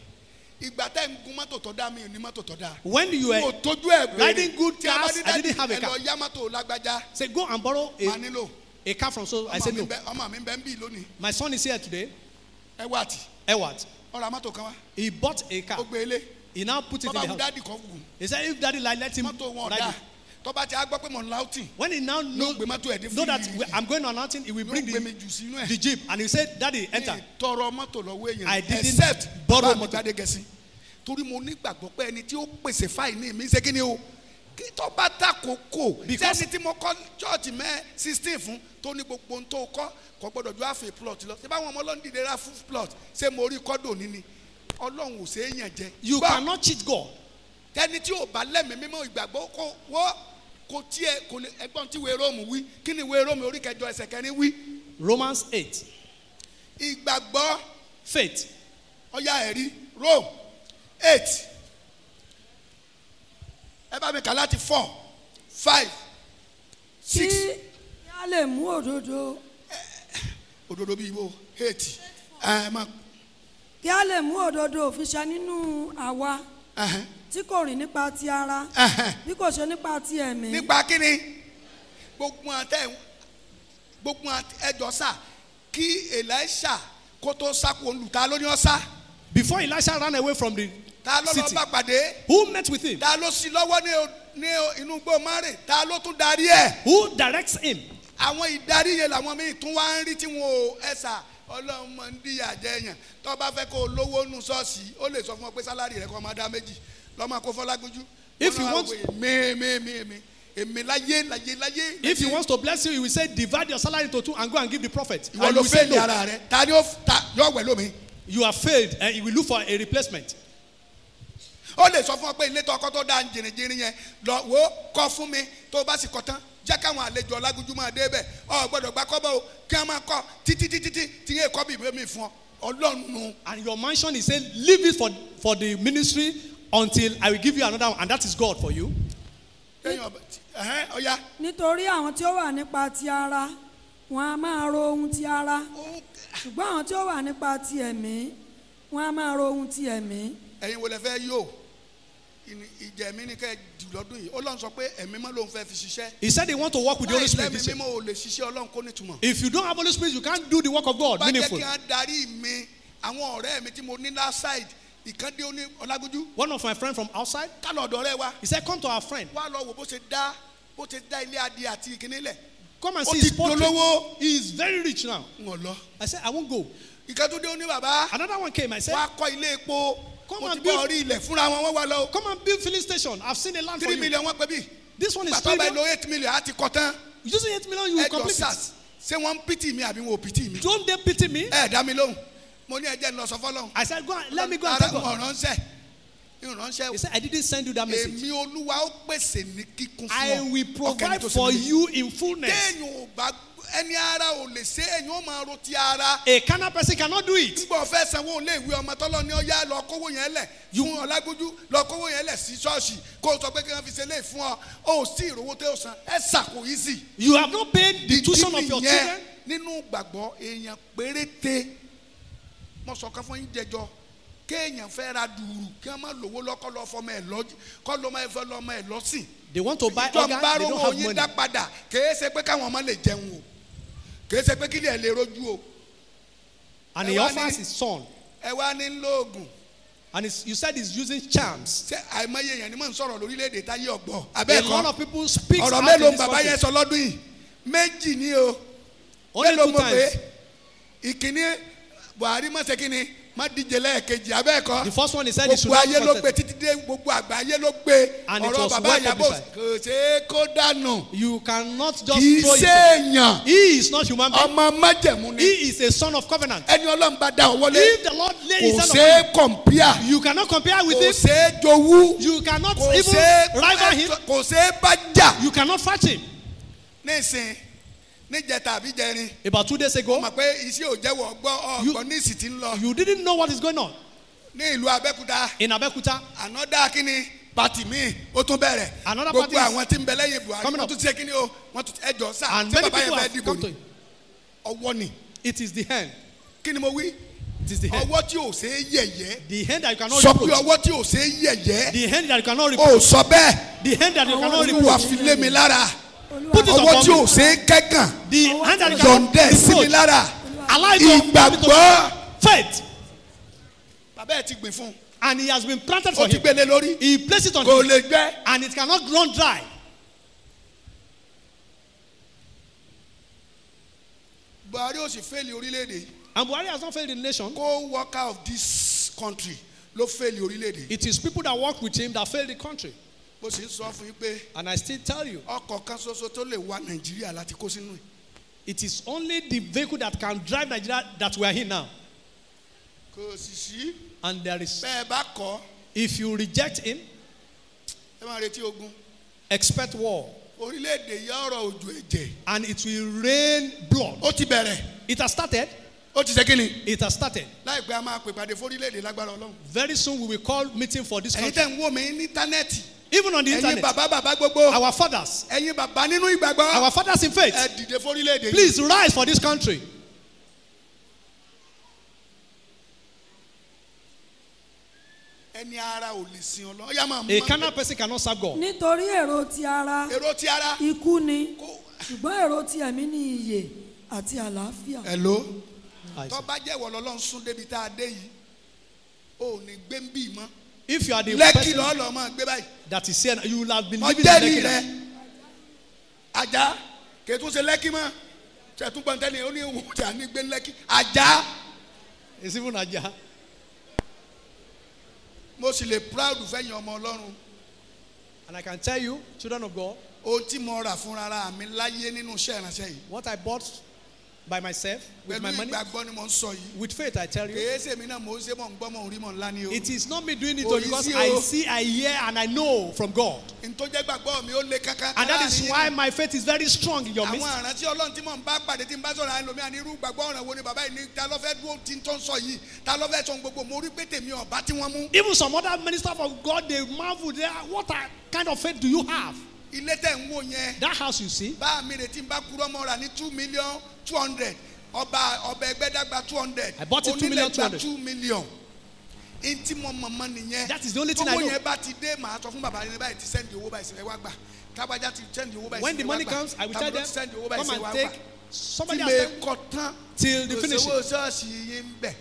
ìgbà tẹ́ ń gun mọ́tò tó dáa mi ò ní mọ́tò tó dáa. When you mo were tójú ẹ̀ béèrè riding good tí a bá cars, ní I didn't dájú have a ẹ car. lọ yá mọ́tò lágbájá say, go and borrow máa nílò. a car from so. I said, no. ọmọ mi bẹ́ ń bì lónìí My son is here today. ẹ wá tì Edward. ọ̀rọ̀ mọ́tò kan wá He bought a ó car. gbé ilé He now put it in bọ́bá the wù house. dádì kan wù He said, if daddy like, let him mọ́tò wọn ride ọ̀dà it. tọ́ba tí a gbọ́ pé mò ń láùtì When he now ló know, gbé mọ́tò ẹ̀ dé know that fún I'm going on nothing, he will yóò bring gbé mi the, jù sínú ẹ̀. the jeep. And he said, daddy, enter. tọrọ mọ́tò lọ́wọ́ I èèyàn didn't except borrow bá mi mọ́tò. gbadé gẹ̀ẹ́sì torí mo nígbàgbọ́ pé ẹni tí ó pèsè fáìní mi ṣé kí ni o kí tó bá ta kókó Because- sẹ́ni tí mo kọ́ chọ́ọ̀chì mẹ́ 16 fún tó ní gbogbo ohun tó kọ́ kò gbọ́dọ̀ ju àfẹ́ plot lọ ṣé báwọn ọmọ ọlọ́run dìde ra full plot ṣé mo rí kọ́dọ̀ níní ọlọ́run ò ṣe é yàn jẹ. You Gbọ́, cannot cheat God. tẹni tí ò bá lẹ́mìí mímọ́ ìgbàgbọ́ kó wọ́ kò tiẹ̀ kò lè ẹgbọ́n tí ìwé róòmù wí kí ni ìwé róòmù orí kẹjọ ẹsẹ̀ kẹrin wí Romans 8. ìgbàgbọ́ Faith. ọ̀yà ẹ̀rí Rome 8 ẹ bá mi kà láti 4 5 kí 6 a lè mú òdodo òdodo bíi ibo 8 ẹ má kí a lè mú òdodo òfin ṣẹ nínú àwa tí kò rìn nípa ti ara bí kò ṣe nípa ti ẹ̀mí. nípa kíni gbogbo ẹjọ sá kí Èlíṣà kó tó sáko olùta lóní ọ̀sá Before Elisha ran away from the ta ló lọ city, bá pàdé who met with him? ta ló sí lọ́wọ́ ní inú igbó márè ta ló tún darí ẹ̀. Who directs him? àwọn ìdarí yẹn làwọn míì tún wá ń rí tí wọn ò ẹ̀sà ọlọ́run máa ń díyà jẹ yàn tó bá fẹ́ kó o lówó nù ṣọ́ọ̀ṣì ó lè sọ fún ọ pé sálárì rẹ kó máa dá méjì lọ́mọ kó Fọlágbójú. If you want- èmi láyé. If he wants to bless you, he will say, divide your salary into two and go and give the prophet. ìwọ And ló you will say fẹ́ ní no. ara rẹ ta ni yóò wẹ̀ lómi. You have failed and he will look for a replacement. ó lè sọ fún ọ pé ilé tọkọ tó dáa jìnnìjìnnì yẹn lọ wo kọ́ fún mi tó bá sì kọ́ tán jẹ́ káwọn àlejò Ọlágúnjú máa dé bẹ̀ ọ gbọ́dọ̀ gba kọ́bọ̀ o kí wọ́n máa kọ́ títí tí yé kọ́ bí mi fún ọ Ọlọ́run. And your mansion, he said, leave it for the ministry until I will give you another one. And that is God for you. ọ̀ya. nítorí àwọn tí ó wà nípa ti ara wọn a máa ro ohun ti ara ṣùgbọ́n àwọn tí ó wà nípa ti ẹ̀mí wọn a máa ro ohun ti ẹ̀mí. ẹ̀yin wo lẹ fẹ́ yóò ìjẹ̀mí ni kẹ́ ẹ jù lọ́dún yìí Ọlọ́run sọ pé ẹ̀mí mọ́ lòun fẹ́ fi ṣiṣẹ́. He said they want to work with the Holy Spirit láì this lẹ́mìí year. mímọ́ ò lè ṣiṣẹ́ Ọlọ́run kó nítumọ̀. If you don't have Holy Spirit, you can't do the work of God bá jẹ́ meaningful. kí wọ́n darí mi àwọn ọ̀rẹ́ mi tí mo ní last side ìkàndé oní Ọlágúnjú One of my friends from outside, kálọ̀ ọ̀dọ̀ rẹ wa he said, come to our friend. wá lọ wò bó ṣe dá ilé adìẹ àti ìkíní lẹ̀. Come and Ó see ti his portrait. dolówó. He is very rich now. n ò lọ. I said, I won't go. ìkàndé oní bàbá Another one came. I said, wá kọ́ ilé epo Come mo and ti bá build- orí ilẹ̀ fúnra wọn wọ́n wá lọ. come and build filling station. I've seen a land for 3 you. million wọ́n pẹ́ bí. This one is pàtó 3 bá lo million. 8 million á ti kọ́ tán. Using 8 million, you will ẹ jọ complete it. sars ṣé wọ́n ń pìtì mi àbí wọn ò pìtì mi. Don't they pity me? ẹ dá mi lóhùn mo ní ẹjẹ lọ sọ fọlọ́hùn. I said, go and, let me go and ara tell God. wọn ránṣẹ́ ìránṣẹ́ He said, I didn't send you that message. èmi Olúwa ó pèsè ní kíkún fún ọ. I will Ọkàn provide tó ṣe for mí. you in fullness. téèyàn ò bá ẹni ara ò lè ṣe èèyàn ó máa ro ti ara. A carnal person cannot do it. nígbà ọ̀fẹ́ sanwó ilé ìwé ọmọ tọ́lọ́ ní ọ̀yá lọ kówó yẹn lẹ̀ fún Ọlágúnjú lọ kówó yẹn lẹ̀ sí ṣọ́ọ̀ṣì kó o sọ pé kí wọ́n fi ṣe lé fún ọ ó sì ìrówó tó san ẹ ṣàkó yìí sí. You have not paid the tuition of your Ìdí children. nìyẹn nínú gbàgbọ́ èèyàn péréte mo sọ kan fún yín jẹjọ kéèyàn fẹ́ ra dùrù kí wọ́n má lówó lọ́kọ́ lọ́ fọmọ ẹ̀ lọ kọ́ lọ́mọ ẹ̀ fẹ́ lọ́mọ ẹ̀ lọ́sìn. They want to buy ìjọ organ, ń bá they don't rówó have yín money. dá padà kèé ṣe pé káwọn ọmọ lè jẹun o kèé ṣe pé kílẹ̀ lè rojú o. And he Ẹ wá offers ní- his son. ẹ wá ní lóògùn And you said he's using charms. ṣé àìmọye èèyàn ni mò ń sọ̀rọ̀ lórílẹ̀‐èdè táyé ọ̀gbọ́ A abẹ́ẹ̀kọ́ lot of people speak ọ̀rọ̀ out mélòó in ń this bàbá yẹn country. sọ lọ́dún yìí méjì ni o Only mélòó 2 mo pé times. ìkíní Buhari má ṣe kíni má díje lẹ́ẹ̀kejì abẹ́ẹ̀kọ́ The first one he said he should gbogbo not ayé ló gbé contest. títí dé gbogbo àgbáyé ló gbé And it ọ̀rọ̀ was bàbá well Ìyábọ̀ publicized. kò ṣeé kó dànù You cannot just kì í throw ṣe it. èèyàn He is not human being. ọmọ májẹ̀mú ni He is a son of covenant. ẹni Ọlọ́run bá dá ọ wọlé If the Lord lay his kò hand ṣeé upon kọ̀mpíà you, you cannot compare with kò him. ṣeé jowú You cannot kò even ṣeé rival him. kò ṣeé bá jà You cannot fight him. nísìn níjẹta àbí jẹrin About 2 days ó ago, mọ̀ pé iṣẹ́ òjẹ́wọ̀ ọgbọ́n ní ìsì tí ń lọ you didn't know what is going on. ní ìlú Abẹ́òkúta In Abeokuta, ànọ́dá kínní pati míì ó tún bẹ̀rẹ̀ Another gbogbo party is àwọn tí ń bẹ lẹ́yìn Buhari coming wọ́n up. tún ṣe kínní o wọ́n tún ẹjọ́ sá and tí many bàbá yẹn people fẹ́ have dìbò come to ní it. ọwọ́ ni It is the hand. kí ni mo wí It is the hand. ọwọ́ tí ò ṣe é yẹ̀yẹ́ The hand that you cannot sọ pé reproach. ọwọ́ tí ò ṣe é yẹ̀yẹ́ The hand that you cannot o reproach. sọ bẹ́ẹ̀ The hand that you cannot Olúwa reproach. fi lé mi lára Put it ọwọ́ upon tí ò me. ṣe é kẹ́gàn The hand that you cannot yọ̀ǹdẹ̀ sí mi reproach. lára Allow it to ìgbàgbọ́ faith. bàbá ẹ̀ ti gbìn fún un And he has been planted ó for ti him. gbélé lórí He placed it on kò him. lè gbẹ. And it cannot run dry. Buhari ò sì fẹ́ẹ̀lì orílẹ̀-èdè And Buhari has not failed the nation. co-worker of this country ló fẹ́ẹ̀lì orílẹ̀-èdè. It is people that work with him that failed the country. mo sì ń sọ fún yín pé And I still tell you, ọkọ̀ kan ṣoṣo tó lè wá Nàìjíríà láti kó sínú ẹ̀. it is only the vehicle that can drive Nigeria that we are in now. kò sì sí And there is, bẹ́ẹ̀ bá kọ́ if you reject him, ẹ máa retí ogun. expect war. orílẹ̀-èdè yẹ ọ̀rọ̀ òjò ẹ̀jẹ̀. And it will rain blood. ó ti bẹ̀rẹ̀ It has started. ó ti ṣe kí ni. It has started. láìpẹ́ a máa pè pàdé fórílẹ̀-èdè lágbára Ọlọ́run. Very soon we will call meeting for this ẹ̀yin country. tẹ̀ ń wò mí ní íńtánẹ́ẹ̀tì. Even on the ẹ̀yin internet. bàbá gbogbo. Our fathers. ẹ̀yin bàbá nínú ìgbàgbọ́. Our fathers in faith. ẹ dìde fórílẹ̀-èdè yìí. Please rise for this country. ẹni ara ò lè sin Ọlọ́run. ó yá máa A carnal person cannot serve God. nítorí èrò ti ara èrò ti ara. ikú ni kó ṣùgbọ́n èrò ti ẹ̀mí ní ìyè àti àlàáfíà. hello. I tó say, bá jẹ́ ìwọ lọ́lọ́run sún débi tá a dé yìí ò ní gbé ń bì mọ́. If you are the Lẹ́kì person lọ́ọ́ máa gbé báyìí. that is here, you will have been living in Ọjẹ́rì Lekki. rẹ̀ Ajá kètò ṣe Lẹ́kì mọ́. Ṣètò gbọ̀ntẹ́ni ó ní òun jà ní gbé Lẹ́kì. Ajá. It's even Aja. Mo sì lè proud fẹ́yìn ọmọ Ọlọ́run. And I can tell you, children of God, Ohun tí mo rà fúnra mi láyé nínú iṣẹ́ ìránṣẹ́ yìí. what I bought by myself with my Pẹ̀lú money, ìgbàgbọ́ ni mo ń sọ yìí. with faith, I tell you, Kèé sèmi náà mò ń ṣe mò ń gbọ́ mò ń rí mò ń lá ní o. it is not me doing it Oh, because easy, I oh. see, I hear, and I know from God. Ntọ́jẹ́ gbàgbọ́ mi ó lé kankan. And that is why my faith is very strong in your midst. Àwọn àrántí Ọlọ́run tí mò ń bá pàdé tí ń bá sọ̀rọ̀ àwọn ẹlòmíràn ní irú gbàgbọ́ ọ̀ràn wo ni bàbá yìí ní ta ló fẹ́ dúró tí ń tó ń sọ yìí ta ló fẹ́ sọ gbogbo mo rí pé tèmi ọ̀bá tí wọ́n mú. Even some other ministers of God, they marvel. They are, what kind of faith do you have? Ilé tẹ̀ ń wò yẹn. That house you see, Bá mi retí ń bá kúrọ́ mọ́ ra ní 2,200,000 ọba Ẹgbẹ́dàgbà 200. I bought it 2,200,000. Onílẹ̀ gba 2 million. Ntí mo mọ̀mọ́ nìyẹn. That is the only thing I know. Owó yẹn bá ti dé màá sọ fún bàbá yẹn báyìí ti send owó báyìí sẹ́wẹ́ wá gbà. Tábàjá ti send owó báyìí when the sẹ́wẹ́ wá money gbà. comes, I will tell them, send owó báyìí come sẹ́wẹ́ and wá take. gbà. Somebody Tí has mi said, kọ tán. till the finish Òṣèwọ́ it. ṣọ́ọ̀ṣì yín ń bẹ̀.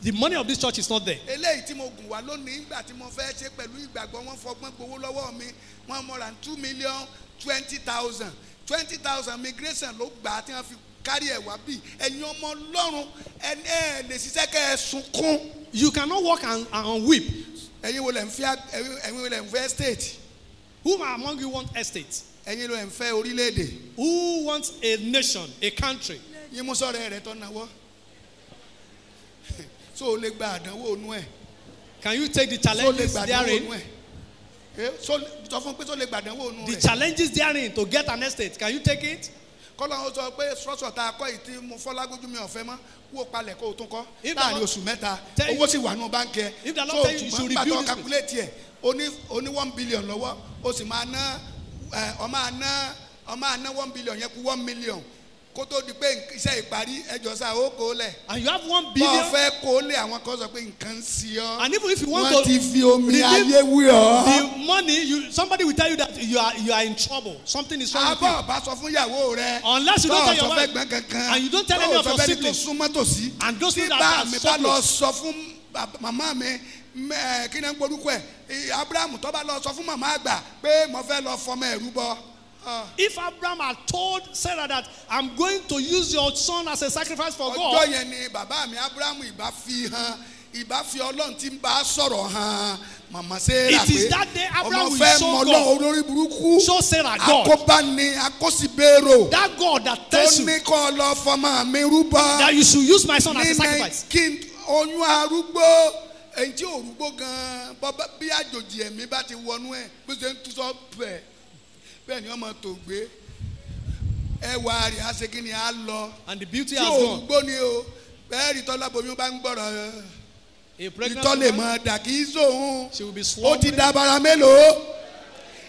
The money of this church is not there. Eléyìí tí mo gùn wá lónìí ìgbà tí mo fẹ́ ṣe pẹ̀lú ìgbàgbọ́ wọn fọgbọ́n gbowó lọ́wọ́ mi wọ́n mọ̀ra 2,020,000 20,000 migration ló gbà á tí wọ́n fi kárí ẹ̀ wá bí ẹ̀yin ọmọ Ọlọ́run ẹ̀ lè ṣiṣẹ́ kẹ́ ẹ sunkún. You cannot walk and weep. Ẹ̀yin wo lẹ̀ ń fẹ́ state? Whom among you want estate? Ẹ̀yin ló ń fẹ́ orílẹ̀-èdè? Who wants a nation, a country? Yín mú sọ̀rọ̀ rẹ̀ tó náwó. So o lè gba àdánwò ònú ẹ̀. Can you take the So o lè challenges gba àdánwò therein? ònú ẹ̀. Sọ fún pé so lè gba àdánwò ònú The rẹ̀. challenges therein to get an estate. Can you take it? Kọ́lá ó sọ pé sọ́sọ̀ tá a kọ́ yìí tí mo fọ́lágójú mi ọ̀fẹ́ mọ́ wó palẹ̀ kó o tún kọ́ If the láàrin Lord oṣù mẹ́ta tell you- owó sì wà nù báńkì ẹ̀ If the Lord so tell you you should nígbà review tó this place. calculate ẹ̀ o ní 1 billion lọ́wọ́ o sì máa ná ọ máa ná 1 billion yẹn kú 1 million kó tó di pé iṣẹ́ ìparí ẹjọ́ sá ó kó lẹ̀ And you have 1 bọ́ ọ billion. fẹ́ kó lẹ̀ àwọn kan sọ pé nǹkan ń sí ọ And even if you want wọ́n to ti fi omi relieve ayé wí ọ. the money, somebody will tell you that you are in trouble. Something is wrong with you. Abọ́ ọba sọ fún ìyàwó rẹ. Unless you don't tell your Bọ́ọ̀ sọ wife. fẹ́ gbọ́n kankan. And you don't tell any of your Bọ́ọ̀ sọ fẹ́ siblings. ní tó súnmọ́ tòsí. And those Tí people that bá are mi so bá lọ close. sọ fún màmá mi kí ni ń gbórúkọ ẹ̀ Abraham tó bá lọ sọ fún màmá àgbà pé mo fẹ́ lọ fọmọ ẹ̀rú bọ. If Abraham had told Sarah that I'm going to use your son as a sacrifice for Ọjọ́ God, yẹn ni bàbá mi Abraham ìbá fi Ọlọ́run tí ń bá sọ̀rọ̀ hàn màmá Sarah It is pé that day Abraham ọmọ will fẹ́ show mọ God. Ọlọ́run olórí burúkú. show Sarah God. Akóbáni akósìbérò. That God that Tó tells you ní kọ́ lọ fọmọ mi rúbọ. that you should use my son as a Ní sacrifice. kí oyún arúgbó èyí tí òrùgbó gan bí àjòjì ẹ̀mí bá ti wọnú ẹ̀ bó ṣe ń túṣọ́ bẹ́ẹ̀ ni ọmọ tó gbé ẹwà rẹ̀ á ṣe kí ni á lọ And the beauty tí has gone. òrùgbó ni o bẹ́ẹ̀ rí tọ́lá bomi bá ń gbọ́rọ̀ A pregnant ìtọ́ lè woman, mọ dà kì í sóhun she will be ó ti swallowed. dabara mélòó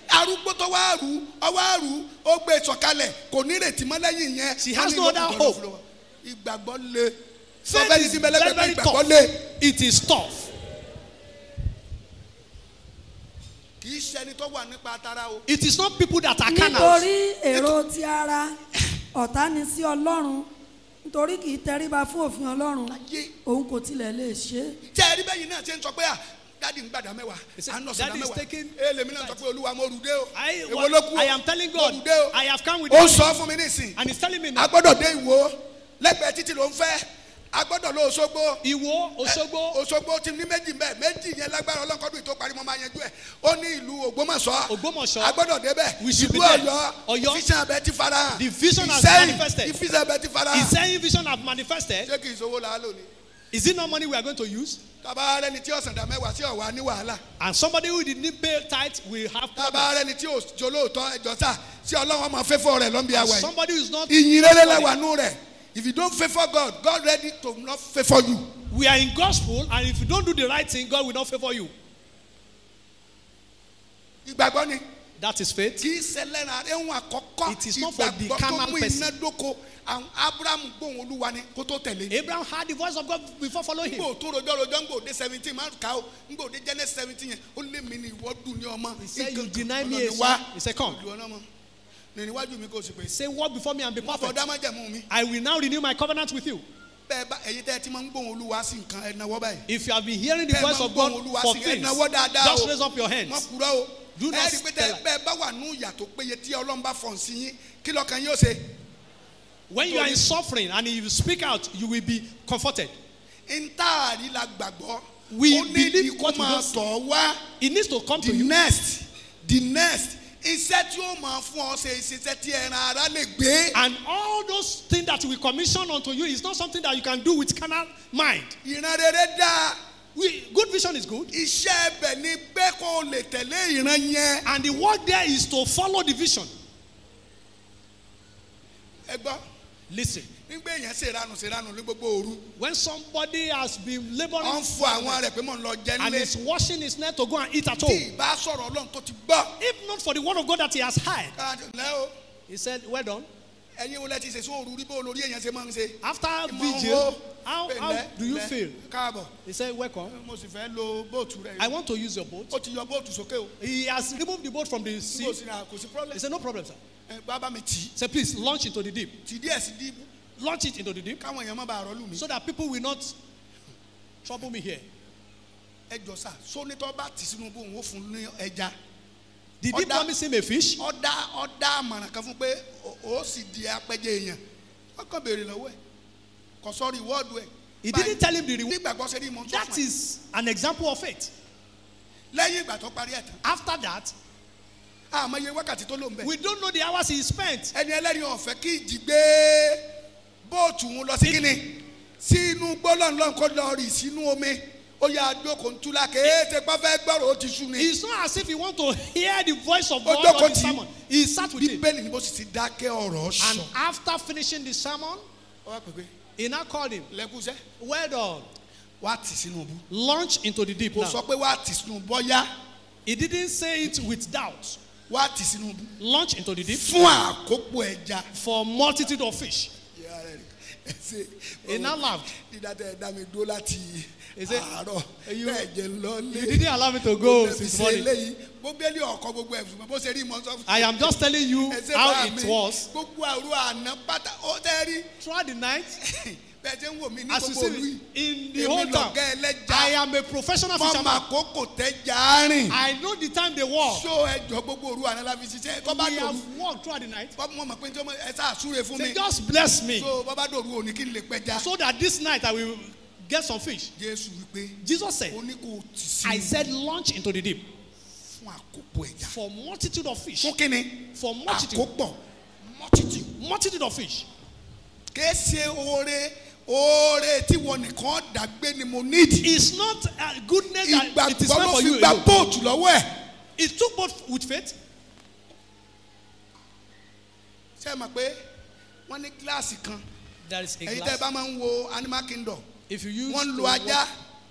arúgbó tó wá rú ọwọ́ rú ó gbé sọ̀kalẹ̀ kò ní retí mọ́ lẹ́yìn yẹn. She has Wọ́n ní no yóò other kú hope. tọ́lọ́ fún wa. Ìgbàgbọ́ le. Faith is very, very ìgbàgbọ́ tough. le. It is tough. Kì í ṣe ẹni tó wà nípa tara o. It is not people that are carnal. nítorí èrò ti ara ọ̀tá ni sí Ọlọ́run nítorí kì í tẹríba fún òfin Ọlọ́run Ayé. òun kò tilẹ̀ lè ṣe é. Tẹ́ ẹ rí bẹ́yìn náà ṣe ń sọ pé dádì ń gbàdá mẹ́wàá He said, à ń lọ "Daddy sọ̀dá is mẹ́wàá taking lèmi náà sọ pé Olúwa mo rùdé o I, èwo ló kú o I am telling God, mo rùdé o I have come with ó money. sọ fún mi nísìn And he's telling me a now, gbọ́dọ̀ dé Ìwó lẹ́gbẹ̀ẹ́ títì ló ń fẹ́ a gbọ́dọ̀ lọ Òṣogbo Ìwó, Òṣogbo, Òṣogbo ti ní méjì mbẹ méjì yẹn lágbára ọlọ́kọ́dún ìtó parí mọ́ máa yanjú ẹ̀ ó ní ìlú Ògbómọ̀ṣọ́ Ògbómọ̀ṣọ́. a gbọ́dọ̀ débẹ̀ We should ìlú be there. Ọ̀yọ́ Ọ̀yọ́. vision abẹ ti fara hàn The vision has Ìṣẹ́yìn, manifested. ìfisẹ̀ abẹ ti fara Is hàn saying vision have manifested? ṣé kì í sowó la lónìí Is it not money we are going to use? tábà rẹni tí ọ̀sán dá mẹ́wàá sí ọ̀wá ní wàhálà And somebody who didn't pay tithe will have tábà problems. rẹni tí òjòlóòtọ́ ẹjọ́ sá sí Ọlọ́run ọmọ fẹ́fọ́ rẹ̀ lọ́nbi And àwẹ̀ somebody who is not. ìyìn rere lẹ́wà nù rẹ̀ if you don't favour God God ready to not favour you. We are in gospel, and if you don't do the right thing, God will not favor you. ìgbàgbọ́ ni That is faith. kì í ṣẹlẹ́ra ẹ̀hún àkọ́kọ́ It is not for the ìgbàgbọ́ tó carnal mú person. iná dóko àwọn Abraham gbóhùn Olúwa ni kó tó tẹ̀lé. Abraham heard the voice of God before following him. ngbò tó rojọ́ ń gbòde 17 máa ká o ngbò dé Genesis 17 yẹn ó lé mi ní ìwọ dùn ní ọmọ. He said, "You Nǹkan deny me ọlọ́ni a wá. son." He said, "Come." Olú ọlọ́mọ ní níwájú mi kò sì pé Say, walk before me and be wọ́n fọ perfect. dámájẹ̀mú mi I will now renew my covenant with you. bẹ́ẹ̀ bá ẹ̀yin tẹ́ ẹ ti máa ń gbóhùn Olúwa sí nǹkan ẹ nawọ́ báyìí. If you have been hearing the Tẹ́ ẹ voice máa ń of God gbóhùn Olúwa for sí ẹ things, nawọ́ dáadáa just o. raise up your Wọ́n hands. kúrọ́ o. Do not Ẹ rí i pé tell tẹ́ bẹ́ẹ̀ bá wà nú ìyà tó péye tí Ọlọ́run bá fọ̀n sí yín kí lọ́kàn yóò ṣe. When you are in suffering and you speak out, you will be comforted. Ntaari la gbàgbọ́. We Ó ní believe ìdí what kó we máa don't see. tọ̀ wá. It needs to come to The you. next iṣẹ́ tí ó máa fún ọ ṣe iṣẹ́ tí ẹran ara lè gbé. And all those things that we commission unto you is not something that you can do with carnal mind. Ìran rere dáa. Good vision is good. Iṣẹ́ ẹbẹ̀ ni pé kó o lè tẹ̀lé ìran yẹn. And the work there is to follow the vision. Ẹ gbọ́. Listen. Nígbà èèyàn ṣèrànù ní gbogbo òru. When somebody has been laboring Wọ́n fọ àwọn rẹ̀ pé mò ń lọ jẹ and nílé. is washing his net to go and eat at Tí home, ìbá sọ̀rọ̀ Ọlọ́run tó ti gbọ́. if not for the word of God that he has heard, Lẹ́ o, he said, well done. ẹ̀yin wo lẹ ti ṣe sún òru rí bó olórí èèyàn ṣe máa ń ṣe. After Ìmọ̀ vigil, wo? how Pẹ̀lẹ́, do you pẹ̀lẹ́, feel? Káàbọ̀. He said, welcome. Mo sì fẹ́ lo bóòtù rẹ̀. I want to use your boat. Ó ti yọ bóòtù sókè o. He has removed the boat from the sea. Kò sí ra kò sí problem. He said, no problem, sir. Bàbá mi tì í. He said, please launch into the deep. Tì díẹ̀ sí díìbù. Launch it into the deep Káwọn èèyàn má bàa rọ́ọ̀lù mi. so that people will not trouble me here. Ẹ jọ sà, sónítọ́ bá tì sínú bó òun ó fún ní ẹja. Did he Ọ̀dà- promise him a fish? Ọ̀dà àmọ̀ràn kan fún pé ó sì di apẹ́jẹ́ èèyàn. Wọ́n kàn béèrè lọ́wọ́ ẹ̀. Kò sọ rìwọ́ọ̀dù ẹ̀. He didn't tell him the reward. Nígbàgbọ́ ṣe rí ìmọ̀ tó That fún ẹ. is an example of faith. Lẹ́yìn ìgbà tó parí ẹ̀ tán. After that, Àmọ́ iye wákàtí tó lò ń bẹ̀. we don't know the hours he spent. Ẹni ẹlẹ́rìí ọ̀fẹ́ kí ìjì gbé bóòtù ń lọ sí kíni. Sínú gbólọ́nlọ́n kó lọ rì sínú omi. Ó yà àdókò ń túlá kéé pọ́ fẹ́ gbọ́rọ̀ ó ti sú ni. It's not as if he want to hear the voice of God Ojo on the koti. sermon. He sat with him. Bíbélì ni bó sì ti dákẹ́ ọ̀rọ̀ And sọ. after finishing the sermon, Ó wá pè pé he now called him. lẹ́kúnṣẹ́ Well done. wá tì sínú bú. Launch into the deep Kò now. sọ pé wá tì sínú bọ́yá. He didn't say it with doubt. Wá tì sínú bú. Launch into the deep Fún àkópọ̀ ẹja. for multitude of fish. Ìyá rẹ̀ ẹ ṣe. He now laughed. Dídá tẹ ẹ dá mi dúró láti He said, àárọ̀. you- Bẹ́ẹ̀ jẹ́ lọ lé. You didn't allow me to go since morning. Gbogbo ẹni ọkọ gbogbo ẹ̀fùn bó ṣe rí ìmọ̀ sọ fún. I am just telling you Ẹ ṣe how bá it mi. was. Gbogbo àrùn àná pátá ó tẹ́ rí. Throughout the night, Bẹ́ẹ̀ ṣe ń wò mí ní as you gbogbo see olú me, yìí. in the Èmi whole town, lọ̀gá ẹlẹ́ja. I am a professional Mọ fisherman. àkókò tẹ́jà rìn. I know the time they walk. Ṣó ẹjọ́ gbogbo òru àná la fi ṣiṣẹ́. Bọ́ bá We dòru. have walked throughout the night. Bọ́ mọ̀ pé njọ́ ẹ sá àsúre fún mi. Say, just bless me So bọ́ bá dòru òní kí n lè pẹja. so that this night I will get some fish. Jésù wípé Jesus said, ó ní kò tì sí I said, launch into the deep fún àkópọ̀ ẹja. for multitude of fish. Fún kíni? For multitude. Àkópọ̀ multitude. Multitude of fish. Kìí ṣe oore tí wọn nìkan dàgbé ni mo nídìí. It's not a goodness that it is Ìgbàgbọ́ meant ló for fi you gba alone. bóòtù lọ́wọ́ ẹ̀. It took both with faith. Ṣé ẹ mọ̀ pé wọ́n ní kíláàsì kan There is a ẹ̀yin tẹ́ ẹ glass. bá máa ń wo Animal Kingdom If you use wọ́n ń lo the ajá word-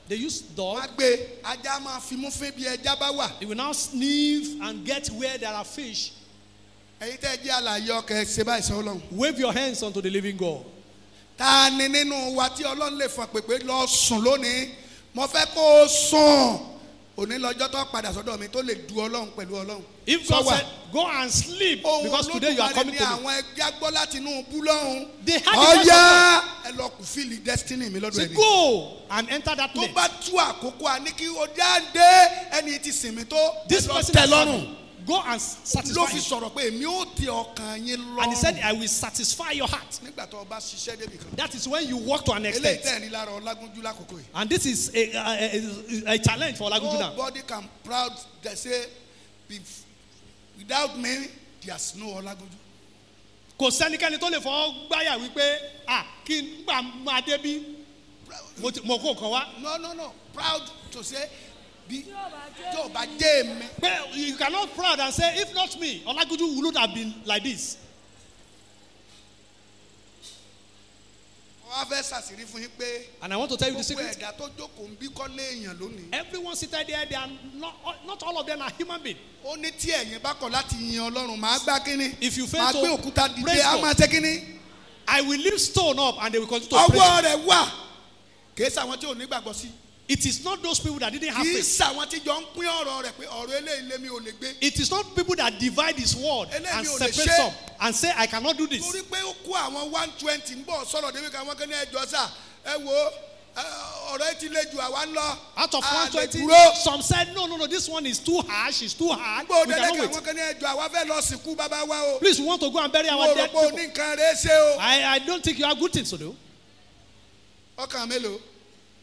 they use wọ́n á dog. gbé ajá máa fi mú fín bí ẹja bá wà. It will now sniff and get where there are fish. Ẹ̀yin tẹ́ ẹ jẹ́ àlàyé ọkẹ́ ṣe báyìí sọ Ọlọ́run. Wave your hands unto the living God. Ta ni nínú wa tí Ọlọ́run lè fọn pèpè lọ sùn lónìí mo fẹ́ kó o sùn òní lọ́jọ́ tó padà sọ́dọ̀ mi tó lè du Ọlọ́run pẹ̀lú Ọlọ́run. If God Sọ wà. said, go and sleep Ohun because today you are Olódùmarè coming ni to me. àwọn ẹgbẹ́ gbọ́ láti inú bú lọ́hùn. They had the voice Ọ̀yá ẹ lọ kù fíìlì destiny mi lọ́dọ̀ Say, ẹni. go and enter that Tó net. bá tú àkókò àní kí o jáde ẹni tí sinmi tó This ẹ lọ person tẹ́ has lọ́rùn. done. Go and Ló satisfy fi him. sọ̀rọ̀ pé èmi ó tẹ ọkàn yín And he said, lọ́rùn. I will satisfy your heart. Nígbà tó o bá ṣiṣẹ́ débi kan. That is when you walk to an Eléyìí extent. tẹ̀ ní lára Ọlágúnjú lákòókò yìí. And this is a challenge for Olagunju now. Nobody can proud they say without me there's no Ọlágúnjú. Kò sẹ́nikẹ́ni tó lè fọ́ gbáyà wípé kí n gbà máa dé bí mo kó nǹkan wá. No. Proud to say bí tó o bá jẹ́ mi. But you cannot proud and say if not me Olagunju would not have been like this. Wọ́n á fẹ́ ṣàṣírí fún yín pé And I want to tell you the gbogbo secret. ẹ̀dá tó jókòó ń bí kọ́lé èèyàn lónìí. Everyone seated there, they are not all of them are human beings. Ó ní tí ẹ̀yin bá kọ̀ láti yin Ọlọ́run màá gbá kínní. If you fail màá to gbé òkúta dìde praise á God, máa ṣe kínní. I will lift stone up and they will continue to praise Ọwọ́ you. rẹ̀ wà kì í ṣàwọn tí ò ní gbàgbọ́ sí. It is not those people that didn't have Kì í faith. ṣàwọn tí jọ ń pín ọ̀rọ̀ rẹ̀ pé ọ̀rọ̀ eléyìí lémi ò lè gbé. It is not people that divide his word and Eléyìí ò lè separate ṣe. some and say I cannot do this. Torí pé ó kó àwọn 120 ń bọ̀ sọ̀rọ̀ débi kan wọ́n kẹ́ ní ẹjọ́ sà ẹ wo ọ̀rọ̀ ti le jù àwa ń lọ. Out of A lè 120, dúró. some said, no, this one is too harsh, it's too hard. Bó o We délé cannot kí wait. àwọn kan ní ẹjọ́ àwa fẹ́ lọ sìnkú bàbá wa o. Please, we want to go and bury Mo our rò dead pé o people. ní nǹkan rẹ̀ ṣe o. I don't think you have good things to do. Ọkàn mélòó?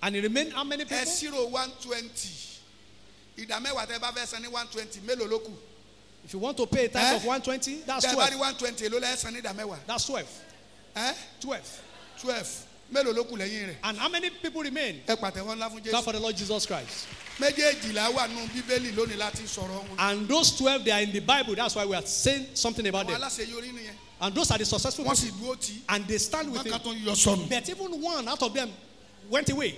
And it remain how many Ẹ people? ṣírò 120. Ìdá mẹ́wàá tẹ́ bá fẹ́ san ní 120 mélòó ló kù? If you want to pay a tax Eh? of 120, that's Tẹ́ bá 12. ní 120 èló lẹ́ san ní ìdá mẹ́wàá? That's 12. 12. 12 mélòó ló kù lẹ́yìn rẹ̀? And how many people remain? Ẹ pàtẹ́wọ́ ńlá fún Clap Jésù. for the Lord Jesus Christ. Méjèèjìlá wà nù Bíbélì lónìí láti sọ̀rọ̀ wọn. And those 12, they are in the Bible. That's why we are saying something about Àwọn them. aláṣeyọrí nìyẹn. And those are the successful Wọ́n people. sì dúró tì í. And they stand with Wọ́n kàn him. tó yọ sọnù. But even one out of them went away.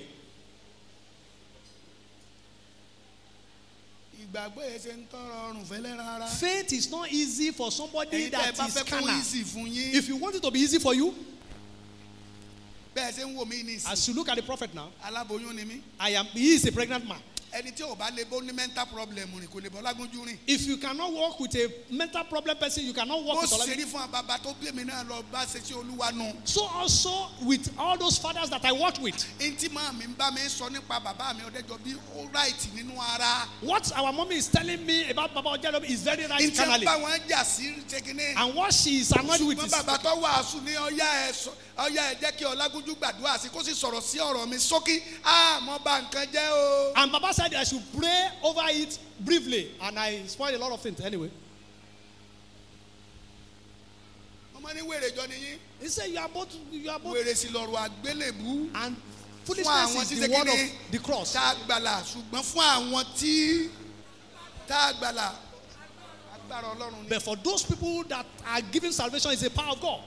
Ìgbàgbọ́ yẹn ṣe ń tọrọ ọrùn fẹ́lẹ́ rárá. Faith is not easy for somebody Ẹ̀yin tẹ́ ẹ that bá is fẹ́ kó carnal. easy fún yín. If you want it to be easy for you, Bẹ́ẹ̀ ṣe ń wò mí ní ìsìn. as you look at the prophet now, Aláboyún ni mí. he is a pregnant man. Ẹni tí ò bá lè bó ní mental problem rìn kò lè bọ́ lágúnjú rìn. If you cannot walk with a mental problem person, you cannot walk Ó with sì Olabi. rí fún àbàbà tó bí èmi náà lọ bá ṣe sí Olúwa nù. So also with all those fathers that I worked with, Ntí máa mi ń bá mi sọ nípa bàbá mi Ọdẹ́jọbí ó right nínú ara. what our mommy is telling me about Baba Ojelobi is very right Ntí ń carnally. bá wọn jà sí ṣèkínní. And what she is annoyed with Ṣùgbọ́n is, bàbá tó wàásù ní ọyá ẹ jẹ́ kí Ọlágúnjú gbàdúrà sí kó sì sọ̀rọ̀ sí ọ̀rọ̀ mi sókí. Mo bà nǹkan jẹ́ o. and Baba said I should pray over it briefly, and I spoiled a lot of things anyway. Ọmọ ní wèrè jọ nìyí. He said you are both, Wèrè sì lọ́rọ̀ àgbélébú. and Fún foolishness àwọn is tí the ṣe word kíni? of the cross. Tá a gbàlà ṣùgbọ́n fún àwọn tí tá a gbàlà agbára Ọlọ́run ni. But for those people that are given salvation is the power of God.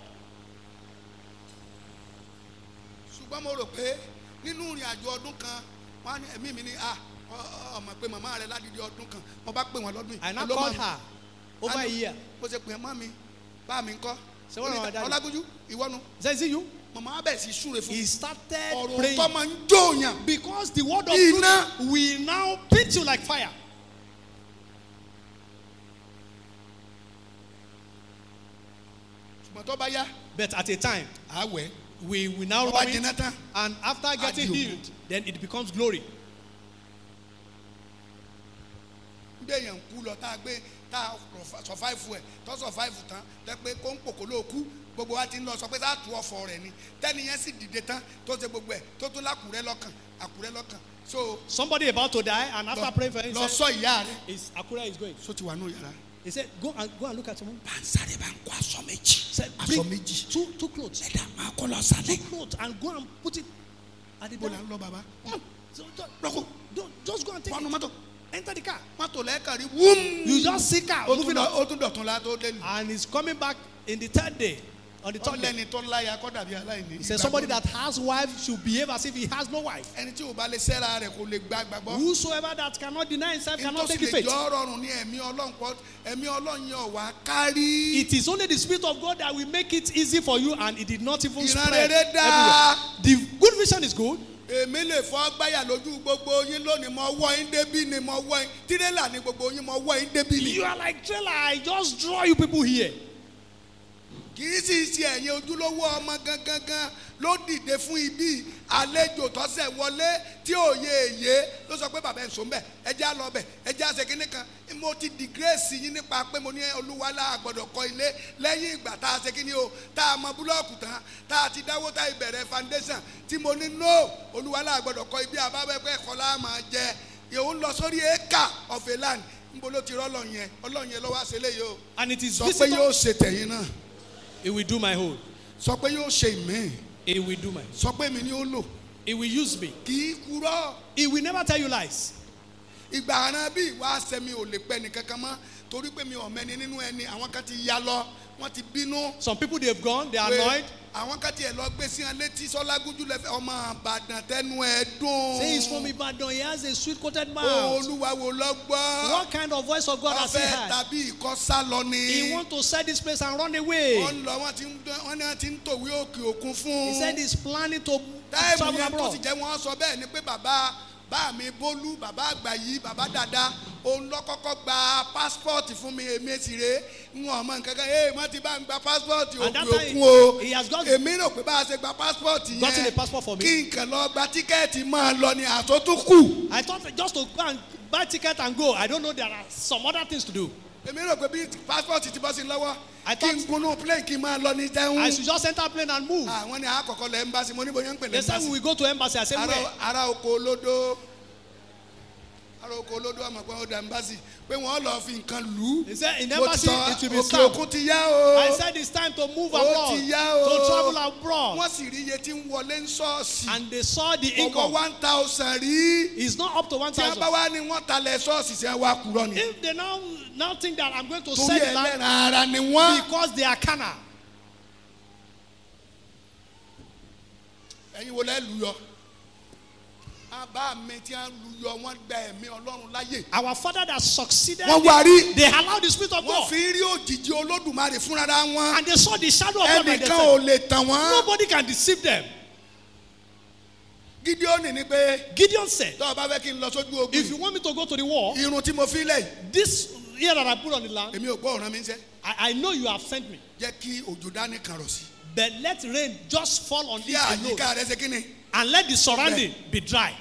Ṣùgbọ́n mo rò pé nínú ìrìn àjò ọdún kan wọ́n á ní ẹ̀mí mi ní ọmọ pé màmá rẹ̀ ládìdí ọdún kan mo bá pè wọ́n lọ́dún yìí. I now Hello, called ma'am. her over a year. Mo ṣe pè mọ́ mi bá mi ń kọ́. Ṣé wọ́n ràn wá dáadáa? Ọlágúnjú ìwọ́nu He said, is it you? màmá bẹ̀ sí súre fún He mi. started Ọ̀rọ̀ praying. tó máa ń jóòyàn. Because the word of Iná. truth will now beat you like fire. Ṣùgbọ́n tó bá yá But at a time, àwẹ̀ we will now tó bá run jiná it, tán. and after getting Adio. healed, then it becomes glory. Gbé èèyàn kú lọ tá a gbé tá a survive ẹ̀ tó survive tán tẹ́ pé kó ń pòkó ló kú gbogbo wa ti ń lọ sọ pé sáà tu ọ̀fọ̀ rẹ̀ ni tẹ́ni yẹn sì dìde tán tó ṣe gbogbo ẹ̀ tó tún lákùrẹ́ lọ́kàn so Somebody about to die, and after praying for him, lọ he said, sọ ìyá rẹ̀ Akura is going. so ti wà ní yàrá. He said, go and look at someone. bá ń sáré bá ń kó aṣọ méjì Said, aṣọ bring méjì two clothes. ẹ̀dá máa kọ́ lọ sálẹ̀. Two clothes, and go and put it at the bó door. la ń lọ bàbá. So lọ́kọ̀ don't just go and take wọnú it. mọ́tò Enter the car. mọ́tò lẹ́ẹ̀kan rí wúm. You just see car moving up. ó tún dọ̀tún la tó dé lu. And he's coming back in the third day. On the third day. ọlẹ́ni tó láya kọ́ dàbí aláìní. He said somebody that has wife should behave as if he has no wife. ẹni tí ò bá lè sẹ́ra rẹ̀ kò lè gba gbàgbọ́. Whosoever that cannot deny himself cannot take the lè faith. jọ rọrùn ní ẹ̀mí Ọlọ́run pọ̀ ẹ̀mí Ọlọ́run yẹn ò wá kárí. It is only the Spirit of God that will make it easy for you, and it did not even Ìran spread rere everywhere. dáa. The good vision is good. èmi lè fọ́ gbáyà lójú gbogbo yín lónìí mo wọ́ yín débí ni mo wọ́ yín tírélà ni gbogbo yín mo wọ́ yín débí ni. You are like trailer. I just draw you people here. kì í sì ṣe ẹ̀yin ojúlówó ọmọ gangan ló dìde fún ibi àlejò tọ́sẹ̀ wọlé tí òye èyé ló sọ pé bàbá ẹ̀ ń sọ mbẹ́ ẹjẹ́ á lọ bẹ̀ ẹjẹ́ á ṣe kínní kan mo ti dìgírẹ́sì yín nípa pé mo ní olúwalá àgbọ̀dọ̀ kọ́ ilé lẹ́yìn ìgbà tá a ṣe kínní o tá a mọ búlọ́ọ̀kù tán tá a ti dáwó tá a ìbẹ̀rẹ̀ foundation tí mo ní no olúwalá àgbọ̀dọ̀ kọ́ ibi àbábẹ́pẹ́ ẹ̀kọ́ lá máa jẹ yòó ń lọ sórí acre of a land níbo ló ti rọ́ ọlọ́run yẹn lọ́wọ́ àṣẹlẹ̀ yìí o And it is sọ pé visible. yóò ṣe tẹ̀yìn náà It will do my whole. sọ pé yóò ṣe ìmí It will do my. sọ pé mi ni ó lò It will use me. kì í kúrò It will never tell you lies. ìgbà àrán bí ìwà àṣẹmi ò lè pẹ́ nìkankan mọ́ torí pé mi ò mẹ́ni nínú ẹni àwọn kan ti ya lọ wọ́n ti bínú Some people they have gone. They are pé annoyed. àwọn kan tiẹ̀ lọ gbé sí wọn létí Ṣọlágúnjú lẹ́fẹ̀ ọmọ Ìbàdàn tẹnu ẹ̀ dùn Say he's from Ibadan. He has a sweet-coated mouth. Olúwa wo lọ gbọ́ What kind of voice of God has he ọfẹ́ had? tàbí ìkọ́sá lọ ni He want to sell this place and run away. wọ́n lọ wọ́n ní wọ́n ti ń tòwé òkè òkun fún He said he's planning to táìmù travel yẹn tó sì abroad. jẹ́ wọ́n sọ bẹ́ẹ̀ ni pé bàbá bàbá mi Bólú bàbá àgbà yìí bàbá dada òun lọ kọ́kọ́ gba pásítọ̀tì fún mi èmi èsì rè ń wọ̀n ọmọ nǹkan kan wọ́n ti bá ń gba pásítọ̀tì òkè òkun o èmi rò pé bá a ṣe gba pásítọ̀tì yẹn kí nǹkan lọ gba tíkẹ́ẹ̀tì máa lọ ní àtúntò kù. I thought just to go and buy ticket and go. I don't know, there are some other things to do. èmi rò pé bí pásítọ̀tì ti bọ́ sí lọ́wọ́ kí n gunú plane kí n máa lọ ní jẹun. I should just enter plane and move. àwọn ni àkọ́kọ́ lọ embassy mo ní bóyá ń pè ní They said we will go to embassy. I said where? ara oko olódó àmọ̀ pé ó da embassy pé wọ́n lọ fi nǹkan lù ú. He said in embassy it will be òkè stamped. òkun ti yá o. I said it's time to move abroad. ó ti yá o. To travel abroad. wọ́n sì rí iye tí ń wọlé ń ṣọ́ọ̀ṣì. And they saw the income. ọwọ́ 1,000 rí. It's not up to 1,000. tí a bá wá ní wọ́n talẹ̀ ṣọ́ọ̀ṣì sí ẹwà kúrọ́ ni. If they now think that I'm going to sell torí the land ẹlẹ́ran ara ni wọ́n. because they are carnal. ẹ̀yin wo lẹ́ lù yọ. bá mi tí a lu yọ wọ́n gba ẹ̀mí Ọlọ́run láyè. Our father that succeeded, wọ́n wá rí. they allowed the spirit of wọ́n God. fi rí òjìji Olódùmarè fúnra wọn. And they saw the shadow of God by ẹnìkan ò themselves. lè tàn wọ́n. Nobody can deceive them. Gideoni ni pé. Gideon said, tó o bá fẹ́ kí n lọ sójú ogun. if you want me to go to the war, irun tí mo fi lẹ̀. this year that I put on the land, èmi ò gbọ́ ọ̀ràn mi ń sẹ́. I know you have sent me. jẹ́ kí òjò dání kan rọ̀ sí. But let rain just fall on kí this alone. àyíká rẹ ṣe kí ni. And let the surrounding be dry.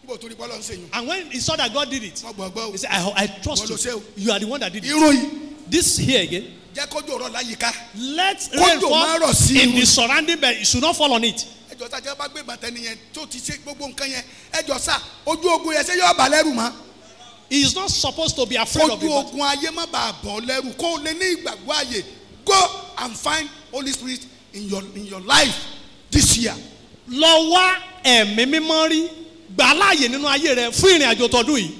níbo torí bọ́lá ń sèyún. And when he saw that God did it, wọ́n gbọ́ gbọ́ o. he said, I trust Wọ́n ló ṣe you. o. You are the one that did it. irun yìí. This here again, jẹ́ kójú ọ̀rọ̀ láyìíká. let rain Kójò máa rọ̀ fall sí in irun. the surrounding, but it should not fall on it. ẹjọ́ tá a jẹ́ bá gbé bàtẹ́ nìyẹn tó ti ṣe gbogbo nǹkan yẹn ẹjọ́ sá ojú ogun yẹn ṣé yóò bà lẹ́rù mọ́. He is not supposed to be afraid of ojú it. ogun ayé má bàa bọ̀ lẹ́rù kó o lè ní ìgbàgbọ́ ààyè go and find Holy Spirit in your life this year. Lọ wá ẹ̀mí mímọ́ rí gbà láàyè nínú ayé rẹ fún ìrìn àjò tọdún yìí.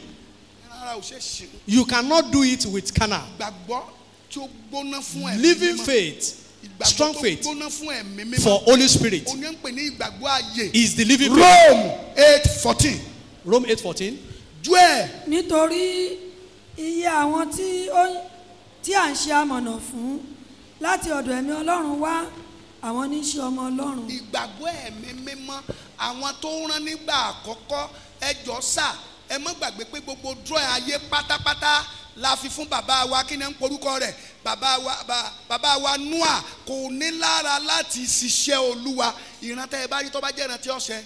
rárá o ṣe ṣe. You cannot do it with carnal. ìgbàgbọ́ tí ó gbóná fún ẹ̀mí mímọ́. Living faith, strong faith ìgbàgbọ́ tó gbóná fún ẹ̀mí mímọ́. for Holy Spirit o ní ń pè ní ìgbàgbọ́ ààyè. is the living faith. Rome 8:14. Rome 8:14. Joel. nítorí iye àwọn tí à ń ṣe amọ̀nà fún láti ọ̀dọ̀ ẹ̀mí Ọlọ́run wá àwọn ní í ṣe ọmọ Ọlọ́run. ìgbàgbọ́ ẹ̀mí mímọ́ àwọn tó ń rán nígbà àkọ́kọ́ ẹjọ́ sà ẹ má gbàgbé pé gbogbo drawing ayé pátápátá la fi fún bàbá wa kí ni ń porúkọ rẹ̀ bàbá wa Noah kò ní lára láti ṣiṣẹ́ Olúwa ìrántẹ́ ẹ bá rí tó bá jẹ́ ìrántí ọ̀sẹ̀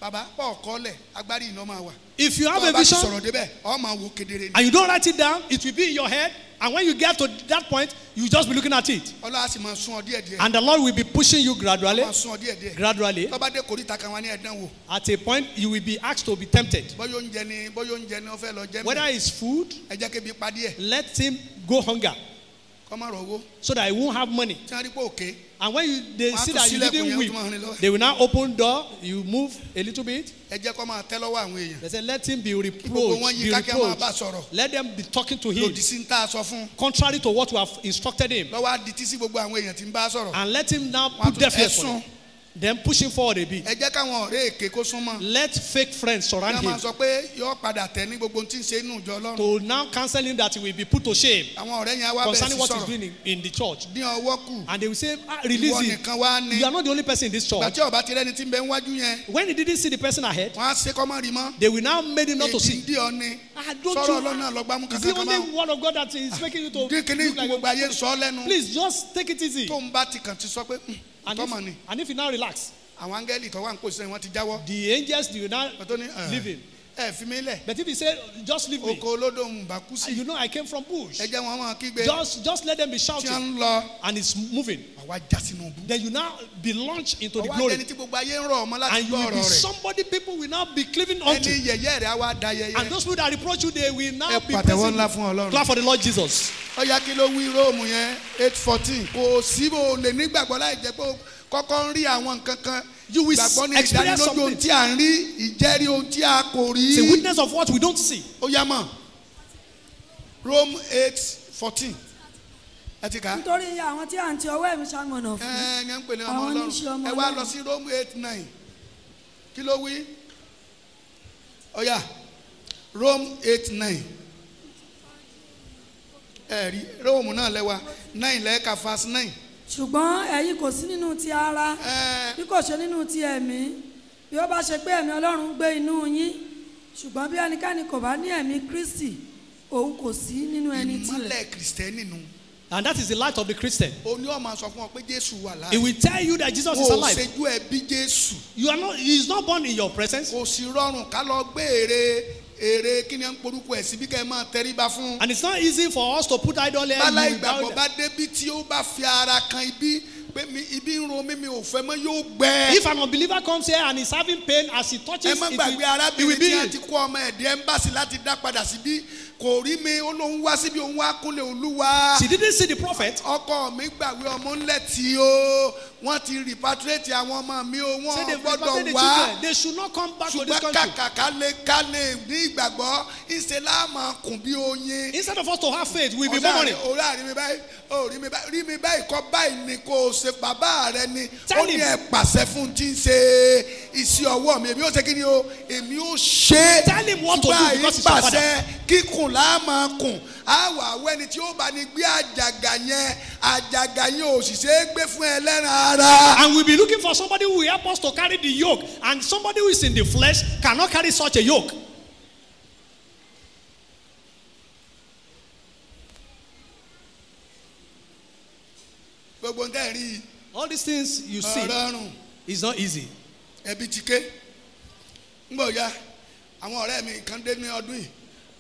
bàbá pọ̀ kọ́lẹ̀ agbárí iná máa wà. If you have a bàbá ti vision sọ̀rọ̀ débẹ̀ ọ máa wo kedere ni. and you don't write it down, it will be in your head. And when you get to that point, you just be looking at it. Ọlọ́run á sì máa sún ọ díẹ̀díẹ̀. And the Lord will be pushing you gradually. máa sún ọ díẹ̀díẹ̀. Gradually. tó bá dé kòríta kan wá ní ẹ̀dán wò. At a point, you will be asked to be tempted. bóyá oúnjẹ ni ó fẹ́ lọ jẹ́ mi. Whether it's food, ẹ jẹ́ kébi pa díẹ̀. let him go hunger kọ́ máa rọ̀ owó. so that he won't have money. tí wọ́n rí pé òkè. And when they Wọ́n á see tún that you sílẹ̀kùn didn't yẹn, ó weep, tún máa rìn lọ́wọ́. they will now open door, you move a little bit. ẹ jẹ́ kọ́ máa tẹ́ lọ́wọ́ àwọn èèyàn. They say, let him be gbogbo wọn reproached. yí Be kákẹ́ máa bá reproached. sọ̀rọ̀. Let them be talking to him lòdì sí ń tá a sọ fún. contrary to what you have instructed him. lọ́wọ́ á di tí sí gbogbo àwọn èèyàn tí ń bá sọ̀rọ̀. And let him now Wọ́n á put tún deaf ears ẹ̀sùn. for him. Then push him forward a bit. ẹ jẹ́ káwọn ọ̀rẹ́ èké kó súnmọ́. Let fake friends surround wọ́n máa him sọ pé yóò padà tẹ̀ ní gbogbo tí ń ṣe inú ìjọ Ọlọ́run. to now cancel him that he will be put to shame àwọn ọ̀rẹ́ yẹn á wá bẹ̀rẹ̀ concerning sí what he's sọ̀rọ̀. doing in the church. dín ọwọ́ kù. And they will say, release ìwọ him. nìkan wá ní. You are not the only person in this ìgbà church. tí ọba ti rẹ́ni tí ń bẹ ń wájú yẹn. When he didn't see the person ahead, wọ́n á ṣe kọ́ mọ́ rí mọ́. they will now make him not to èdè see. ń dí ọ ní. Don't sọ̀rọ̀ you? Ọlọ́run náà lọ gbámú Is the kankan only máa. word of God that is making you to dín kínní look like gbogbo ayé ń sọ lẹ́nu. Please just take it easy. tó ń bá ti kàn ti sọ pé tọ́mọ ni. And if you now relax, àwọn áńgẹ́lì tó wà ń pòṣẹ́ wọn ti jáwọ́. the angels do now tó ní leave him. ẹ fi mí lẹ̀. But if he say, just leave me, oko olódò ń bà kú sí. you know I came from bush. ẹ jẹ́ wọn máa kígbe. Just let them be tí wọ́n shouting. ń lọ. And it's moving. àwa já sínú bú. Then you now be launched into the ọwọ́ glory. ẹni tí gbogbo ayé ń rọ̀ ọmọ láti And you gbọ́ will be ọ̀rọ̀ rẹ̀. somebody people will now be cleaving ẹni unto. yẹ̀yẹ́ rẹ̀ á wá da yẹ̀yẹ́. And those people that reproach you, they will now ẹ be pàtẹ́wọ́ praising ńlá you. fún Ọlọ́run. Clap for the Lord Jesus. ọ̀yá kí ló wí Róòmù yẹn 8:14 kò sí bó o lè nígbàgbọ́ láì jẹ́ pé o kọ́kọ́ ń rí àwọn nǹkan kan. You will gbàgbọ́ ní experience ìdánilójú ohun something. tí à ń rí ìjẹ́rìí ohun tí a kò rí. It's a witness of what we don't see. ó yá mọ̀ Rome 8:14 ẹ ti kà á. nítorí iye àwọn tí à ń ti ọwọ́ ẹ̀mí ṣamọ̀nà fún ẹ ẹ ń pè ní ọmọ àwọn ní í ṣe Ọlọ́run ọmọ ẹ wá Ọlọ́run. lọ sí Rome 8:9 kí ló wí ó yá Rome 8:9 ẹ rí Rome náà lẹ́wà 9 lẹ́ẹ̀ka verse 9. ṣùgbọ́n ẹ̀yin kò sí nínú ti ara bí kò ṣe nínú ti ẹ̀mí bí ó bá ṣe pé ẹ̀mí ọlọ́run ń gbé inú yín ṣùgbọ́n bí ẹnikẹ́ni kò bá ní ẹ̀mí kristi òun kò sí nínú ẹni tirẹ̀. ìmọ́lẹ̀ kìrìsìtẹ́nì nù. And that is the light of the Christian. o ní ọmọ sọ fún ọ pé Jésù wà láàyè. It will tell you that Jesus is o alive. ṣojú ẹ bí Jésù. You are not, he is not born in your presence. kò sí rọrùn ká lọ gbé èrè kí ni à ń porúkọ ẹ̀ síbí kẹ́ ẹ máa tẹríba fún. And it's not easy for us to put idol there. bálá You ìgbàgbọ́ bow bá débi tí ó bá fi ara kan ibi pé ibi ń ro mímí ò fẹ́ mọ́ yóò gbẹ. If an unbeliever comes here and is having pain as he touches ẹ má it, gbàgbé it will arábìnrin be tí a healed. ti kó ọmọ ẹ̀dí ẹ́mbásì láti dá padà síbí kò rí mi ó lóun wá síbi òun wá kúnlẹ̀ Olúwa. She didn't see the prophet. ọkọ mi gbàgbé ọmọ ńlẹ̀ tí o wọ́n ti repatriate àwọn ọmọ mi o Say wọ́n they gbọ́dọ̀ repatriate the wá. children. They should not come back to this ṣùgbọ́n country. kàkà ká lè ní ìgbàgbọ́ ìṣe láàmú kùn bí oyin. Instead of us to have faith, we'll be ọ̀sán murmuring. orí àrí mi báyìí rí mi báyìí kọ́ báyìí ni kò ṣe bàbá rẹ ni Tell ó ní him. ẹ pàṣẹ fún tí ń ṣe iṣẹ́ ọwọ́ mi èmi ó ṣe kí ni o èmi ó ṣe. Tell him what to do ṣùgbọ́n because he's your father. àyípàṣẹ kíkùn láàmú kùn àwọ̀ àwọ̀ ẹni tí ó bá ní gbé àjàgà yẹn ò sì ṣe é gbé fún ẹlẹ́ran ara. And we'll be looking for somebody who will help us to carry the yoke. And somebody who is in the flesh cannot carry such a yoke. gbogbo ń tẹ́ rí All these things you see ọ̀rọ̀rùn is not easy. ẹbí ti ké ń gbọ́ ya àwọn ọ̀rẹ́ mi kan dé ní ọdún yìí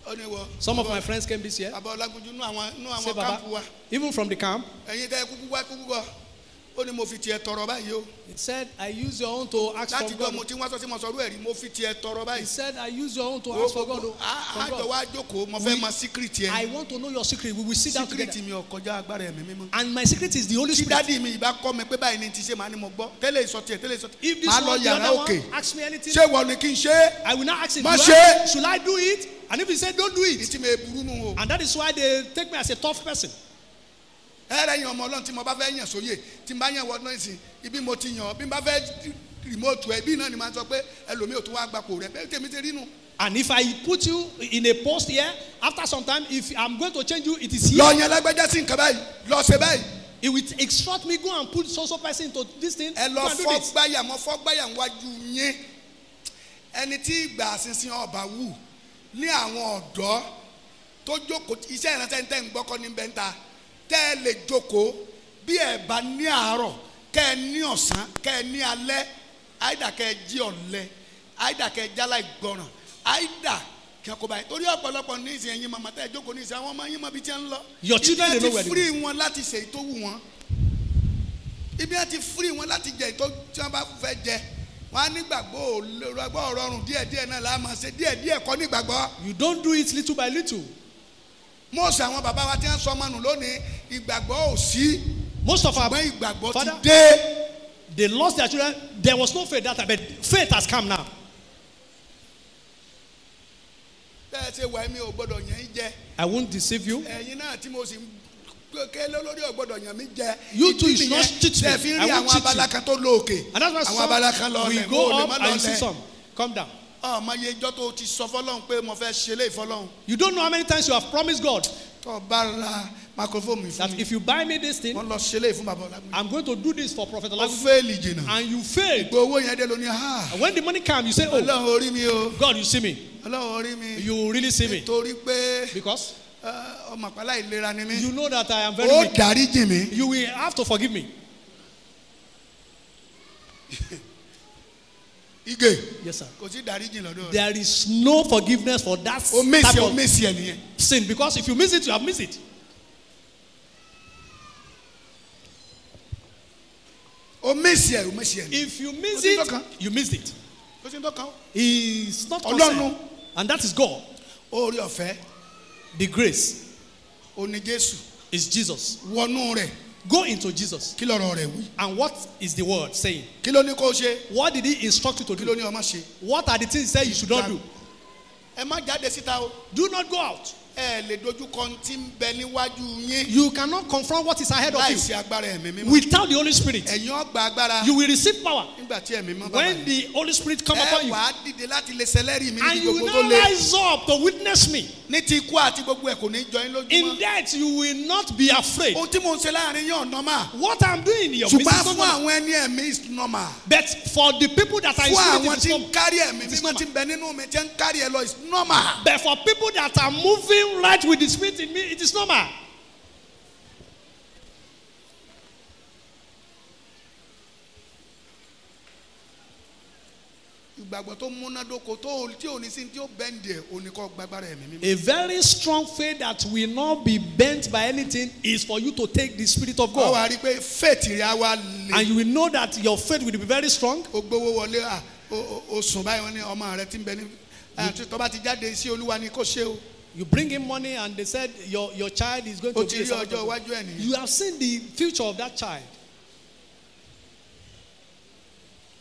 ó ní wọ. Some of my friends came this year. bàbá ọlágúnjú nú Say, àwọn Baba, kámpù wa even from the camp, ẹ̀yin tẹ́ kúkú wá kúkú bọ̀ ó ní mo fi tiẹ̀ tọrọ báyìí o he said, I use your own to ask láti from gbọ́ mo God. ti wá sọ sí mo sọ̀rọ̀ ẹ̀rí mo fi tiẹ̀ tọrọ He báyìí. said, I use your own to ask for God. From àjọ God. wa jókòó mo fẹ́ mọ síkírìtì I ẹ̀ want to know your secret. We will sit down together. síkírìtì mi ò kọjá agbára ẹ̀mí mímọ́. And my secret is the Holy tí Spirit. dádì mi ìbá kọ́ mi pé báyìí ni ti ṣe màá ní mo gbọ́ tẹ́lẹ̀ ìsọtì ẹ̀ tẹ́lẹ̀ ìsọtì If this màá lọ one, the yàrá other òkè one, ask me anything, ṣé wọ́n ni kí n ṣe é I will not ask him, Ma do ṣe. I, should I do it? And if he said, don't do it. ìtì mi èburú nù o. And that is why they take me as a tough person. ẹ̀rẹ̀ yàn ọmọ ọlọ́run tí mo bá fẹ́ yàn sóyè tí n bá yàn wọ́n náà sí ibi mo ti yàn bí n bá fẹ́ rìmọ́ọ̀tù ẹ̀ bí náà ni màá sọ pé ẹlòmíì ò tún wá gbapò rẹ̀ bẹ́ẹ̀ tèmi ti rí nu. And if I put you in a post here, after some time, if I'm going to change you, it is here. lọ yan lágbájá sí nǹkan báyìí lọ ṣe báyìí. It will instruct me, go and put so person into this thing. ẹ Go lọ and do fọ́ this. gbáyà mọ́ fọ́ gbáyà wájú yín ẹni tí ìgbà àṣìṣe ọba wù ní àwọn ọ̀dọ́ tó jókòó iṣẹ́ ìrántẹ́ tẹ́ ń gbọ́kọ́ ní bẹ́ńtà tẹ́ ẹ lè jókòó bí ẹ bá ní àárọ̀ kẹ́ ẹ ní ọ̀sán kẹ́ ẹ ní alẹ́ àìdá kẹ́ ẹ jí ọ̀lẹ àìdá kẹ́ ẹ jálá ìgbọràn àìdá kẹ́ ẹ kó báyìí torí ọ̀pọ̀lọpọ̀ ní ìsìn ẹ̀yin màmá tẹ́ ẹ jókòó ní ìsìn àwọn ọmọ yín mọ̀ bí tí ń lọ. Your children, they know where ibi they ẹ ti fúri wọn láti ṣe ètò wù wọn ibi ẹ ti fúri wọn láti jẹ ètò tí wọn bá fẹ́ jẹ wọn á nígbàgbọ́ òrọ̀gbọ́ ọ̀rọ̀rùn díẹ̀díẹ̀ náà la máa ṣe díẹ̀díẹ̀ kọ́ nígbàgbọ́. You don't do it little by little. mọ́ọ̀sì àwọn bàbá wa tí wọ́n sọ ọmọ nù lónìí ìgbàgbọ́ ò sí Most of our ṣùgbọ́n ìgbàgbọ́ father, ti dé. they lost their children. There was no faith that time, but faith has come now. bẹ́ẹ̀ ṣe wà mí ò gbọ́dọ̀ yàn yín jẹ I won't deceive you. ẹ̀yin náà tí mo sì ń ké lórí ò gbọ́dọ̀ yàn mí jẹ. You too, you Ìdí should not nìyẹn cheat me. tẹ́ fi ń I rí won't àwọn cheat abala you. kan tó lóòkè And that's why àwọn abala kan lọ some lẹ̀ we mo go ò lè up má and lọ you see lẹ̀. some. Come down. ọmọ iye ijọ́ tó ti sọ fọlọ́run pé mo fẹ́ ṣe lé ìfọlọ́run You don't know how many times you have promised God tó bá ra microphone mi that fún mi if you buy me this thing, wọ́n lọ ṣe lé ìfún bàbá ọ̀làgbọ́n. I'm going to do this for Prophet ó Olagunju. fẹ́ẹ̀lì jìnnà And you failed. gbogbo owó yẹn dé lóní ha And when the money comes, you say, oh, ọlọ́run orí mi o God, you see me. ọlọ́run orí mi You will really see me. torí pé Because ọmọ àpálá ìlera ni mí you know that I am very ó weak. dárí jì mí. You will have to forgive me. Ige Yes, sir. kò sí dárí jì lọ́dọ̀ rẹ̀ There is no forgiveness for that o type mèsì o of mèsì ẹ̀ nìyẹn. sin. Because if you miss it, you have missed it. o mèsì ẹ̀ o mèsì ẹ̀ nìyẹn. If you miss Kò sí it, ntọ́kan. you missed it. kò sí ntọ́kan He's not Ọlọ́run. concerned. And that is God. orí ọ̀fẹ́ The grace o ní Jésù is Jesus. wọnú rẹ̀ Go into Jesus. kí lọ́rọ̀ rẹ̀ wí And what is the word saying? kí ló ní kó o ṣe What did he instruct you to kí ló do? ní ọmọ ṣe. What are the things he said you should not do? ẹ má jáde síta o Do not go out. ẹ lè dojú kọ tí ń bẹ níwájú yín. You cannot confront what is ahead of láìsí you agbára ẹ̀mí mímọ́. without the Holy Spirit. ẹ̀yin ọgbà agbára. You will receive power nígbà tí ẹ̀mí mímọ́ bá when wà. the Holy Spirit come upon ẹ you. wàá dìde láti lè ṣẹlẹ́rìí mi And ní you will gbogbo tó not le. rise up to witness me. ní ti ikú àti gbogbo ẹ̀ kò ní jọ yín lójúmọ́. In that you will not be afraid. ohun tí mo ń ṣe láàrin yín ọ̀ normal. What I'm doing in your midst ṣùgbọ́n is fún not normal. àwọn ẹni ẹ̀mí is normal. But for the people that are in fún spirit, àwọn it is tí ń not. kárí ẹ̀mí It is mímọ́ tí ń bẹ nínú mi tí ń kárí ẹ lọ is normal. But for people that are moving right with the Spirit in me, it is normal. ìgbàgbọ́ tó múnádóko tí ò ní sí tí ó bẹ́ǹdì ẹ̀ ò ní kọ́ gbàgbára ẹ̀mí mímọ́. A very strong faith that will not be bent by anything is for you to take the Spirit of wọ́n God. wá rí i pé faith rẹ̀ á wá le. And you will know that your faith will be very strong. ó gbowó wọlé ó sùn báyìí wọ́n ní ọmọ rẹ̀ ti ń bẹ ní tó bá ti jáde sí olúwa ni kò ṣe o. You bring in money and they said your child is going ó to ti be a rí servant ọjọ́ of God. iwájú ẹ̀ nìyẹn. You have seen the future of that child.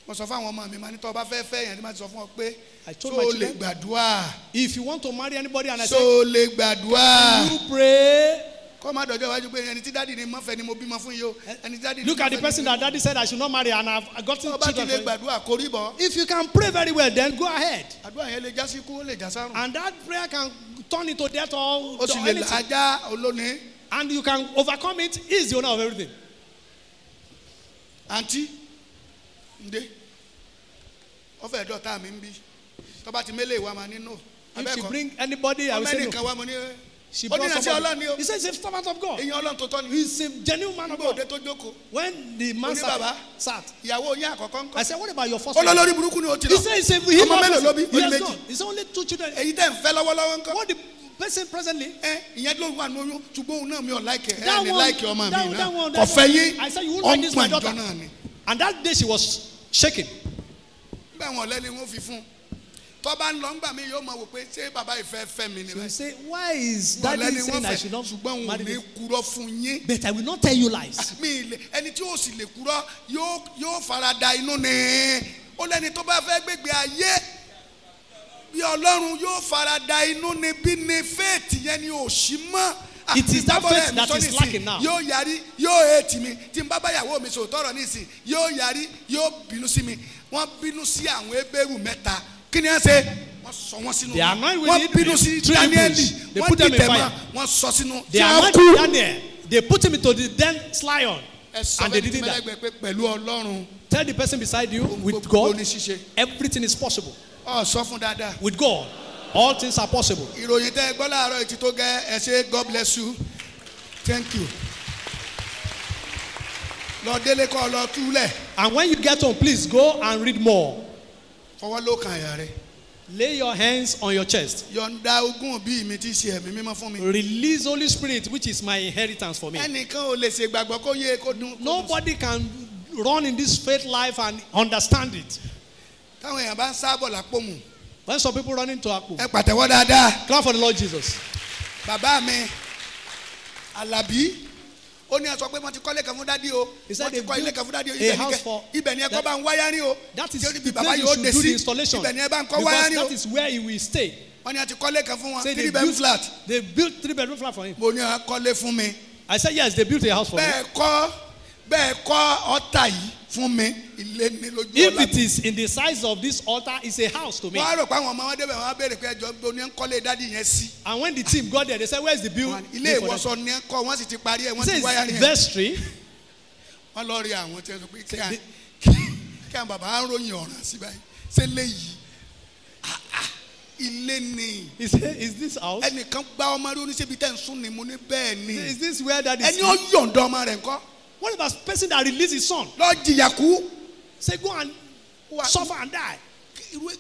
mo sọ fún àwọn ọmọ mi máa ní tó bá fẹ́ fẹ́ yẹn ní máa ti sọ fún ọ pé I tó told my lè children, gbàdúrà if you want to marry anybody and I tó say, lè gbàdúrà. you pray. kọ́ má dọ̀jọ́ iwájú pé ẹni tí dádì ni mọ́fẹ́ ni mo bímọ fún yìí o ẹni tí dádì ni Look at the mọ́fẹ́ person ni mo that daddy said I should not marry and I've gotten tó bá ti children. lè For you. gbàdúrà kó rí bọ́. If you can pray very well, then go ahead. àdúrà yẹn lè já sí ikú ó lè já sárùn. And that prayer can turn into death or ó sì lè anything. ajá olóni. And you can overcome it. He is the owner of everything. àǹtí ǹdẹ ọfẹ dọ̀tá mi ń bí tó bá ti mélé ìwà máa nínú. If she bring anybody, I will ọmọ say ẹnìkan no. wá mo ní She ó brought ní ìránṣẹ́ Ọlọ́run ni o. somebody. He says he's a servant of God. èèyàn Ọlọ́run tó tọ́ ni. He's a genuine man of nígbà òde God. tó jókòó When the man Ó ní bàbá. sat, ìyàwó yín àkọ́kọ́ ń I kọ́. said, what about your first ó lọ wife? lórí burúkú ni ó ti He lọ. says he ọmọ mélòó ló bí? he ó ní has méjì. gone. He said only 2 children. èyí tẹ̀ ń fẹ́ lọ́wọ́lọ́wọ́ ń kọ́. What the person presently? ìyẹn ló wà lóyún ṣùgbọ́n òun náà mi ò láìkẹ́ ẹ̀ That ní one, láìkẹ́ ọmọ mi that náà one, kò fẹ́ yín I said, you won't like this, my ọ̀npọ̀n daughter. ìjọ náà ni. And that day she was shaking. nígbà wọn lẹ́ni wọ́n fi fún un tó bá ń lọ ńgbà mi yóò máa wò pé ṣé bàbá ìfẹ́ fẹ́ mi ni She will báyìí. say, why is wọn daddy lẹ́ni saying wọ́n I fẹ́ should not ṣùgbọ́n òun ò marry ní this? kúrọ́ fún yín. But I will not tell you lies. mi ilé ẹni tí yóò sì lè kúrọ́ yóò fara da inú ni ó lẹ́ni tó bá fẹ́ gbégbé ayé bí Ọlọ́run yóò fara da inú ni bí ni faith yẹn ni ò sí mọ́. It is that faith that is lacking now. yóò yarí yóò hate mi tí n bá báyàwó mi sòótọ́ ọ̀rọ̀ nísìn yóò yarí yóò bínú sí mi wọ́n bínú sí àwọn ebéèrú mẹ́ta kí ni wọ́n ṣe wọ́n sọ wọ́n sínú They anoint with wọ́n it, bínú sí three Daniel Hebrews. They wọ́n put them in dìtẹ̀ mọ́ fire. wọ́n sọ sínú They tí are wọ́n not kú. Daniel. They put him into the dense lion. ẹ sọ And they fẹ́ni tí didn't die. mẹ́lẹ́gbẹ̀ẹ́ pé pẹ̀lú Ọlọ́run Tell the person beside you, with gbogbo God, ní ṣíṣe everything is possible. ọ sọ fún dáadáa. With God, all things are possible. ìròyìn tẹ́ ẹ gbọ́ láàárọ̀ ètí tó gẹ́ ẹ ṣe God bless you thank you. lọ délé kọ́ lọ túlẹ̀ And when you get home, please go and read more. fọwọ́ ló kan àyà rẹ̀ Lay your hands on your chest. yọ̀ǹda ogún bí mi ti ṣe ẹ̀mí mímọ́ fún mi. Release Holy Spirit, which is my inheritance for me. ẹnìkan ò lè ṣe gbàgbọ́ kó yé kó dún. Nobody can run in this faith life and understand it. táwọn èèyàn bá ń sábọ̀ lápò mu When some people run into Akpo, ẹ pàtẹ́wọ́ dáadáa. clap for the Lord Jesus. bàbá mi Alábí ó ní aṣọ pé wọ́n ti kọ́lé kan fún dádì o He said wọ́n ti they kọ́ ilé built kan fún dádì o a house for- ibẹ̀ ni ẹ kọ́ that- bá ń wáyárín o That is tí ó ní bí the bàbá place yóò you dé should do the sí installation. ibẹ̀ ni ẹ bá ń kọ́ Because wáyárín o that is where he will stay. wọ́n ní a ti kọ́lé kan fún wọn Say 3 bedroom flat they built 3-bedroom flat for him. mo ní a kọ́lé fún mi I said, yes, they built a house for him. bẹ́ẹ̀ kọ́ ọ̀tà yìí fún mi ilé ní lójú If ọ̀la it is in the size of this altar, it's a house to me. wọ́n á rò pé àwọn ọmọ wọn débẹ̀ wọ́n á béèrè pé ẹjọ́ bí oní ń kọ́lé dádì yẹn sí And when the team got there, they said, where's the bill? ilé for that?" ìwọ̀sọ ni ẹ kọ́ wọ́n sì ti parí ẹ̀ He wọ́n ti says, wáyárín ẹ̀ vestry. wọ́n lọ rí àwọn tí wọ́n sọ pé the- kí àwọn bàbá ń ròyìn ọ̀ràn sí báyìí ṣé léyìí ilé ni He said, is this house? ẹnìkan gba ọmọ rí oníṣẹ́bi tẹ̀ ń sún ni mo ní bẹ́ẹ̀ ni Is this where that is? ẹni ó yọ̀ǹda ọmọ rẹ̀ ńkọ́ What about the person that released his son? lọ jìyà kú Say, go and suffer and die.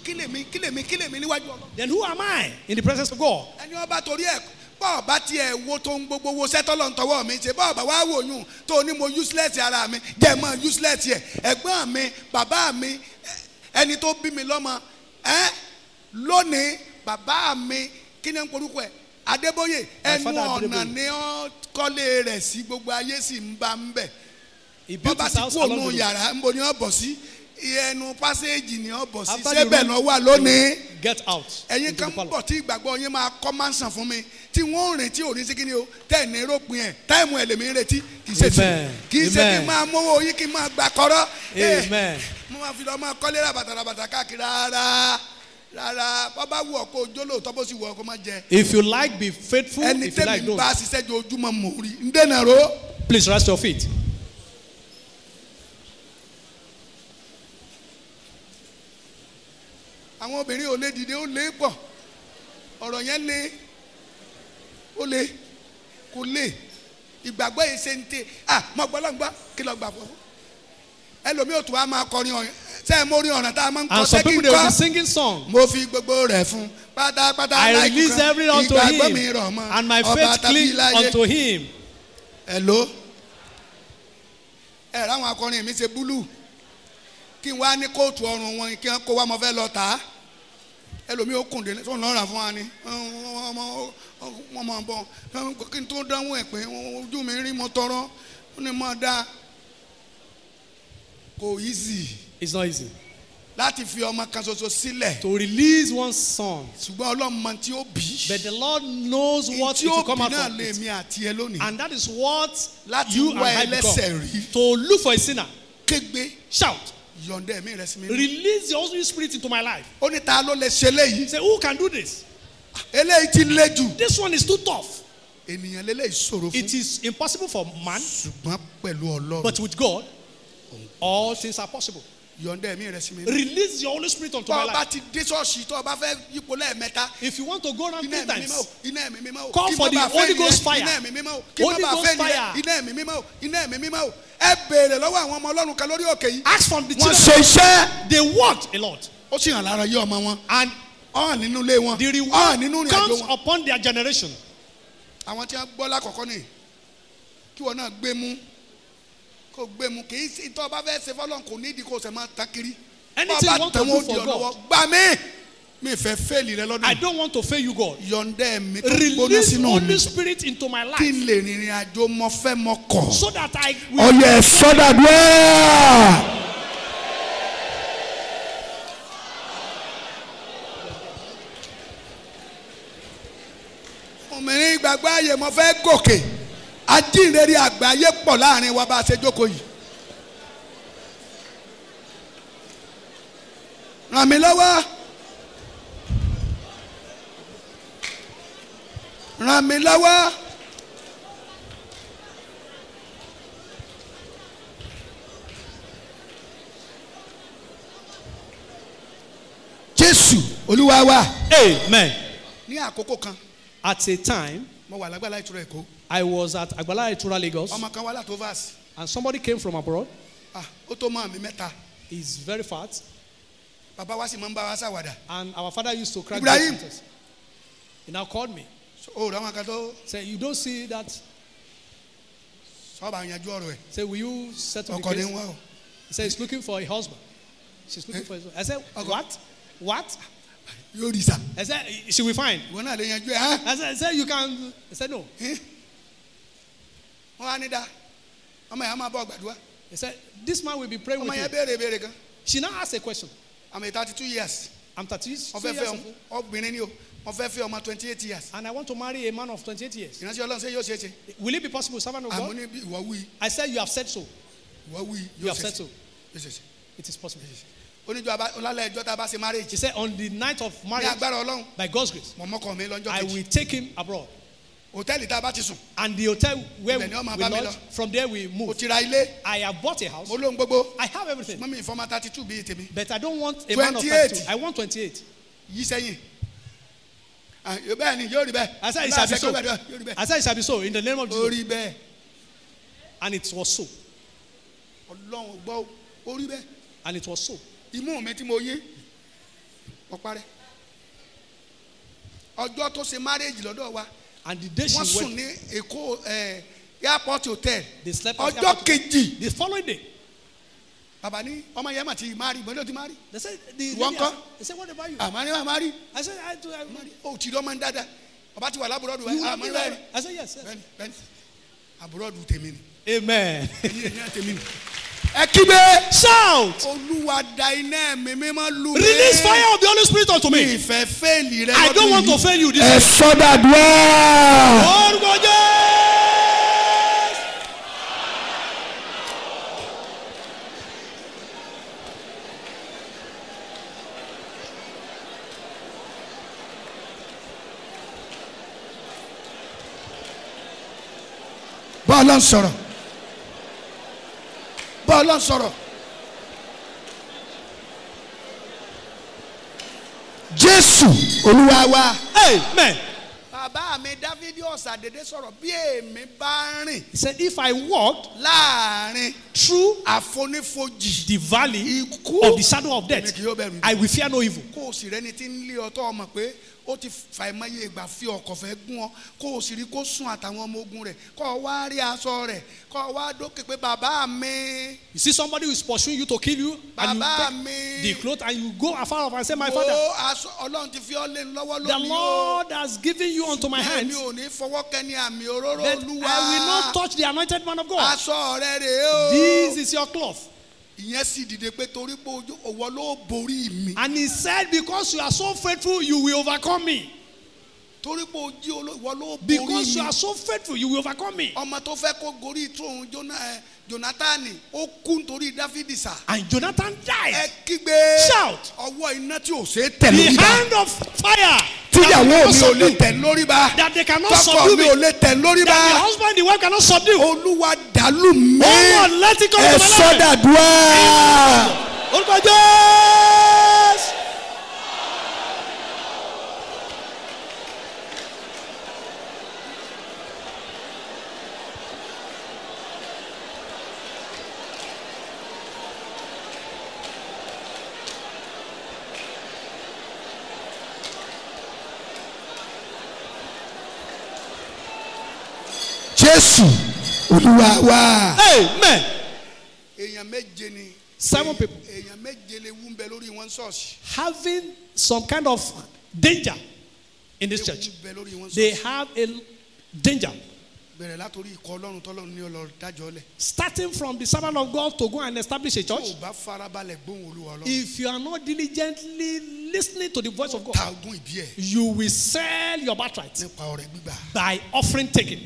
kílèmí níwájú ọlọ́ Then who am I in the presence of God? ẹni ọba torí ẹ bọ́ọ̀ bá tiẹ̀ wo tó ń gbogbo wo sẹ́tọ́lọ́ ń tọwọ́ mi ṣe bọ́ọ̀ bá wá wò yún tó ní mo useless ara mi jẹ́ mọ́ useless yẹ ẹ̀gbọ́n mi bàbá mi ẹni tó bí mi lọ́mọ lónìí bàbá mi kí ni ń porúkọ ẹ̀ Adébóyè ẹnu father ọ̀nà Adébóyè. ni ó kọ́lé rẹ̀ sí gbogbo ayé sì ń bá ń bẹ̀ He built bọ́ba his ti house kú along òun the road. yàrá ń bo ni ó bọ̀ sí ẹnu pásẹ́jì ni ọ bọ̀ sí After the sẹ́bẹ̀ room, lọ wà lónìí. Get out. ẹ̀yin into kan the parlor. bọ̀ tí ìgbàgbọ́ yín máa kọ́ máa ń sàn fún mi tí wọ́n rìn tí ò ní sí kí ni o tẹ̀ ní rópin ẹ̀ táìmù ẹ̀ lèmi ń retí kì í ṣe tí Amen. kì í ṣe kí n Amen. máa mówó yín kí n máa gbà kọ́rọ́. Amen. mo máa fi lọ máa kọ́lé rabata káàkiri rárá wọ́n bá wù ọ́ kó o jó lóòótọ́ bó sì wù ọ́ kó má jẹ. If you like, be faithful. ẹni If you like, tẹ́mi ń don't. bá ṣiṣẹ́ jojúmọ́ mò ń rí ń dènà ro. Please rest your feet. àwọn obìnrin ò lè dìde ó lè pọ̀ ọ̀rọ̀ yẹn lé ó lè kò lè ìgbàgbọ́ yìí ṣe ń tè mọ gbọ́lọ́gbọ́ kí lọ gbà fún ẹlòmíì ò tún wá máa kọrin ọ̀yàn sẹ́yìn mo rí ọ̀ràn tá a máa ń kọ́ And some sẹ́kì people, they will be kọ́ singing song. mo fi gbogbo rẹ̀ fún pátápátá I láìkú release kan. every unto ìgbàgbọ́ mi him, rọ̀ mọ́ and my ọba faith tàbí cling láyé unto him. ẹ̀ló ẹ̀ ráwọn akọrin mi ṣe búlù kí n wá ní kóòtù ọrùn wọn kí n kó wá mo fẹ́ lọ tà á ẹlòmíì ó kùn dé tó ń lọ rà fún wa ni wọ́n mọ̀ bọ̀ kí n tó dánwó ẹ̀ pé ojú mi rí mo tọrọ ó ní mọ̀ dá kò easy It's not easy láti fi ọmọ kan ṣoṣo sílẹ̀ to release one son, ṣùgbọ́n Ọlọ́run mọ̀ tí ó bí but the Lord knows what tí it ó will come bí out náà from lè it. mi àti ẹ lónìí And that is what láti you and wá I ẹlẹ́sẹ̀ become. rí To look for a sinner, kégbe shout, yọ̀ǹda ẹ̀mí rẹ̀ sí mi. release the Holy Spirit into my life. ó ní ta ló lè ṣe léyìí Say, who can do this? eléyìí ti lé jù This one is too tough. ènìyàn lélẹ́yìí ṣòro fún It is impossible for man, ṣùgbọ́n pẹ̀lú Ọlọ́run but with God, all things are possible. yọ̀ǹda ẹ̀mí rẹ̀ sí mi. Release the Holy Spirit unto tó my o bá life. ti dé ṣọ́ọ̀ṣì tó o bá fẹ́ yípo lẹ́ẹ̀mẹ́ta If you want to go around iná 3 ẹ̀mí mímọ́ o times, iná ẹ̀mí mímọ́ o Call kí for mo bá the Holy fẹ́ Ghost nìyẹn fire. iná ẹ̀mí mímọ́ o kí mo Holy bá Ghost fẹ́ nìyẹn fire. iná ẹ̀mí mímọ́ o iná ẹ̀mí mímọ́ o ẹ béèrè lọ́wọ́ àwọn ọmọ Ọlọ́run kan lórí òkè yìí ask from the wọ́n children. ṣe iṣẹ́ They worked a lot. ó sì hàn lára yé ọmọ wọn And ọ̀hún nínú ilé wọn the ọ̀hún reward nínú ìrìn àjò comes wọn. upon their generation. àwọn tí wọ́n gbọ́ lákọ̀ọ́kọ́ ni kí wọ́n náà gbé mú kó gbé mú kì í sí tó o bá fẹ́ ṣe fọlọ́n kò ní ìdí kó o ṣe máa tán kiri Anything you want to do for God. gbà mí fẹ́ fẹ́ẹ̀lì rẹ lọ́dún I don't want to fail you, God. yọ̀ǹda ẹ̀mí tó gbóná Release sínú mi Holy Spirit into my kí life n lè rìnrìn àjò mọ fẹ́ mọ kọ̀. so that I will. ọyẹ sọdàdúrà. òmìnir ìgbàgbọ́ ààyè mo fẹ́ gòkè ajínrere àgbáyé pọ̀ láàrin wa bá a ṣe jókòó yìí. ràn mí lọ́wọ́ ràn mí lọ́wọ́. Jésù Olúwa wa. Amen. Ní àkókò kan At a time, mo wà lágbàlá ìtura Èkó I was at Agbala Itura, Lagos, ọmọ kan wá láti overs and somebody came from abroad. ó tó mọ́ àmì mẹ́ta He's very fat, bàbá wa sì máa ń bá wa ṣàwàdà and our father used to crack Ibrahim. jokes with us. He now called me. ó rà wọn kan tó Say, you don't see that? sọ́ọ̀bà yanjú ọ̀rọ̀ ẹ̀ Say, will you settle the ọkọ ní case? wá o. He said, he's looking for a husband. She's looking for a husband. I said, what? What? Yóò rí sa I said, she will find. ìwọ náà lè yanjú ẹ̀ hàn. I said, you can. I said, no. wọ́n á ní dá ọmọ yẹn á máa bọ̀ gbàdúrà He said, this man will be praying ọmọ with yẹn you. béèrè béèrè kan She now asked a question. àmì 32 years I'm 32 wọ́n fẹ́ years fẹ́ old, obìnrin ni o wọ́n fẹ́ fẹ́ ọmọ 28 years and I want to marry a man of 28 years. ìránṣẹ́ Ọlọ́run ṣe yóò ṣe é ṣe Will it be possible, servant of àmọ́ God? ní bí ìwọ wí I said, you have said so. ìwọ wí You yóò have ṣe é said ṣe so. yóò ṣe é ṣe It is possible. oníjọ ọlálẹ̀ ẹjọ́ tá a bá ṣe marriage He said, on the night of ní marriage, agbára Ọlọ́run by God's grace, mọ̀mọ́kọ̀ mi lọ́jọ́ I kejì will take him abroad. hòtẹ́ẹ̀lì tá a bá ti sùn And the hotel where we Ibẹ̀ ni wọ́n máa bá mi lodge, lọ. from there we o move. ti ra ilé I have bought a house. mo lóhun gbogbo I have everything. mọ́mí ìfọ́mà 32 bíi tèmi But I don't want a man of 28. 32. I want 28. yí sẹ́yìn bẹ́ẹ̀ ni yóò rí bẹ́ẹ̀ I said, it shall be so. yóò rí bẹ́ẹ̀ I said, it shall be so in the name of ó Jesus. rí bẹ́ẹ̀ And it was so. Ọlọ́run gbọ́ ó rí bẹ́ẹ̀ And it was so. imú mi tí mo yín mo parẹ́ ọjọ́ tó ṣe marriage lọ́dọ̀ wa And the day she wọ́n sùn went, ní Èkó airport hotel they slept at the ọjọ́ airport. kejì The following day, bàbá ní ọmọ yẹn mà ti marry bọ́dọ̀ ti marry they said, the One lady call? asked- they said, what about you? àmọ́ ní wà marry I said, I do. ó ti rí ọmọ ní dáadáa bàbá ti wà lábúrọ́dù You will àmọ́ be ní there. bẹ́ẹ̀ I said, yes. bẹ́ẹ̀ni bẹ́ẹ̀ni àbúrọ́dù tèmi ni Amen. ẹ̀yin ẹ̀yin tèmi ni ẹ kígbe. Shout. Olúwa da iná ẹ̀mí mímọ́ lù mí. Release fire of the Holy Spirit unto me. ìfẹ́ fẹ́ẹ̀lì rẹ I don't want to fail you this ẹ time. sọ́dà dùá. Orúkọ Jésù. bọ́ọ̀lù ń sọ̀rọ̀. bọ́ọ̀lù ń sọ̀rọ̀. Jésù Olúwa wa. Amen. bàbá mi Dáfídì ọ̀sàdédé sọ̀rọ̀ bí èmi bá rìn He said, if I walked láàrin through àfonífojì the valley ikú of the shadow of death, èmi kì yóò bẹ̀rù. I will fear no evil. kó o sì rẹ́ni tí ń lé ọtọ́ ọmọ pé ó ti fàìmọye ìgbà fi ọkọ̀ fẹ́ gún ọ kó o sì rí kó sùn àtàwọn ọmọ ogun rẹ̀ kó o wá rí aṣọ rẹ̀ kó o wá dókè pé bàbá mi. You see somebody who is pursuing you to kill you, and bàbá you mi. take the cloth and you go afar off and say, my father, ó aṣọ Ọlọ́run ti fi ọ́ lé lọ́wọ́ the lónìí o. Lord has given you unto my mi hands. ò ní fọwọ́ kẹ́ni àmì òróró That Olúwa. I will not touch the anointed man of God. aṣọ rẹ̀ rèé o. This is your cloth. ìyẹn sì dìde pé torí pé òwò ló borí mi. And he said, because you are so faithful, you will overcome me. torí pé ojú ìwọ ló borí Because you mi. are so faithful, you will overcome me. ọmọ tó fẹ́ kó gorí tróun Jónátánì ó kú nítorí Dáfídì sá. And Jonathan ẹ died. kígbe. Shout. ọwọ́ iná tí ò ṣe é tẹ̀ The lórí bá. hand of fire tíyàwó mi ò lè subdue, tẹ̀ lórí bá. that they cannot tọkọ subdue mi me. ò lè tẹ̀ lórí That the bá. husband, the wife cannot subdue. Olúwa dàlú mi. Oh Lord, let it come ẹ to my life. sọ́dà dùá. Orúkọ Jésù. Jésù Olúwa wa. Amen. èèyàn méje ni. 7 people èèyàn méje lè wú ń bẹ lórí wọn ṣọ́ọ̀ṣì. having some kind of danger in this church. ewu ń bẹ lórí wọn They ṣọ́ọ̀ṣì. have a danger. bẹ̀rẹ̀ látòrí ikọ̀ Ọlọ́run tọ́lọ́run ní ọlọ́run dájọ́ lẹ̀. Starting from the servant of God to go and establish a tó church. o bá farabalẹ̀ gbóhùn Olúwa Ọlọ́run. If you are not diligently listening to the voice of God, ta ogún ìbí ẹ̀ you will sell your birthright nípa ọrẹ gbígbà. by offering taking.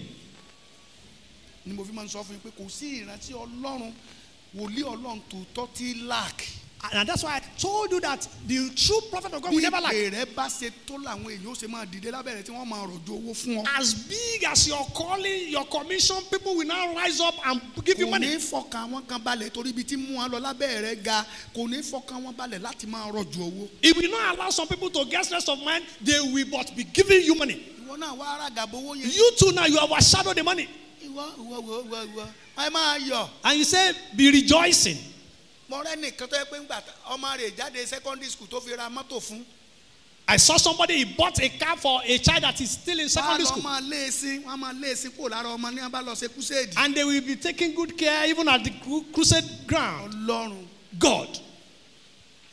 ni mo fi máa ń sọ fún yín pé kò sí ìrántí Ọlọ́run wòlíì Ọlọ́run tòótọ́ tí lack. And that's why I told you that the true prophet of God bí will never lack. èrè bá ṣe tó làwọn èèyàn ó ṣe máa dìde lábẹ́rẹ́ tí wọ́n máa rọ̀jò owó fún ọ. As big as your calling, your commission, people will now rise up and give you kò money. ní fọkàn wọn kan balẹ̀ torí ibi tí mú wọn lọ lábẹ́rẹ́ ga kò ní fọkàn wọn balẹ̀ láti máa rọ̀jò owó. It will not allow some people to get rest of mind. They will but be giving you money. ìwọ náà wá ara gàbó owó yẹn. You too now, you have overshadowed the money. ìwọ ẹ máa yọ̀. And you say, be rejoicing. mo rẹ́ nìkan tó yẹ pé ńgbà ọmọ rẹ̀ jáde secondary school tó fi ra mọ́tò fún. I saw somebody, he bought a car for a child that is still in secondary wọ́n school. máa lé e sí wọ́n máa lé e sí kó lára ọmọ ní abá lọ ṣe kúṣèdì. And they will be taking good care even at the crusade ground. Ọlọ́run. God.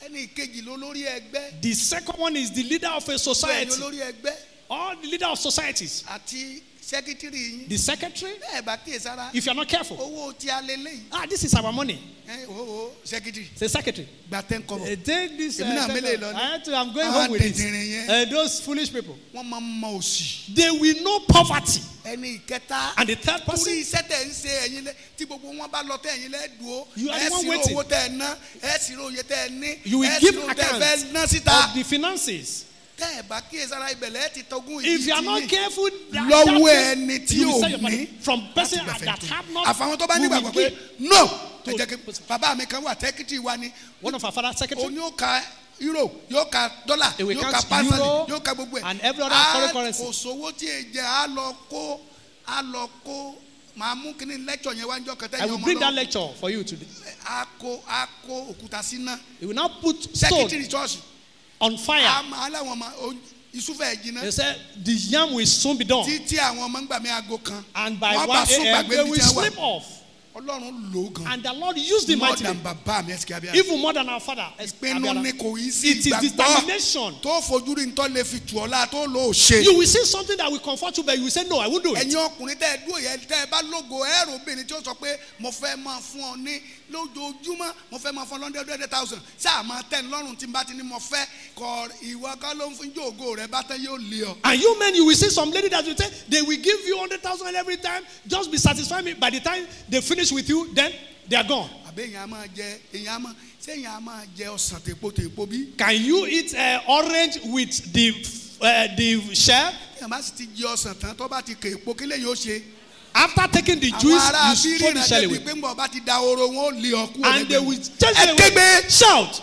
ẹni ìkejì ló lórí ẹgbẹ́. The second one is the leader of a ẹni society. olórí ẹgbẹ́ Or the leader of societies. àti sẹ́kítírì yín. The secretary. bẹ́ẹ̀ bá kíyèsára. If you are not careful. owó tí a lé léyìí. This is our money. owó sẹ́kítírì. Say secretary. gba 10 kọ́bọ̀. Take this. Èmi náà mélèé lọ ní. I'm going Àwọn home with dìndìnrín yẹn. it. Those foolish people. wọ́n máa ń mọ òṣì. They will know poverty. ẹni ìkẹta. And the third torí person. iṣẹ́ tẹ̀ ń ṣe ẹ̀yin lẹ́ tí gbogbo wọn bá lọ tẹ̀ ẹ̀yin lẹ́ dùn ó. You are the one sì waiting. owó tẹ̀ ẹ̀ ná ẹ̀ sì ro oye tẹ̀ ẹ̀ ní. You will ẹ̀ give sì ro tẹ̀ ẹ̀ account fẹ́ ná síta. of the finances. tẹ́ ẹ̀ bá kíyèsára ibẹ̀lẹ̀ ẹ̀ ti tọ́gún If you are ìdí not yín. careful, lọ́wọ́ that ẹni tí you will ò sell your money ní from person láti gbẹ̀fẹ̀ that tó. have not. àfàwọn tó bá who nígbàgbọ́ will pé give. no to ẹ jẹ́ kí bàbá mi kan wà tẹ́kítì wa ni One of our father secretary. òun yóò ka euro yóò ka dollar He will yóò count ka pound euro yóò ka gbogbo ẹ̀ and every other foreign currency. kò sówó tí ẹ jẹ á lọ kó màá mú kíní lecture yẹn wá ń jọ kẹtẹ I will yẹn bring that ọmọ lọ lecture for you today. á kó òkúta síná He will now put stone secretary church on fire. àmọ́ aláwọn ọmọ ìsúfẹ̀ They jìnnà said the yam will soon be done. títí àwọn ọmọ ń gbà mí aago kan And by wọ́n 1 bá sún a.m. gbàgbé they mi will tí wọ́n wà slip off. Ọlọ́run lò ó gan. And the Lord used him more mightily. than bàbá mi ẹsẹ̀ abíyá. Even more than our father. ìpinnu ni kò í sí It is determination. tó fojú rí ntọ́ lè fi tù ọ́ la tó lò ó ṣe. You will see something that will comfort you, but you will say, no, I won't do it. ẹ̀yin ọkùnrin tẹ́ ẹ dúró yẹn tẹ́ ẹ bá lógo ẹ̀rọ obìnrin tí ó sọ pé mo fẹ́ máa fún ọ ní lójoojúmọ́ mo fẹ́ máa fún ọ $100,000 sáà máa tẹ́ ẹ lọ́rùn tí n bá ti ní mo fẹ́ kọ ìwọ ká ló ń fún jòògó rẹ bá tẹ́ yóò lé ọ. And you men, you will see some lady that will say, they will give you 100,000 every time. Just be satisfied. By the time they finish with you, then they are gone. àbẹ́ èèyàn á máa jẹ èèyàn á máa ṣé èèyàn á máa jẹ ọsàn tèpo bí. Can you eat orange with the shell? èèyàn bá sì ti jẹ ọsàn tán tó bá ti kè èpo kí lè yóò ṣe. After taking the àwọn juice, ará you throw the shell abírí away. náà débi pé ń bọ̀ bá ti da oró wọn ó lé ọkú And they will chase ẹ you away. kégbe. Shout.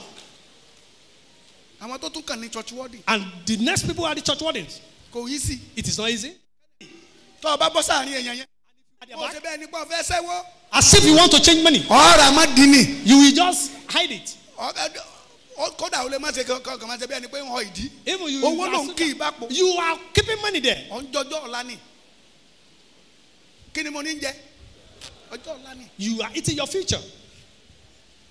àwọn tó tún kàn ní church wọ́ọ̀dì And the next people are the church wardens. kò yí sí. It is not easy. tó o bá bọ́ sáàrin èèyàn yẹn. At their ó back, ṣe bẹ́ẹ̀ nípa ọ̀fẹ́ sẹ́wọ́. as if you want to change money. ọ̀rọ̀ àmọ́ You will just hide it. kódà ó lè má ṣe kankan máa ṣe bí ẹni pé ń họ ìdí. Even you, owó ló ń kí ìbápo. you are keeping money there. ọjọ́jọ́ ọ̀la ni. kí ni mo ní jẹ? ọjọ́ ọ̀la ni. You are eating your future.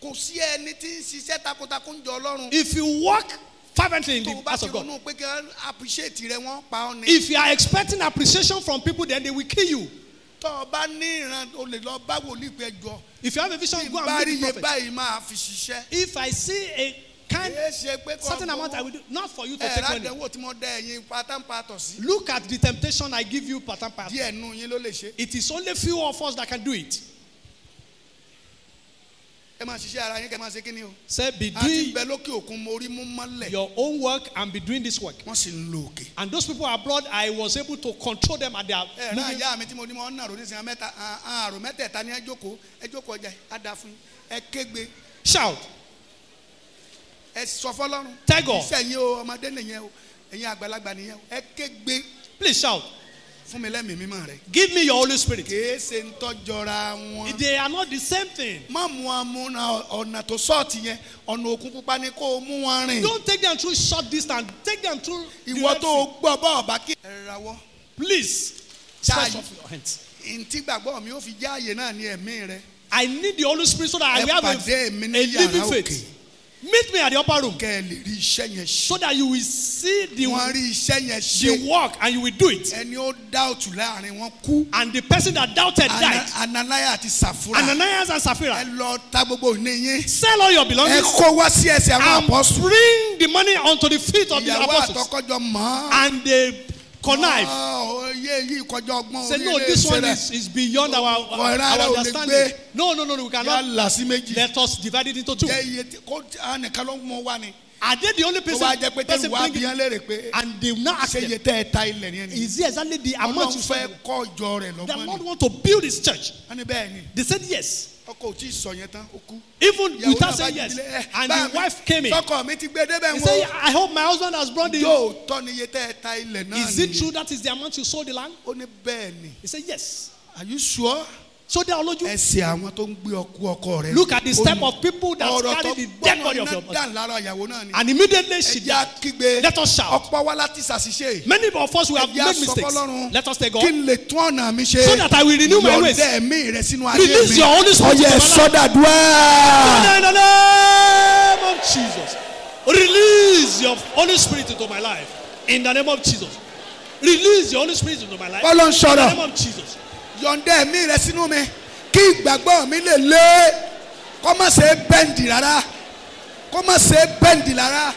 kò sí ẹni tí ń ṣiṣẹ́ takuntakun jọ ọlọ́run. If you work fervently in tó the o bá house ti of God, ronú pé kí wọ́n appreciate rẹ wọ́n pa ọ́ ni. if you are expecting appreciation from people, then they will kill you. tó o bá ní ìran o lè lọ bá wòlíì pé jọ. If you have a vision, bí go n and bá meet rí the iye prophet. báyìí máa fi ṣiṣẹ́. If I see a kind, kìí ṣe pé kọ́ certain amount, I will do, not for you to take ẹ̀rọ money. àdánwò tí mo dá ẹ̀yin pátán pátọ̀ sí. Look at the temptation I give you, pattern part. díẹ̀ nù yín ló lè ṣe. It is only few of us that can do it. ẹ máa ṣiṣẹ́ ara yín kẹ́ máa ṣe kí ni o. Say, be àti doing ìbẹ̀ lókè òkun mo rí mú mọ́lẹ̀. your own work and be doing this work. wọ́n sì ń lo òkè. And those people abroad, I was able to control them at their ẹ náà moving. ìyá mi tí mo ní mo ń nàró ní sinimá mẹ́ta àrò mẹ́tẹ̀ẹ̀ta ní ẹ jókòó ọjà á dáa fún yín ẹ kégbe Shout. ẹ sọ fọlọ́run. Tell God. iṣẹ́ yín o ọmọdé nìyẹn o ẹ̀yin àgbàlagbà nìyẹn o ẹ kégbe Please shout. fún mi lẹ́mìí mímọ́ rẹ. Give me your Holy Spirit. kìí ṣe ń tọ́jọra wọn. They are not the same thing. má mú wọn mú ọ̀nà tó sọ́ọ̀tì yẹn ọ̀nà òkun pupa ni kó o mú wọn rìn. Don't take them through short distance. Take them through. the ìwọ Red tó o Sea. gbọ́ bọ́ ọ̀bá kí. ẹ rawọ́. Please Child. stretch off your hands. ntí gbàgbọ́ mi ó fi já àyè náà ní ẹ̀mí rẹ. I need the Holy Spirit so that I ẹ will have pàdé mi a ní yàrá living òkè. faith. Meet me at the upper room kẹ́ ẹ lè rí iṣẹ́ yẹn so ṣe. that you will see wọ́n rí iṣẹ́ yẹn ṣe. the work and you will do it. ẹni ó dáòtù láàrin wọn kú. And the person that doubted died. Ananaya àti Sàfúrà. Ananias and Sapphira. ẹ lọ ta gbogbo òní yín. Sell all your ẹ belongings kó wá sí ẹsẹ̀ àwọn and apọ́sù. bring the money onto the feet of the ìyàwó apostles. àtọkọjọ mọ́. And they connive. oyè yìí kọjá ọgbọ́n Say, no, orílẹ̀ this èdè one rẹ̀. is beyond our Ọ̀rẹ́ rẹ̀ ò lè understanding. gbé. No, we cannot. yálà sí méjì. Let us divide it into two. jẹ́ iye tí kò nìkan ló ń mú wá ni. Are they the only tó bá jẹ́ pé person tẹ́lẹ̀ wá bí bringing? yẹn léèrè pé. And they will not ask ṣe them, iye tẹ́ ẹ ta ilẹ̀ yẹn ni. is it exactly the amount Ọlọ́run you fẹ́ spend? kọ́ ìjọ rẹ̀ The lọ́gbọ́n Lord ni. want to build his church. wọ́n ní bẹ́ẹ̀ ni. They said yes. ọkọ ò tí ì sọ yẹn tán ó kú. Even ìyàwó without náà bá saying yes. jílé, ẹ, And bá the mi, wife came in. sọkọ mi ti gbé débẹ̀ He ń said, wo. I hope my husband has brought the. yóò tọ́ ni iye tẹ́ ẹ ta ilẹ̀ náà Is it nìyí. true that is the amount you sold the land? ó ní bẹ́ẹ̀ ni. He said yes. are you sure. So they allowed you. ẹsẹ̀ àwọn tó ń gbé ọkọ rẹ̀. Look at the step of people that ọ̀rọ̀ carry tó the dead body of your gbọ́mọ body. náà dàn lára ìyàwó náà ni. And immediately she ẹja died. kígbe. Let us shout. ọ̀pọ̀ wa láti ṣàṣìṣe. Many of us will have ẹja made sọ mistakes. fọlọ́run. Let us take kí God. n lè tún ọ̀nà mi ṣe. So that I will renew my ways. yọ̀ǹda ẹ̀mí rẹ̀ sínú ayé mi. Release your Holy Spirit ọyẹ into my life. sọ́dàdúrà. Father, in the name of Jesus, release your Holy Spirit into my life. In the name of Jesus, release your Holy Spirit into my life. Ọlọ́run In the sọ̀rọ̀. name of Jesus. yọ̀ǹda ẹ̀mí rẹ̀ sínú mi. kí ìgbàgbọ́ mi lè lé. kó má ṣe bẹ́ǹdì rárá. kó má ṣe bẹ́ǹdì rárá.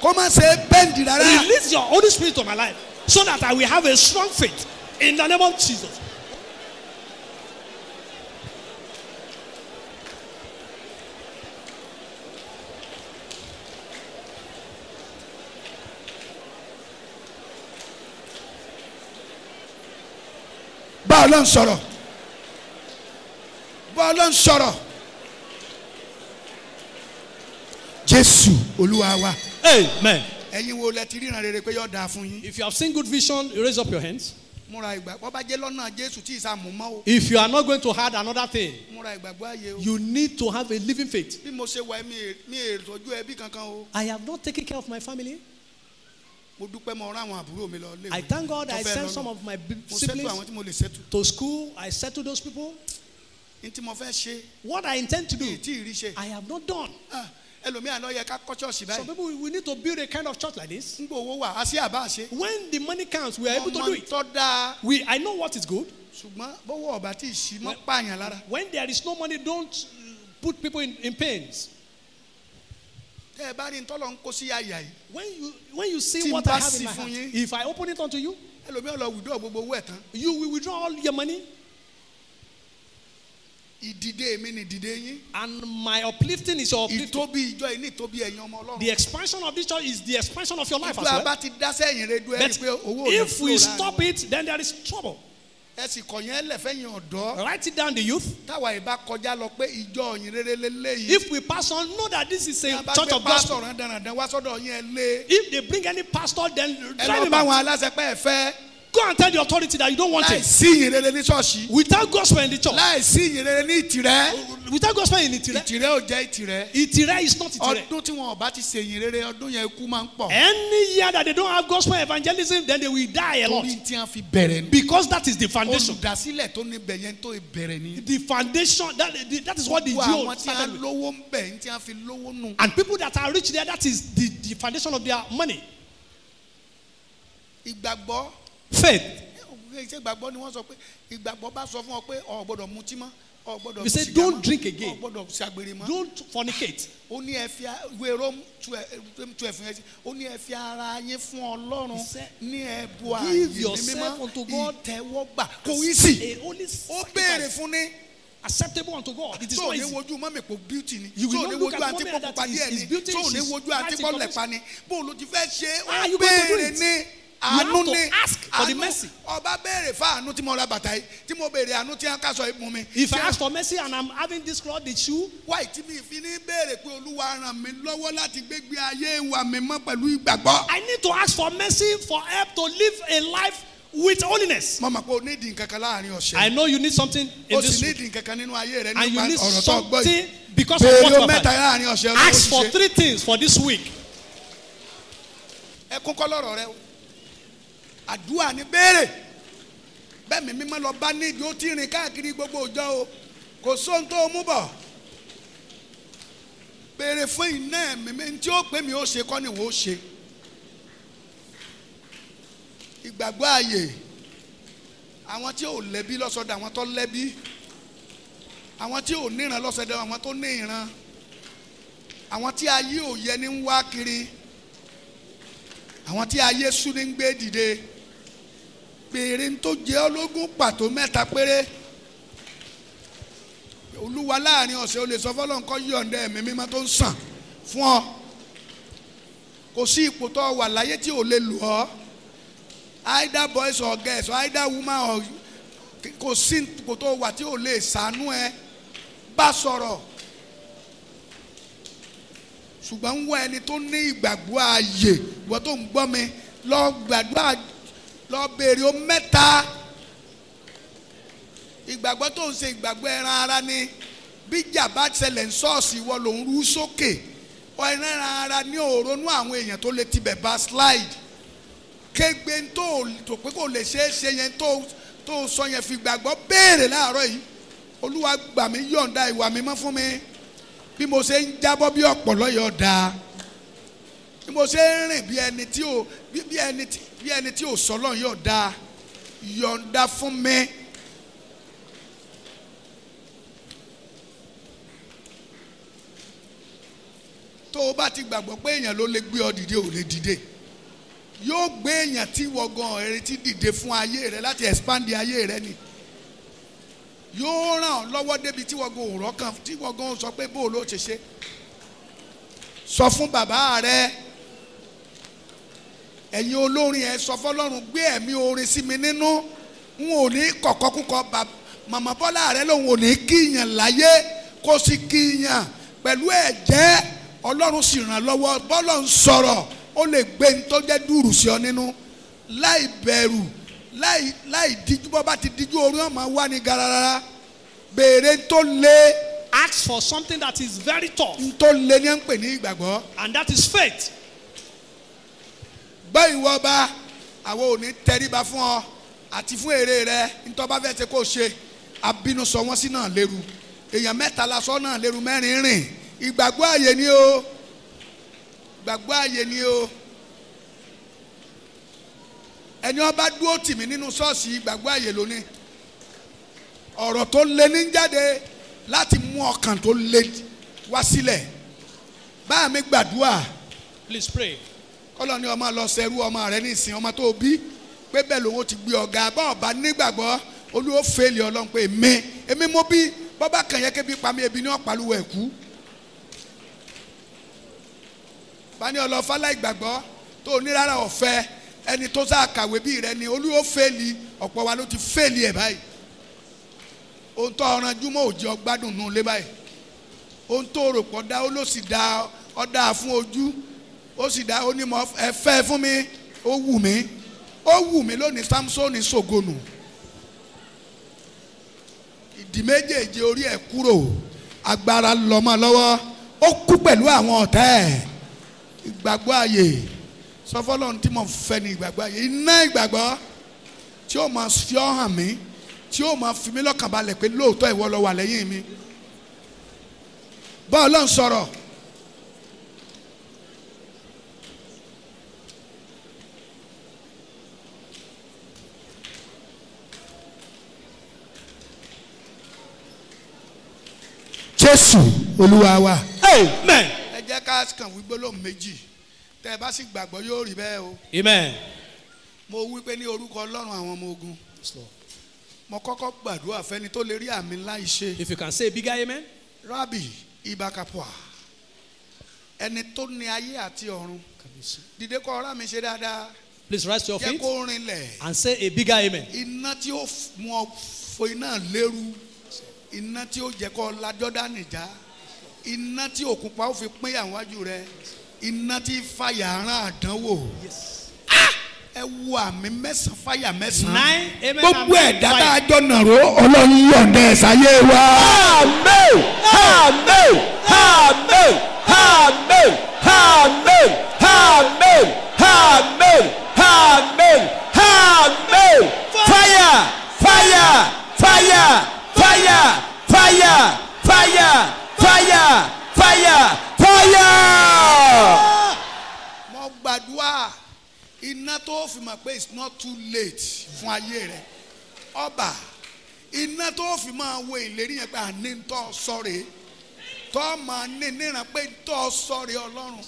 kó má ṣe bẹ́ǹdì rárá. Release your Holy Spirit to my life so that I will have a strong faith. In the name of Jesus. bá Ọlọ́run sọ̀rọ̀. bá Ọlọ́run sọ̀rọ̀. Jésù Olúwa wa. Amen. ẹ̀yin wo lẹ ti ríran rere pé yóò dáa fún yín. If you have seen good vision, you raise up your hands. múra ìgbàgbọ́ bá jẹ́ lọ́nà Jésù tí ìsàmù mọ́ o. If you are not going to add another thing, múra ìgbàgbọ́ ayé o. you need to have a living faith. bí mo ṣe wà mí èròjú ẹbí kankan o. I have not taken care of my family. mo dúpẹ́ mo rán àwọn àbúrò mi lọ léwu. I thank God I tó fẹ́ sent lọ́nà. some of my mo ṣètò siblings àwọn tí mo lè ṣètò. to school. I settled those people. n tí mo fẹ́ ṣe What I intend to do, tí ì rí ṣe. I have not done. Ẹlòmíà lọ yẹ ká kọ́ ṣọ́ọ̀ṣì Some báyìí. people, we need to build a kind of church like this. ń gbọ́ owó wà á sí àbá ṣe. When the money comes, we are able to do ọmọ it. tó dáa. I know what is good. ṣùgbọ́n bówó ọ̀bà tí ì sí mọ́ pààyàn lára. When there is no money, don't put people in pains. tẹ́ ẹ bá rí ntọ́lọ́ ń kó sí àyà yìí. When you see Tí what I n bá have in sì my fún heart, yín. if I open it unto you, ẹlòmíà lọ withdraw gbogbo owó ẹ̀ tán. you will withdraw all your money, ìdìde mi ni ìdìde yín. and my uplifting is your uplifting. ìtóbi ìjọ yìí ní ìtóbi ẹ̀yin ọmọ Ọlọ́run. The expansion of this church is the expansion of your life as ìgbà well. bá ti dá sẹ́yìn rẹ dúró ẹ rí But i pé owó ò ní if we flow láàrin stop wọn. it, then there is trouble. ẹ sì kọ̀ yẹn lẹ̀fẹ̀yìn ọ̀dọ́. Write it down, the youth. táwa ìbá kọjá lọ pé ìjọ òyìn rere lélẹ́yìí. If we pass on, know that this is a bá church gbé of gospel. pásítọ̀ rán dandan wá sọ́dọ̀ yín ẹ lé. If they bring any pastor, then ẹ drive lọ him bá out. àwọn aláṣẹ pé ẹ fẹ́. Go and tell the authority that you don't want láì it. sí ìyìn rere ní ṣọ́ọ̀ṣì. Without gospel in the church, láì sí ìyìn rere ní ìtìrẹ́. without gospel in Itire, ìtìrẹ́ ò jẹ́ ìtìrẹ́. Itire is not Itire. ọdún tí wọn ò bá ti ṣe ìyìn rere ọdún yẹn ikú máa ń pọ̀. Any year that they don't have gospel evangelism, then they will die a lot. torí tí wọn fi bẹ̀rẹ̀ ní. Because that is the foundation. olùdásílẹ̀ tó ní bẹ̀yẹn tó bẹ̀rẹ̀ ní. The foundation, that is what the gbogbo Jew àwọn tí started wọn with. lówó ń bẹ̀ tí wọn fi lówó nù. And people that are rich there, that is the foundation of their money. ìgbàgbọ́. Faith. ṣé ìgbàgbọ́ ni wọ́n sọ pé ìgbàgbọ́ bá sọ fún ọ pé o gbọ́dọ̀ mutí mọ́ o gbọ́dọ̀ We say, sìgá don't mọ́, drink again. o gbọ́dọ̀ ṣàgbèrè mọ́. Don't fornicate. ó ní ẹ fi ìwé Rome 12 ó ní ẹ fi ara yín fún Ọlọ́run He said, ní ẹbọ ààyè give ní yourself mímọ́ unto God ìtẹ́wọ́gbà kò í sì A holy ó béèrè sacrifice, fún ní. acceptable unto God. It is tó not ní easy. wojú mọ́mì kò beauty ni You will tó not ní look wojú at àti mommy pọ̀ that pupa is- díẹ̀ is ni beauty, tó ní she's wojú white àti in pọ̀ complexion. lẹ̀pa ni bó ló ti fẹ́ ṣe Ah, ó you going to do béèrè it. ní You àánú have to ni ask for the àánú mercy. ọba béèrè fún àánú tí mo ra bàtà yìí tí mo béèrè àánú tí wọn ká sọ ìmú mi. If I ask for mercy and I'm having this cloth, the shoe, wáyé tí mi fi ní béèrè pé Olúwa ràn mí lọ́wọ́ láti gbégbé ayé wa mi mọ́ pẹ̀lú ìgbàgbọ́. I need to ask for mercy, for help to live a life with holiness. mo mọ̀ pé o ní ìdí nǹkan kan láàrin I ọ̀sẹ̀. know you need something o in sì this ní week, ìdí nǹkan kan nínú ayé rẹ and you nípa need ọ̀rọ̀ tó gbọ́ yìí. something because of béèrè what o you mẹ́ta have. láàrin ọ̀sẹ̀ Ask for ṣe. 3 things for this week. ẹkún kọ́ lọ́rọ̀ rẹ o àdúrà ni béèrè bẹ́ẹ̀ mi mímọ́ lọ bá nídìí ó ti rìn káàkiri gbogbo òjò o kò sóhun tó mú bọ̀ béèrè fún iná ẹ̀mí tí ó pè mí ó ṣe kọ́ ni wọ́n ó ṣe ìgbàgbọ́ ààyè àwọn tí ò lẹ́bí lọ́sọ̀dọ̀ àwọn tó lẹ́bí àwọn tí ò níran lọ́sọ̀dọ̀ àwọn tó ní ìran àwọn tí ayé ò yẹ ní ń wá kiri àwọn tí ayé sú ní ń gbé dìde béèrè ń tó jẹ́ ológun pàtó mẹ́ta péré Olúwa láàrin ọ̀sẹ̀ o lè sọ fọlọ́n kọ́ yọ̀ǹda ẹ̀mí mímọ́ tó ń sàn fún ọ kò sí ipò tó wà láyé tí ò lè lò ọ́ either boys or girls or either woman or kò sí ipò tó wà tí ò lè ṣàánú ẹ bá sọ̀rọ̀ ṣùgbọ́n ń wọ ẹni tó ní ìgbàgbọ́ ààyè ìwọ tó ń gbọ́ mi lọ gbàdúrà lọ béèrè o mẹ́ta ìgbàgbọ́ tó ń ṣe ìgbàgbọ́ ẹran ara ni bí ìjà bá ṣẹlẹ̀ ń ṣọ́ọ̀ṣì ìwọ ló ń rú sókè ọ ẹran ara ní òrónú àwọn èèyàn tó lè tibẹ̀ bá slide kégbe tó pé kò lè ṣeé ṣe yẹn tó sọ yẹn fi gbàgbọ́ béèrè láàárọ̀ yìí Olúwa gbà mí yọ̀ǹda ìwà mi mọ́ fún mi bí mo ṣe ń jábọ́ bí ọ̀pọ̀lọ́ yọ̀ dáa bí mo ṣe ń rìn bí ẹni tí ò sọ́lọ́ yọ̀ dáa yọ̀ǹda fún mi. tó o bá ti gbàgbọ́ pé èèyàn ló lè gbé ọ dìde ò lè dìde yóò gbé èèyàn tí wọ́gàn ẹ̀rẹ́ ti dìde fún ayé rẹ láti expand ayé rẹ ni yóò ràn ọ́ lọ́wọ́ débi tí wọ́gàn òrọ́ kan tí wọ́gàn sọ pé bó o ló ṣe ṣe sọ fún bàbá rẹ ẹ̀yin olórin ẹ̀ sọ fọlọ́run gbé ẹ̀mí orin sí mi nínú n ò ní kọ̀kọ́kúkọ màmá Bọ́lá rẹ lòun ò ní kíyàn láyé kó sì kíyàn pẹ̀lú ẹ̀jẹ̀ Ọlọ́run sì ràn lọ́wọ́ bọ́lọ̀ ń sọ̀rọ̀ ó lè gbé ní tó jẹ́ dùrù sí ọ nínú láì bẹ̀rù láì díjú bọ́ bá ti díjú orí ọmọ wá ní garara béèrè tó lé. Ask for something that is very tough, tó lé ní à ń pè ní ìgbàgbọ́. and that is faith. gbọ́ ìwọ ọba àwọn ò ní tẹríba fún ọ àti fún èrè rẹ nítorí bá fẹ́ ṣe kó ṣe abínú sọ wọ́n sí náà lérú èèyàn mẹ́ta la sọ náà lérú mẹ́rin rìn ìgbàgbọ́ àyè ni o ìgbàgbọ́ àyè ni o ẹni ó bá dúró tì mí nínú ṣọ́ọ̀ṣì ìgbàgbọ́ àyè lónìí ọ̀rọ̀ tó lé ní jáde láti mú ọkàn tó lé wá sílẹ̀ bá mi gbàdúrà. Please pray. Ọlọ́ni ọmọ lọ sẹ́rú ọmọ rẹ ní ìsìn ọmọ tó bí pé bẹ́ẹ̀ lòun ti gbé ọ̀gá bá ọba nígbàgbọ́ Olúwa fèlè Ọlọ́run pé èmi mo bí bọ́bá kàn yẹ kébi pa mí ebi ní ọ̀pàlùwẹ̀ ẹ̀kú. Bá ní ọlọ́fàlà ìgbàgbọ́ tó ní rárá ọ̀fẹ́ ẹni tó sá kàwé bí rẹ ni Olúwa fèlè ọ̀pọ̀ wa ló ti fèlè ẹ̀ báyìí. Ohun tó ọ̀rànjú mọ́ òjì ọgbádùn nù lé báyìí. Ohun tó rò pọ̀ dá ó ló sì dá ọ̀dà fún ojú ó sì dá ó ní mọ ẹ fẹ́ fún mi ó wù mí lónìí Samson sògonù ìdí méjèèjì orí ẹ̀ kúrò agbára lọ́mọ lọ́wọ́ ó kú pẹ̀lú àwọn ọ̀tá ẹ̀ ìgbàgbọ́ àyè sọfọlọ́run tí mo fẹ́ ní ìgbàgbọ́ àyè iná ìgbàgbọ́ tí ó máa fi ọ́ hàn mí tí ó máa fi mí lọ́kàn balẹ̀ pé lóòótọ́ ìwọ ló wà lẹ́yìn mi bá Ọlọ́run sọ̀rọ̀. Jésù Olúwa wa. Amen. Ẹ jẹ́ ká kàn wí gbólóhùn méjì tẹ́ ẹ bá sì gbàgbọ́ yóò rí bẹ́ẹ̀ o. Amen. Mo wí pé ní orúkọ Ọlọ́run àwọn ọmọ ogun. Mo kọ́kọ́ gbàdúrà fẹ́ni tó lè rí àmì ńlá ìṣe. If you can say a bigger amen. Rabbi Ibakapua ẹni tó ní ayé àti ọ̀run dìde kọ́ ọ̀rá mi ṣe dáadáa. Please rise to your jẹ́ feet kó rinlẹ̀. and say a bigger amen. Iná tí ó mú ọ fo iná lérú iná tí ó jẹ́ kó la Jọ́dánì já iná tí òkun pa ó fi pín àwájú rẹ iná tí fàyà rán àdánwò ẹ wo àmì mẹ́sàn-án fàyà mẹ́sàn-án 9 amen. gbogbo ẹ̀dá tá a jọ nàró Ọlọ́run yọ̀ǹda ẹ̀ sáyé wa. Amen. Amen. Amen. Amen. Amen. Amen. Amen. Amen. Amen. Fire. Fire. Fire. Fire. Fire. Fire. Fire. Fire. Fire. Mo gbàdúrà iná tó fi mọ̀ pé it's not too late fún ayé rẹ̀ ọba iná tó fi máa wo ìlérí yẹn pé àní tó sọ̀rọ̀ tó máa ní níran pé tó sọ̀rọ̀ Ọlọ́run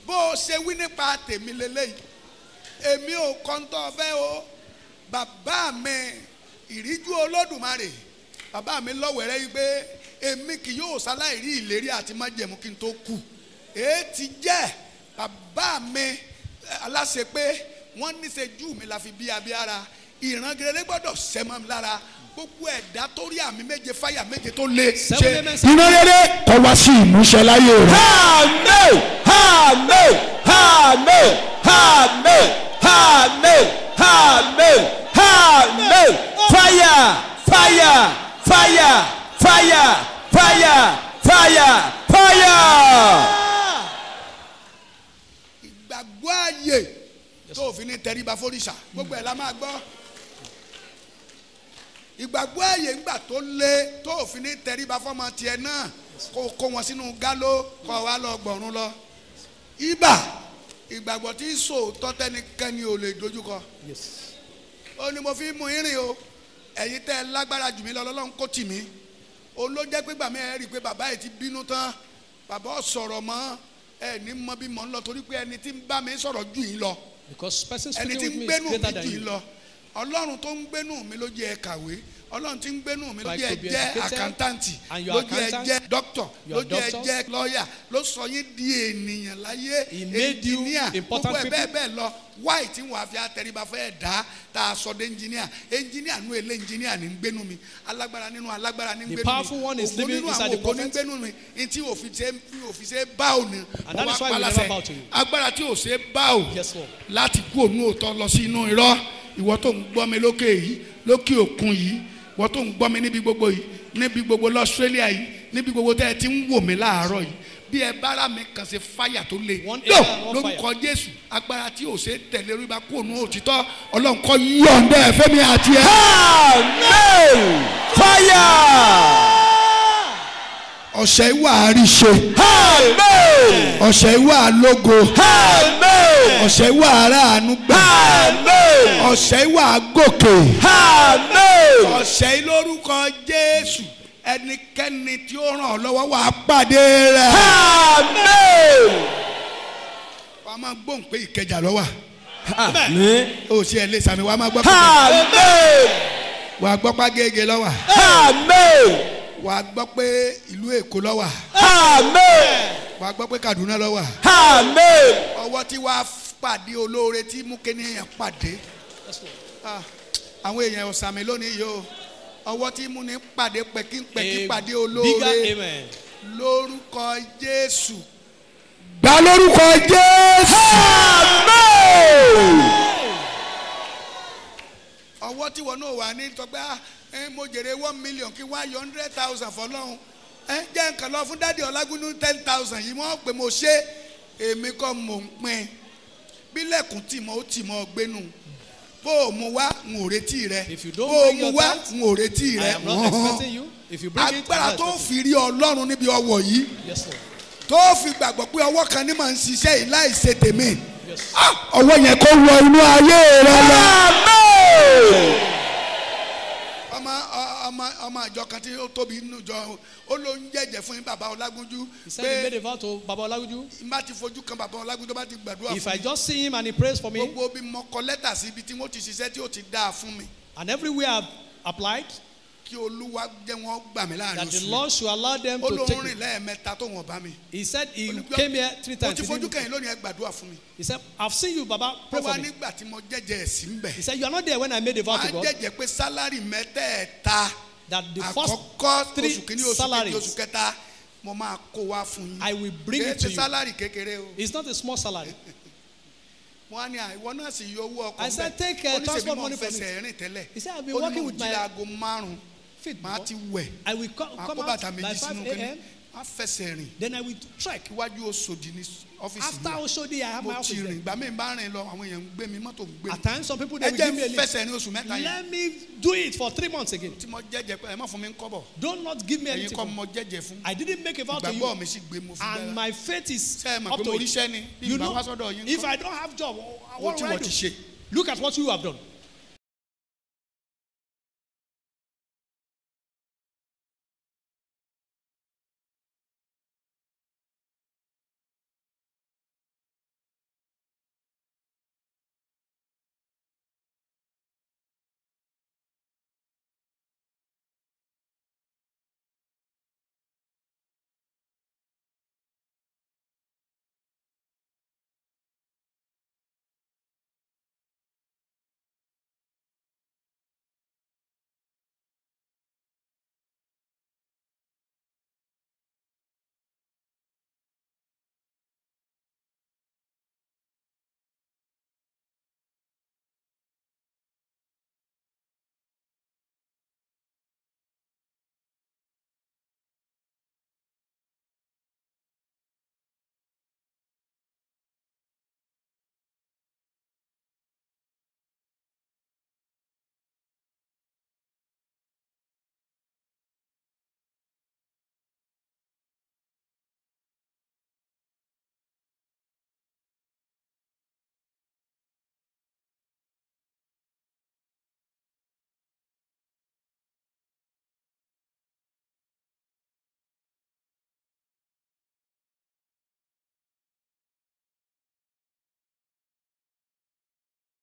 bó o ṣe wí nípa tèmi lélẹ́yìí èmi ò kọ́ńtọ́ fẹ́ o bàbá mi ìríjú Olódùmarè bàbá mi lọ́wẹ̀rẹ́ yìí pé èmi kì yóò ṣaláì rí ìlérí àti májẹ̀mú kí n tó kú èé ti jẹ́ bàbá mi aláṣẹ pé wọ́n níṣe jù mí la fi bí abíára ìran gerere gbọ́dọ̀ sẹ́mọ́ mi lára gbogbo ẹ̀dá tó rí àmì méje fáyà méje tó lé ṣe Iná rere kó wá sí ìmúṣẹ láyé rẹ. Amen. Amen. Amen. Amen. Amen. Amen. Amen. Fire. Fire. Fire. Fire. Fire. Fire. Fire. ìgbàgbọ́ ààyè tó fi ní tẹríba fóríṣà gbogbo ẹ̀ la máa gbọ́ ìgbàgbọ́ ààyè ńgbà tó lé tó fi ní tẹríba fọ́mọ tiẹ̀ náà kó wọn sínú gáló kó wá lọ gbọ̀run lọ ibà ìgbàgbọ́ tí sòótọ́ tẹ́nikẹ́ni ò lè dojúkọ ó ní mo fi mú irin o ẹ̀yin tẹ́ ẹ lágbára jù mí lọ lọ́lọ́run kó tì mí ó ló jẹ́ pé gbàmí ẹ rí i pé bàbá yìí ti bínú tán bàbá ò sọ̀rọ̀ mọ́ ẹ ní mọ bí mọ̀ ń lọ torí pé ẹni tí ń bá mi sọ̀rọ̀ jù yín lọ Because person ẹni speaking tí with ń me is gbénú greater mi than jù yín you. lọ ọlọ́run tó ń gbénú mi ló jẹ́ ẹ kàwé ọlọ́run tí ń gbénú mi ló Like jẹ́ ẹ to be jẹ́ educated, àkántáǹtì and you ló are jẹ́ ẹ accountant, jẹ́ dókítọ̀ you ló are jẹ́ ẹ doctor. jẹ́ lọ́ọ̀yà ló sọ yín di ènìyàn láyé He made you ẹnjìníà important gbogbo ẹ bẹ́ẹ̀ people. bẹ́ẹ̀ lọ wáì tí wọ́n á fi àtẹríba fẹ́ dá tá a sọ dé ẹnjìníà nú èlé ẹnjìníà ní ń gbénú mi alágbára nínú alágbára ní ń The gbénú powerful one mi is ògo living nínú inside àwọn the ògo ní ń prophet. gbénú mi ní tí òfìsẹ́ bá òní And that is why we never bow to you. agbára tí ò ṣe bá ò Yes, Lord. láti kú òun òótọ́ lọ sí inú irọ́ ìwọ tó ń gbọ́ mi lókè yìí lókè òkun yìí ìwọ tó ń gbọ́ mi níbi gbogbo yìí níbi gbogbo l'Australia yìí níbi gbogbo tẹ́ ẹ ti ń wò mí láàárọ̀ yìí bí ẹ bára mi kàn ṣe fáyà tó le One yóò area, one lórúkọ Jésù agbára tí ò ṣe tẹ̀lé orí bá kú òun òtítọ́ Ọlọ́run kó yọ̀ǹda ẹ̀ fẹ́mi àti ẹ̀. Amen. Fire. ọ̀sẹ̀ ìwà àríṣe. Amen. ọ̀sẹ̀ ìwà lógo. Amen. ọ̀sẹ̀ ìwà aráàánú gbà. Amen. ọ̀sẹ̀ ìwà gòkè. Amen. ọ̀sẹ̀ ìlórúkọ Jésù ẹnikẹ́ni tí ó ràn ọ́ lọ́wọ́ wà á pàdé rẹ̀. Amen. wàá máa gbóhùn pé Ìkẹjà ló wà. Amen. ó ṣe ẹ̀ lé sàmì wàá máa gbọ́ pé Amen. wàá gbọ́ pé Agége ló wà. Amen. wàá gbọ́ pé ìlú Èkó ló wà. Amen. wàá gbọ́ pé Kaduna ló wà. Amen. ọwọ́ tí wàá pàdé olóore tí mú kéèyàn pàdé. àwọn èèyàn ọ̀sàmì lónìí yìí o ọwọ́ tí mú ní pàdé pẹ̀kínpẹ̀kín pàdé Bigger olóore amen. lórúkọ Jésù. gbà lórúkọ Jésù. Amen. ọwọ́ tí wọn náà wà ní tọgbẹ́ mo jèrè 1 million kí wọ́n á yọ 100,000 fọlọ́run jẹ́ nǹkan lọ fún dádì Ọlágúnjú 10,000 yìí wọ́n pè mo ṣe èmi kọ́ mò ń pín bílẹ̀kùn tìmọ̀ ó tìmọ̀ gbénu bó o mú wá n ò retí rẹ If you don't bó o bring mú your wá tithe, n ò retí I rẹ am not expecting you. If you bring it, I'm agbára not tó expecting fi rí Ọlọ́run níbi ọwọ́ yìí you. Yes, Lord. tó fi gbàgbọ́ pé ọwọ́ kan ní màá ń ṣiṣẹ́ yìí láì ṣe tèmi Yes. ọwọ́ yẹn kó wọ inú ayé rẹ lọ. Amen. ọmọ àjọ kan tí ó tóbi nínú ìjọ ó ló ń jẹ́jẹ́ fún bàbá Ọlágúnjú He said he made a vow to Baba Olagunju. n bá ti fojú kan bàbá Ọlágúnjú tó bá ti gbàdúrà If fún I mi just see him and he prays for me, gbogbo bí mo kọ lẹ́tà sí ibi tí wọ́n ti ṣiṣẹ́ tí ó ti dáa fún mi and everywhere I've applied, kí Olúwa jẹ́ wọ́n gbà mí láàrin that the oṣù Lord should allow them ó to ló take ń me. rìn lẹ́ẹ̀mẹ́ta tó wọ́n bá mi He said he Olùgbọ́- came here 3 ó times. ti He fojú didn't- kẹ́yìn lónìí ẹ gbàdúrà fún mi He said, I've seen you, Baba, ó pray wá for me. nígbà tí mo jẹ́jẹ́ ẹ̀sìn bẹ̀ He said, you are not there when I made a vow máa to God. jẹ́jẹ́ pé sálárì mẹ́tẹ̀ẹ̀ta That the first àkọ́kọ́ oṣù 3 kìíní oṣù kejì oṣù salaries, kẹta mo máa kó wá fún yín I will bring kì í it to ṣe you. sálárì kékeré o. It's not a small salary. wọ́n á ní àìwọ náà sì yọ owó ọkọ̀ I said, take, oníṣègùn transport mọ̀ money from fẹsẹ̀ rìn tẹ́lẹ̀ He said, I've been ó ní working mo with jí my aago márùn-ún feet. máa ti wẹ̀ I will máa come kó bàtà out by méjì 5 sínú kínní a.m. máa fẹsẹ̀ rìn Then I will trek. iwájú Òṣòdì ní ọ́fíìsì After mi Oshodi, I have my mo ti office rìn there. ìgbà mi bá rìn lọ àwọn èèyàn ń gbé mi mọ́tò ń gbé At mi times, some people ẹ they will jẹ́ give me a ń lift. fẹsẹ̀ rìn oṣù mẹ́ta yẹn Let me do it for 3 months again. tí mo jẹ́jẹ́ pé ẹ má fún mi ń kọ́bọ̀ Do not give me ẹ̀yin anything. kọ́ for- mo jẹ́jẹ́ fún I didn't make a vow to ìgbàgbọ́ you, mi sì gbé mo fi and bẹ́ẹ̀ my faith is ṣe é mọ̀ up pé to mo it. ríṣẹ́ ni bí You ìgbà know, wá sọ́dọ̀ yín if kọ́ I don't have job, owó what tí will I wọ́n ti do? ṣe Look at what you have done.